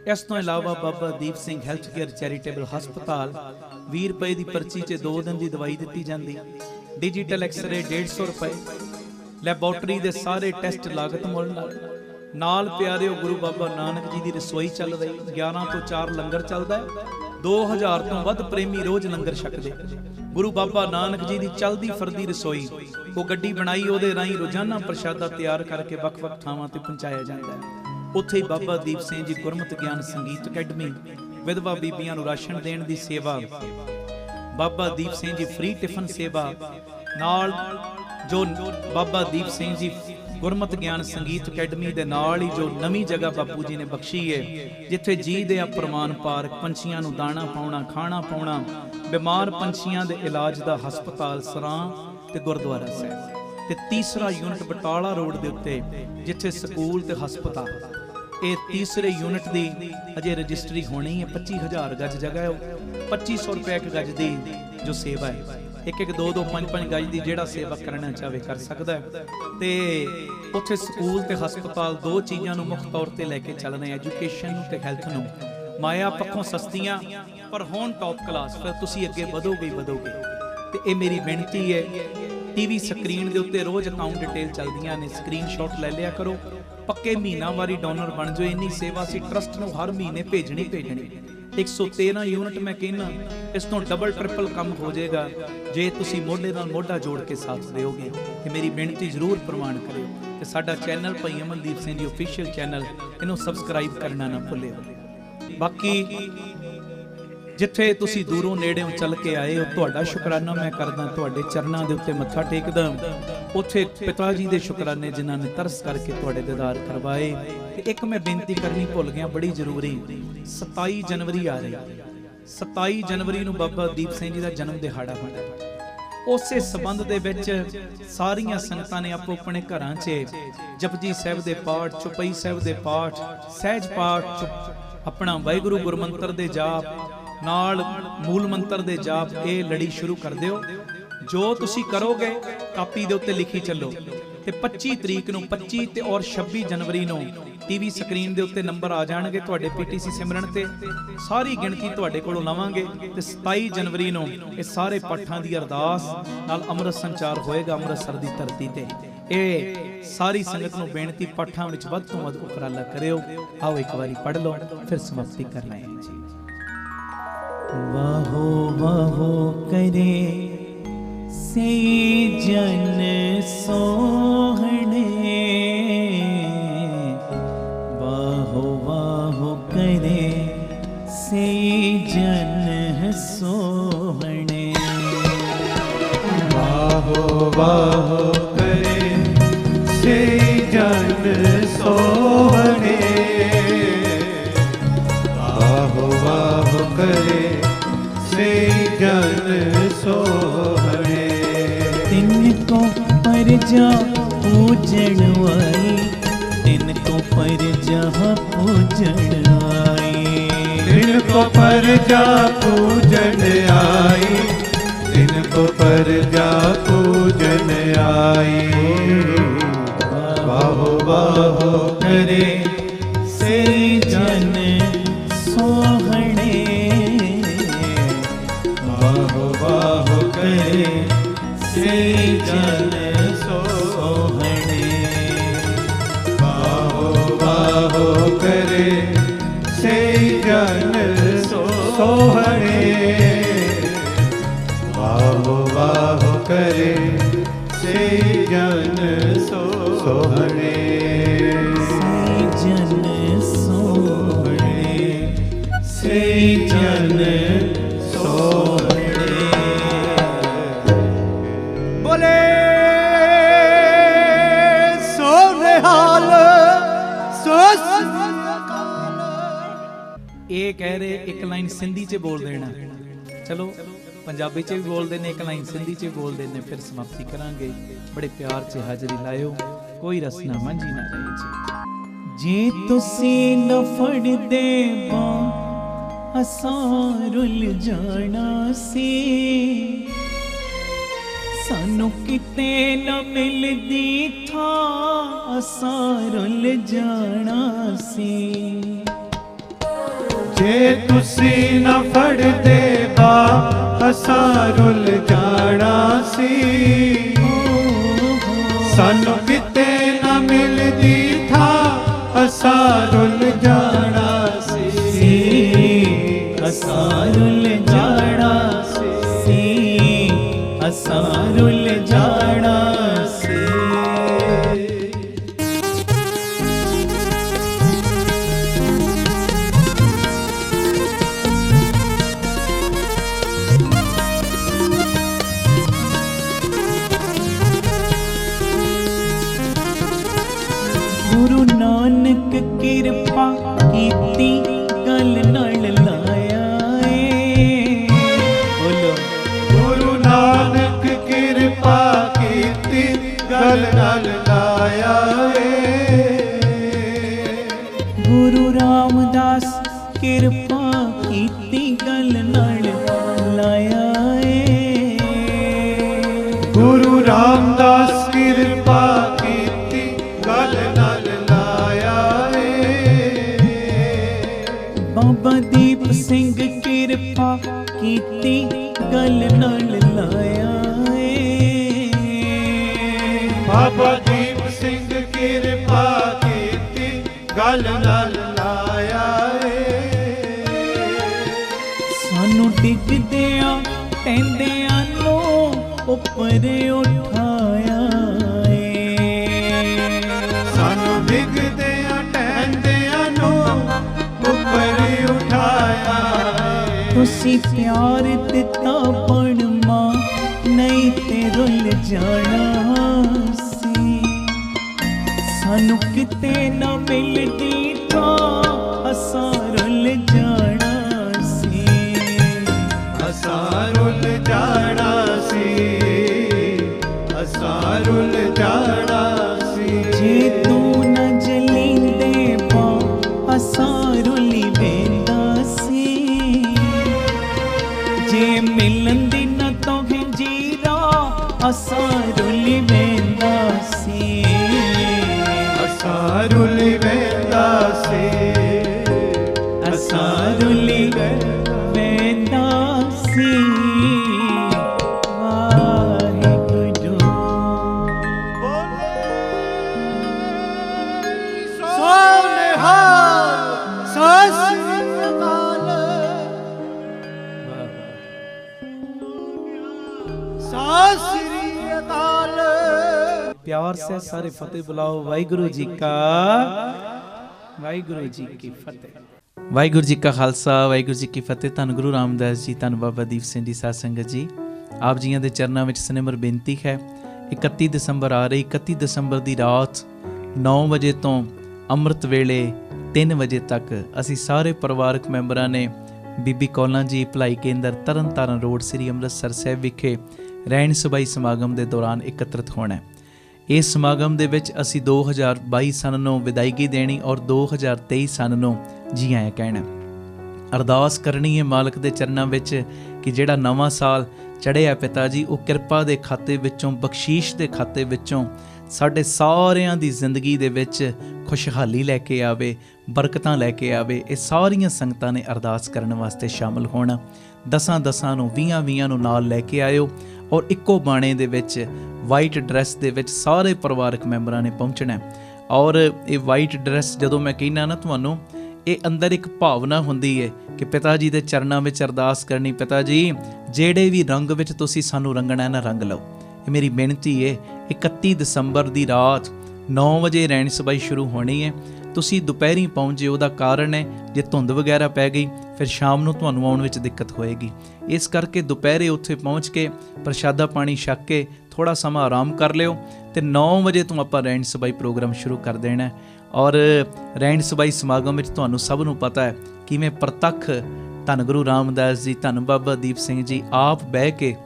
ਇਸ ਤੋਂ ਇਲਾਵਾ Baba Deep Singh health care charitable ਹਸਪਤਾਲ, 20 ਰੁਪਏ ਦੀ ਪਰਚੀ 'ਚ 2 ਦਿਨ ਦੀ ਦਵਾਈ ਦਿੱਤੀ ਜਾਂਦੀ। ਡਿਜੀਟਲ ਐਕਸਰੇ 150 ਰੁਪਏ, ਲੈਬੋਰਟਰੀ ਦੇ ਸਾਰੇ ਟੈਸਟ ਲਾਗਤ ਮੁੱਲ ਨਾਲ ਪਿਆਰਿਓ ਗੁਰੂ ਬਾਬਾ ਨਾਨਕ ਜੀ ਦੀ ਰਸੋਈ ਚੱਲ ਰਹੀ। 11 ਤੋਂ 4 ਲੰਗਰ ਚੱਲਦਾ ਹੈ। 2000 ਤੋਂ ਵੱਧ ਪ੍ਰੇਮੀ ਰੋਜ਼ ਲੰਗਰ ਛਕਦੇ। ਗੁਰੂ ਬਾਬਾ ਨਾਨਕ ਜੀ ਦੀ ਚਲਦੀ ਫਿਰਦੀ ਰਸੋਈ, ਉਹ ਗੱਡੀ ਬਣਾਈ, ਉਹਦੇ ਰਾਹੀਂ ਰੋਜ਼ਾਨਾ ਪ੍ਰਸ਼ਾਦਾ ਤਿਆਰ ਕਰਕੇ ਵੱਖ-ਵੱਖ ਥਾਵਾਂ ਤੇ ਪਹੁੰਚਾਇਆ ਜਾਂਦਾ ਹੈ। ਉੱਥੇ ਹੀ ਬਾਬਾ ਦੀਪ ਸਿੰਘ ਜੀ ਗੁਰਮਤਿ ਗਿਆਨ ਸੰਗੀਤ ਅਕੈਡਮੀ, ਵਿਧਵਾ ਬੀਬੀਆਂ ਨੂੰ ਰਾਸ਼ਨ ਦੇਣ ਦੀ ਸੇਵਾ, ਬਾਬਾ ਦੀਪ ਸਿੰਘ ਜੀ ਫ੍ਰੀ ਟਿਫਨ ਸੇਵਾ, ਨਾਲ ਜੋ ਬਾਬਾ ਦੀਪ ਸਿੰਘ ਜੀ ਗੁਰਮਤਿ ਗਿਆਨ ਸੰਗੀਤ ਅਕੈਡਮੀ ਦੇ ਨਾਲ ਹੀ ਜੋ ਨਵੀਂ ਜਗ੍ਹਾ ਬਾਪੂ ਜੀ ਨੇ ਬਖਸ਼ੀ ਹੈ, ਜਿੱਥੇ ਜੀ ਦੇ ਪ੍ਰਮਾਨ ਪਾਰਕ, ਪੰਛੀਆਂ ਨੂੰ ਦਾਣਾ ਪਾਉਣਾ, ਖਾਣਾ ਪਾਉਣਾ, ਬਿਮਾਰ ਪੰਛੀਆਂ ਦੇ ਇਲਾਜ ਦਾ ਹਸਪਤਾਲ ਸਰਾਂ ਤੇ ਗੁਰਦੁਆਰਾ ਸਾਹਿਬ, ਤੇ ਤੀਸਰਾ ਯੂਨਿਟ ਬਟਾਲਾ ਰੋਡ ਦੇ ਉੱਤੇ ਜਿੱਥੇ ਸਕੂਲ ਤੇ ਹਸਪਤਾਲ। ਇਹ ਤੀਸਰੇ ਯੂਨਿਟ ਦੀ ਅਜੇ ਰਜਿਸਟਰੀ ਹੋਣੀ ਹੈ। 25000 ਗਜ ਜਗ੍ਹਾ ਹੈ, 2500 ਰੁਪਏ ਇੱਕ ਗਜ ਦੀ ਜੋ ਸੇਵਾ ਹੈ। ਇੱਕ 2-2 5-5 ਗਜ ਦੀ ਜਿਹੜਾ ਸੇਵਾ ਕਰਨਾ ਚਾਹਵੇ ਕਰ ਸਕਦਾ ਹੈ। ਤੇ ਉੱਥੇ ਸਕੂਲ ਤੇ ਹਸਪਤਾਲ ਦੋ ਚੀਜ਼ਾਂ ਨੂੰ ਮੁੱਖ ਤੌਰ ਤੇ ਲੈ ਕੇ ਚੱਲਣੇ, ਐਜੂਕੇਸ਼ਨ ਨੂੰ ਤੇ ਹੈਲਥ ਨੂੰ। ਮਾਇਆ ਪੱਖੋਂ ਸਸਤੀਆਂ ਪਰ ਹੁਣ ਟੌਪ ਕਲਾਸ। ਫਿਰ ਤੁਸੀਂ ਅੱਗੇ ਵਧੋਗੇ ਵਧੋਗੇ। ਤੇ ਇਹ ਮੇਰੀ ਬੇਨਤੀ ਹੈ, ਟੀਵੀ ਸਕਰੀਨ ਦੇ ਉੱਤੇ ਰੋਜ਼ ਅਕਾਊਂਟ ਡਿਟੇਲ ਚੱਲਦੀਆਂ ਨੇ, ਸਕਰੀਨਸ਼ਾਟ ਲੈ ਲਿਆ ਕਰੋ। ਪੱਕੇ ਮਹੀਨਾਵਾਰੀ ਡੋਨਰ ਬਣ ਜਾਓ। ਇੰਨੀ ਸੇਵਾ ਸੀ ਟਰਸਟ ਨੂੰ ਹਰ ਮਹੀਨੇ ਭੇਜਣੀ 113 ਯੂਨਿਟ ਮੈਂ ਕਹਿੰਨਾ, ਇਸ ਤੋਂ ਡਬਲ ਟ੍ਰਿਪਲ ਕੰਮ ਹੋ ਜਾਏਗਾ ਜੇ ਤੁਸੀਂ ਮੋਢੇ ਨਾਲ ਮੋਢਾ ਜੋੜ ਕੇ ਸਾਥ ਦਿਓਗੇ। ਤੇ ਮੇਰੀ ਬੇਨਤੀ ਜ਼ਰੂਰ ਪ੍ਰਵਾਨ ਕਰਿਓ। ਤੇ ਸਾਡਾ ਚੈਨਲ ਭਾਈ ਅਮਨਦੀਪ ਸਿੰਘ ਜੀ ਅਫੀਸ਼ੀਅਲ ਚੈਨਲ, ਇਹਨੂੰ ਸਬਸਕ੍ਰਾਈਬ ਕਰਨਾ ਨਾ ਭੁੱਲਿਓ। ਬਾਕੀ ਜਿੱਥੇ ਤੁਸੀਂ ਦੂਰੋਂ ਨੇੜਿਓਂ ਚੱਲ ਕੇ ਆਏ ਹੋ, ਤੁਹਾਡਾ ਸ਼ੁਕਰਾਨਾ ਮੈਂ ਕਰਦਾ, ਤੁਹਾਡੇ ਚਰਨਾਂ ਦੇ ਉੱਤੇ ਮੱਥਾ ਟੇਕਦਾ। ਉੱਥੇ ਪਿਤਾ ਜੀ ਦੇ ਸ਼ੁਕਰਾਨੇ ਜਿਨ੍ਹਾਂ ਨੇ ਤਰਸ ਕਰਕੇ ਤੁਹਾਡੇ ਦੀਦਾਰ ਕਰਵਾਏ। ਤੇ ਇੱਕ ਮੈਂ ਬੇਨਤੀ ਕਰਨੀ ਭੁੱਲ ਗਿਆ, ਬੜੀ ਜ਼ਰੂਰੀ। 27 ਜਨਵਰੀ ਆ ਰਹੀ। 27 ਜਨਵਰੀ ਨੂੰ ਬਾਬਾ ਦੀਪ ਸਿੰਘ ਜੀ ਦਾ ਜਨਮ ਦਿਹਾੜਾ ਹੁੰਦਾ। ਉਸੇ ਸਬੰਧ ਦੇ ਵਿੱਚ ਸਾਰੀਆਂ ਸੰਗਤਾਂ ਨੇ ਆਪੋ ਆਪਣੇ ਘਰਾਂ 'ਚ ਜਪਜੀ ਸਾਹਿਬ ਦੇ ਪਾਠ, ਚੁਪਈ ਸਾਹਿਬ ਦੇ ਪਾਠ, ਸਹਿਜ ਪਾਠ, ਆਪਣਾ ਵਾਹਿਗੁਰੂ ਗੁਰਮੰਤਰ ਦੇ ਜਾਪ ਨਾਲ ਮੂਲ ਮੰਤਰ ਦੇ ਜਾਪ, ਇਹ ਲੜੀ ਸ਼ੁਰੂ ਕਰ ਦਿਓ। ਜੋ ਤੁਸੀਂ ਕਰੋਗੇ ਕਾਪੀ ਦੇ ਉੱਤੇ ਲਿਖੀ ਚੱਲੋ। ਤੇ 25 ਤਰੀਕ ਨੂੰ, 25 ਤੇ ਔਰ 26 ਜਨਵਰੀ ਨੂੰ ਟੀਵੀ ਸਕਰੀਨ ਦੇ ਉੱਤੇ ਨੰਬਰ ਆ ਜਾਣਗੇ ਤੁਹਾਡੇ ਪੀਟੀਸੀ ਸਿਮਰਨ ਤੇ, ਸਾਰੀ ਗਿਣਤੀ ਤੁਹਾਡੇ ਕੋਲੋਂ ਲਵਾਂਗੇ। ਤੇ 27 ਜਨਵਰੀ ਨੂੰ ਇਹ ਸਾਰੇ ਪਾਠਾਂ ਦੀ ਅਰਦਾਸ ਨਾਲ ਅੰਮ੍ਰਿਤ ਸੰਚਾਰ ਹੋਏਗਾ ਅੰਮ੍ਰਿਤਸਰ ਦੀ ਧਰਤੀ ਤੇ। ਇਹ ਸਾਰੀ ਸੰਗਤ ਨੂੰ ਬੇਨਤੀ, ਪਾਠਾਂ ਵਿੱਚ ਵੱਧ ਤੋਂ ਵੱਧ ਉਪਰਾਲਾ ਕਰਿਓ। ਆਓ ਇੱਕ ਵਾਰੀ ਪੜ੍ਹ ਲਓ, ਫਿਰ ਸਮਾਪਤੀ ਕਰਨਾ ਹੈ ਜੀ। ਵਾਹੋ ਵਾਹੋ ਕਰੇ ਸੇ ਜਨ ਸੋਹਣੇ, ਵਾਹੋ ਵਾਹੋ ਕਰੇ ਸੇ ਜਨ ਸੋਹਣੇ। वाहो करे से जन सोहणे वाहो वाहो करे से जन सोहणे तिनको परजा पूजन आई तिनको परजा पूजन आई तिनको परजा पूजन आई तिनको परजा पूजन आई वाहो वाहो करे से जन सोहणे वाहो वाहो करे से जन सोहणे वाहो वाहो करे से जन सोहणे वाहो वाहो करे से जन सोहणे जन सोहणे से जन सोहणे बोले सोनेहाल ਇਹ ਕਹਿ ਰਹੇ ਇੱਕ ਲਾਈਨ ਸਿੰਧੀ 'ਚ ਬੋਲ ਦੇਣਾ ਚਲੋ ਪੰਜਾਬੀ 'ਚ ਵੀ ਬੋਲਦੇ ਨੇ ਇੱਕ ਲਾਈਨ ਸਿੰਧੀ 'ਚ ਵੀ ਬੋਲਦੇ ਨੇ ਫਿਰ ਸਮਾਪਤੀ ਕਰਾਂਗੇ ਬੜੇ ਪਿਆਰ 'ਚ ਹਾਜ਼ਰੀ ਲਾਇਓ ਕੋਈ ਰਸਨਾ ਮਾਂਝੀ ਨਾ ਰਹੇ ਜੀ ਜੇ ਤੁਸੀਂ ਨ ਫੜਦੇ ਬਾਂ ਅਸਾਂ ਰੁੱਲ ਜਾਣਾ ਸੀ ਸਾਨੂੰ ਕਿਤੇ ਨਾ ਮਿਲਦੀ ਥਾਂ ਅਸਾਂ ਰੁੱਲ ਜਾਣਾ ਸੀ जे तुसी न फड़दे बा असां रुल जाना सी सानू किते न मिलदी था असां रुल जाना सी असां रुल जाना सी असां रुल जाना सी गुरु नानक किरपा कीती गल नाल लाया बोलो गुरु नानक किरपा कीती गल नाल लाया गुरु रामदास किरपा कीती गल नाल लाया गुरु रामदास किरपा कीती गल नाल लाया बाबा दीप सिंह किरपा कीती गल नाल लाया बाबा दीप सिंह किरपा कीती गल नाल लाया सानू डिगदियां टैंदियां नो उपर उठाया सानू डिगदियां टहंदियां नो उपर उठाया तुसी प्यार दिता बण मां नहीं ते रुल जाना सी सानू किते ना मिलदी था असां रुल जाना सी असां रुल जाना सी असां रुल जाना सी जे तू न जलींदे पा असां रुली वेंदा सी जे मिलन दी न तोहें जीरा असां रुली वेंदा सी असां रुली वेंदा सी असां रुली वेंदा सी वाहिगुरू सोनेहाल सत श्री अकाल सत श्री अकाल प्यार से सारे फतेह बुलाओ वाहिगुरु जी की फतेह ਵਾਹਿਗੁਰੂ ਜੀ ਕਾ ਖਾਲਸਾ ਵਾਹਿਗੁਰੂ ਜੀ ਕੀ ਫਤਿਹ। ਧੰਨ ਗੁਰੂ ਰਾਮਦਾਸ ਜੀ, ਧੰਨ ਬਾਬਾ ਦੀਪ ਸਿੰਘ ਜੀ, ਸਾਧ ਸੰਗਤ ਜੀ ਆਪ ਜੀਆਂ ਦੇ ਚਰਨਾਂ ਵਿੱਚ ਸਿਮਰ ਬੇਨਤੀ ਹੈ। 31 ਦਸੰਬਰ ਆ ਰਹੀ, 31 ਦਸੰਬਰ ਦੀ ਰਾਤ 9 ਵਜੇ ਤੋਂ ਅੰਮ੍ਰਿਤ ਵੇਲੇ 3 ਵਜੇ ਤੱਕ ਅਸੀਂ ਸਾਰੇ ਪਰਿਵਾਰਕ ਮੈਂਬਰਾਂ ਨੇ ਬੀਬੀ ਕੌਲਾਂ ਜੀ ਭਲਾਈ ਕੇਂਦਰ ਤਰਨਤਾਰਨ ਰੋਡ ਸ੍ਰੀ ਅੰਮ੍ਰਿਤਸਰ ਸਾਹਿਬ ਵਿਖੇ ਰਹਿਣ ਸਬਾਈ ਸਮਾਗਮ ਦੇ ਦੌਰਾਨ ਇਕੱਤਰਿਤ ਹੋਣਾ ਹੈ। ਇਸ ਸਮਾਗਮ ਦੇ ਵਿੱਚ ਅਸੀਂ 2022 ਸਨ ਨੂੰ ਵਿਦਾਇਗੀ ਦੇਣੀ ਔਰ 2023 ਸਨ ਨੂੰ ਜੀ ਆਇਆਂ ਕਹਿਣਾ। ਅਰਦਾਸ ਕਰਨੀ ਹੈ ਮਾਲਕ ਦੇ ਚਰਨਾਂ ਵਿੱਚ ਕਿ ਜਿਹੜਾ ਨਵਾਂ ਸਾਲ ਚੜ੍ਹਿਆ ਪਿਤਾ ਜੀ, ਉਹ ਕਿਰਪਾ ਦੇ ਖਾਤੇ ਵਿੱਚੋਂ, ਬਖਸ਼ੀਸ਼ ਦੇ ਖਾਤੇ ਵਿੱਚੋਂ ਸਾਡੇ ਸਾਰਿਆਂ ਦੀ ਜ਼ਿੰਦਗੀ ਦੇ ਵਿੱਚ ਖੁਸ਼ਹਾਲੀ ਲੈ ਕੇ ਆਵੇ, ਬਰਕਤਾਂ ਲੈ ਕੇ ਆਵੇ। ਇਹ ਸਾਰੀਆਂ ਸੰਗਤਾਂ ਨੇ ਅਰਦਾਸ ਕਰਨ ਵਾਸਤੇ ਸ਼ਾਮਲ ਹੋਣਾ। 10 ਨੂੰ 20 ਨੂੰ ਨਾਲ ਲੈ ਕੇ ਆਇਓ ਔਰ ਇੱਕੋ ਬਾਣੇ ਦੇ ਵਿੱਚ ਵਾਈਟ ਡਰੈਸ ਦੇ ਵਿੱਚ ਸਾਰੇ ਪਰਿਵਾਰਕ ਮੈਂਬਰਾਂ ਨੇ ਪਹੁੰਚਣਾ। ਔਰ ਇਹ ਵਾਈਟ ਡਰੈਸ ਜਦੋਂ ਮੈਂ ਕਹਿੰਦਾ ਨਾ ਤੁਹਾਨੂੰ, ਇਹ ਅੰਦਰ ਇੱਕ ਭਾਵਨਾ ਹੁੰਦੀ ਹੈ ਕਿ ਪਿਤਾ ਜੀ ਦੇ ਚਰਨਾਂ ਵਿੱਚ ਅਰਦਾਸ ਕਰਨੀ, ਪਿਤਾ ਜੀ ਜਿਹੜੇ ਵੀ ਰੰਗ ਵਿੱਚ ਤੁਸੀਂ ਸਾਨੂੰ ਰੰਗਣਾ ਨਾ ਰੰਗ ਲਓ। ਇਹ ਮੇਰੀ ਬੇਨਤੀ ਹੈ। 31 ਦਸੰਬਰ ਦੀ ਰਾਤ 9 ਵਜੇ ਰਹਿਣ ਸਬਾਈ ਸ਼ੁਰੂ ਹੋਣੀ ਹੈ। ਤੁਸੀਂ ਦੁਪਹਿਰੀ ਪਹੁੰਚ ਜਿਓ। ਉਹਦਾ ਕਾਰਨ ਹੈ ਜੇ ਧੁੰਦ ਵਗੈਰਾ ਪੈ ਗਈ ਫਿਰ ਸ਼ਾਮ ਨੂੰ ਤੁਹਾਨੂੰ ਆਉਣ ਵਿੱਚ ਦਿੱਕਤ ਹੋਏਗੀ। ਇਸ ਕਰਕੇ ਦੁਪਹਿਰੇ ਉੱਥੇ ਪਹੁੰਚ ਕੇ ਪ੍ਰਸ਼ਾਦਾ ਪਾਣੀ ਛਕ ਕੇ ਥੋੜ੍ਹਾ ਸਮਾਂ ਆਰਾਮ ਕਰ ਲਿਓ ਅਤੇ 9 ਵਜੇ ਤੋਂ ਆਪਾਂ ਰਹਿਣ ਸਬਾਈ ਪ੍ਰੋਗਰਾਮ ਸ਼ੁਰੂ ਕਰ ਦੇਣਾ। ਔਰ ਰਹਿਣ ਸਬਾਈ ਸਮਾਗਮ ਵਿੱਚ ਤੁਹਾਨੂੰ ਸਭ ਨੂੰ ਪਤਾ ਹੈ ਕਿਵੇਂ ਪ੍ਰਤੱਖ ਧੰਨ ਗੁਰੂ ਰਾਮਦਾਸ ਜੀ, ਧੰਨ ਬਾਬਾ ਦੀਪ ਸਿੰਘ ਜੀ ਆਪ ਬਹਿ ਕੇ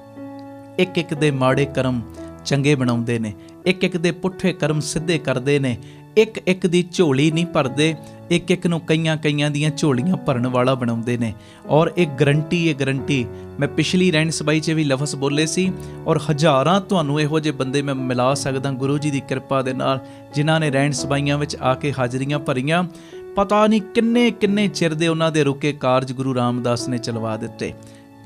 ਇੱਕ ਇੱਕ ਦੇ ਮਾੜੇ ਕਰਮ ਚੰਗੇ ਬਣਾਉਂਦੇ ਨੇ, ਇੱਕ ਇੱਕ ਦੇ ਪੁੱਠੇ ਕਰਮ ਸਿੱਧੇ ਕਰਦੇ ਨੇ, ਇੱਕ ਇੱਕ ਦੀ ਝੋਲੀ ਨਹੀਂ ਭਰਦੇ, ਇੱਕ ਇੱਕ ਨੂੰ ਕਈਆਂ ਦੀਆਂ ਝੋਲੀਆਂ ਭਰਨ ਵਾਲਾ ਬਣਾਉਂਦੇ ਨੇ। ਔਰ ਇਹ ਗਰੰਟੀ ਮੈਂ ਪਿਛਲੀ ਰਹਿਣ ਸਬਾਈ 'ਚ ਵੀ ਲਫ਼ਜ਼ ਬੋਲੇ ਸੀ ਔਰ ਹਜ਼ਾਰਾਂ ਤੁਹਾਨੂੰ ਇਹੋ ਜਿਹੇ ਬੰਦੇ ਮੈਂ ਮਿਲਾ ਸਕਦਾ ਗੁਰੂ ਜੀ ਦੀ ਕਿਰਪਾ ਦੇ ਨਾਲ, ਜਿਨ੍ਹਾਂ ਨੇ ਰਹਿਣ ਸਬਾਈਆਂ ਵਿੱਚ ਆ ਕੇ ਹਾਜ਼ਰੀਆਂ ਭਰੀਆਂ। ਪਤਾ ਨਹੀਂ ਕਿੰਨੇ ਚਿਰ ਦੇ ਉਹਨਾਂ ਦੇ ਰੁਕੇ ਕਾਰਜ ਗੁਰੂ ਰਾਮਦਾਸ ਨੇ ਚਲਵਾ ਦਿੱਤੇ,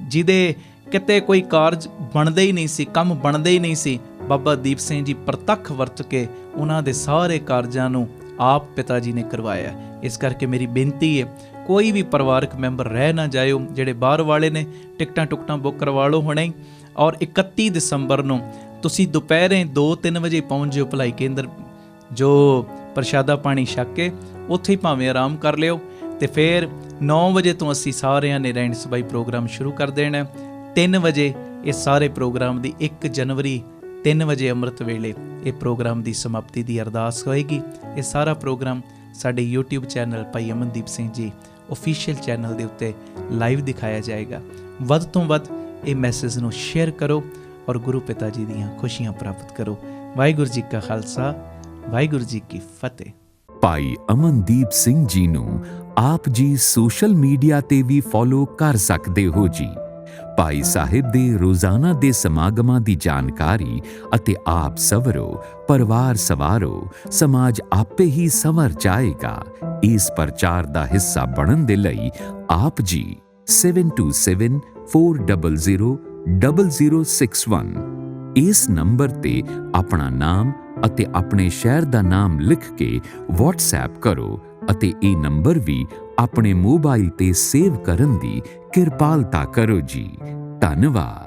ਜਿਹਦੇ ਕਿਤੇ ਕੋਈ ਕਾਰਜ ਬਣਦੇ ਹੀ ਨਹੀਂ ਸੀ, ਕੰਮ ਬਣਦੇ ਹੀ ਨਹੀਂ ਸੀ। ਬਾਬਾ ਦੀਪ ਸਿੰਘ ਜੀ ਪ੍ਰਤੱਖ ਵਰਤ ਕੇ ਉਹਨਾਂ ਦੇ ਸਾਰੇ ਕਾਰਜਾਂ ਨੂੰ ਆਪ ਪਿਤਾ ਜੀ ਨੇ ਕਰਵਾਇਆ। ਇਸ ਕਰਕੇ ਮੇਰੀ ਬੇਨਤੀ ਹੈ ਕੋਈ ਵੀ ਪਰਿਵਾਰਕ ਮੈਂਬਰ ਰਹਿ ਨਾ ਜਾਇਓ। ਜਿਹੜੇ ਬਾਹਰ ਵਾਲੇ ਨੇ ਟਿਕਟਾਂ ਬੁੱਕ ਕਰਵਾ ਲਓ ਹੁਣੇ। ਔਰ 31 ਦਸੰਬਰ ਨੂੰ ਤੁਸੀਂ ਦੁਪਹਿਰੇ 2-3 ਵਜੇ ਪਹੁੰਚ ਜਿਓ ਭਲਾਈ ਕੇਂਦਰ, ਜੋ ਪ੍ਰਸ਼ਾਦਾ ਪਾਣੀ ਛਕ ਕੇ ਉੱਥੇ ਹੀ ਭਾਵੇਂ ਆਰਾਮ ਕਰ ਲਿਓ। ਅਤੇ ਫਿਰ 9 ਵਜੇ ਤੋਂ ਅਸੀਂ ਸਾਰਿਆਂ ਨੇ ਰਹਿਣ ਸਬਾਈ ਪ੍ਰੋਗਰਾਮ ਸ਼ੁਰੂ ਕਰ ਦੇਣਾ। 3 ਵਜੇ ਇਹ ਸਾਰੇ ਪ੍ਰੋਗਰਾਮ ਦੀ 1 ਜਨਵਰੀ 3 ਵਜੇ ਅੰਮ੍ਰਿਤ ਵੇਲੇ ਇਹ ਪ੍ਰੋਗਰਾਮ ਦੀ ਸਮਾਪਤੀ ਦੀ ਅਰਦਾਸ ਹੋਏਗੀ। ਇਹ ਸਾਰਾ ਪ੍ਰੋਗਰਾਮ ਸਾਡੇ YouTube ਚੈਨਲ ਭਾਈ ਅਮਨਦੀਪ ਸਿੰਘ ਜੀ ਓਫੀਸ਼ੀਅਲ ਚੈਨਲ ਦੇ ਉੱਤੇ ਲਾਈਵ ਦਿਖਾਇਆ ਜਾਏਗਾ। ਵੱਧ ਤੋਂ ਵੱਧ ਇਹ ਮੈਸੇਜ ਨੂੰ ਸ਼ੇਅਰ ਕਰੋ ਔਰ ਗੁਰੂ ਪਿਤਾ ਜੀ ਦੀਆਂ ਖੁਸ਼ੀਆਂ ਪ੍ਰਾਪਤ ਕਰੋ। ਵਾਹਿਗੁਰੂ ਜੀ ਕਾ ਖਾਲਸਾ, ਵਾਹਿਗੁਰੂ ਜੀ ਕੀ ਫਤਿਹ। ਭਾਈ ਅਮਨਦੀਪ ਸਿੰਘ ਜੀ ਨੂੰ ਆਪ ਜੀ ਸੋਸ਼ਲ ਮੀਡੀਆ ਤੇ ਵੀ ਫੋਲੋ ਕਰ ਸਕਦੇ ਹੋ ਜੀ। ਭਾਈ ਸਾਹਿਬ ਦੇ ਰੋਜ਼ਾਨਾ ਦੇ ਸਮਾਗਮਾਂ ਦੀ ਜਾਣਕਾਰੀ ਅਤੇ ਆਪ ਸਵਰੋ, ਪਰਿਵਾਰ ਸਵਾਰੋ, ਸਮਾਜ ਆਪੇ ਹੀ ਸੰਵਰ ਜਾਏਗਾ। ਇਸ ਪ੍ਰਚਾਰ ਦਾ ਹਿੱਸਾ ਬਣਨ ਦੇ ਲਈ ਆਪ ਜੀ 7274000061 ਇਸ ਨੰਬਰ ਤੇ ਆਪਣਾ ਨਾਮ ਅਤੇ ਆਪਣੇ ਸ਼ਹਿਰ ਦਾ ਨਾਮ ਲਿਖ ਕੇ WhatsApp ਕਰੋ ਅਤੇ ਇਹ ਨੰਬਰ ਵੀ ਆਪਣੇ ਮੋਬਾਈਲ ਤੇ ਸੇਵ ਕਰਨ ਦੀ ਕਿਰਪਾਲਤਾ ਕਰੋ ਜੀ। ਧੰਨਵਾਦ।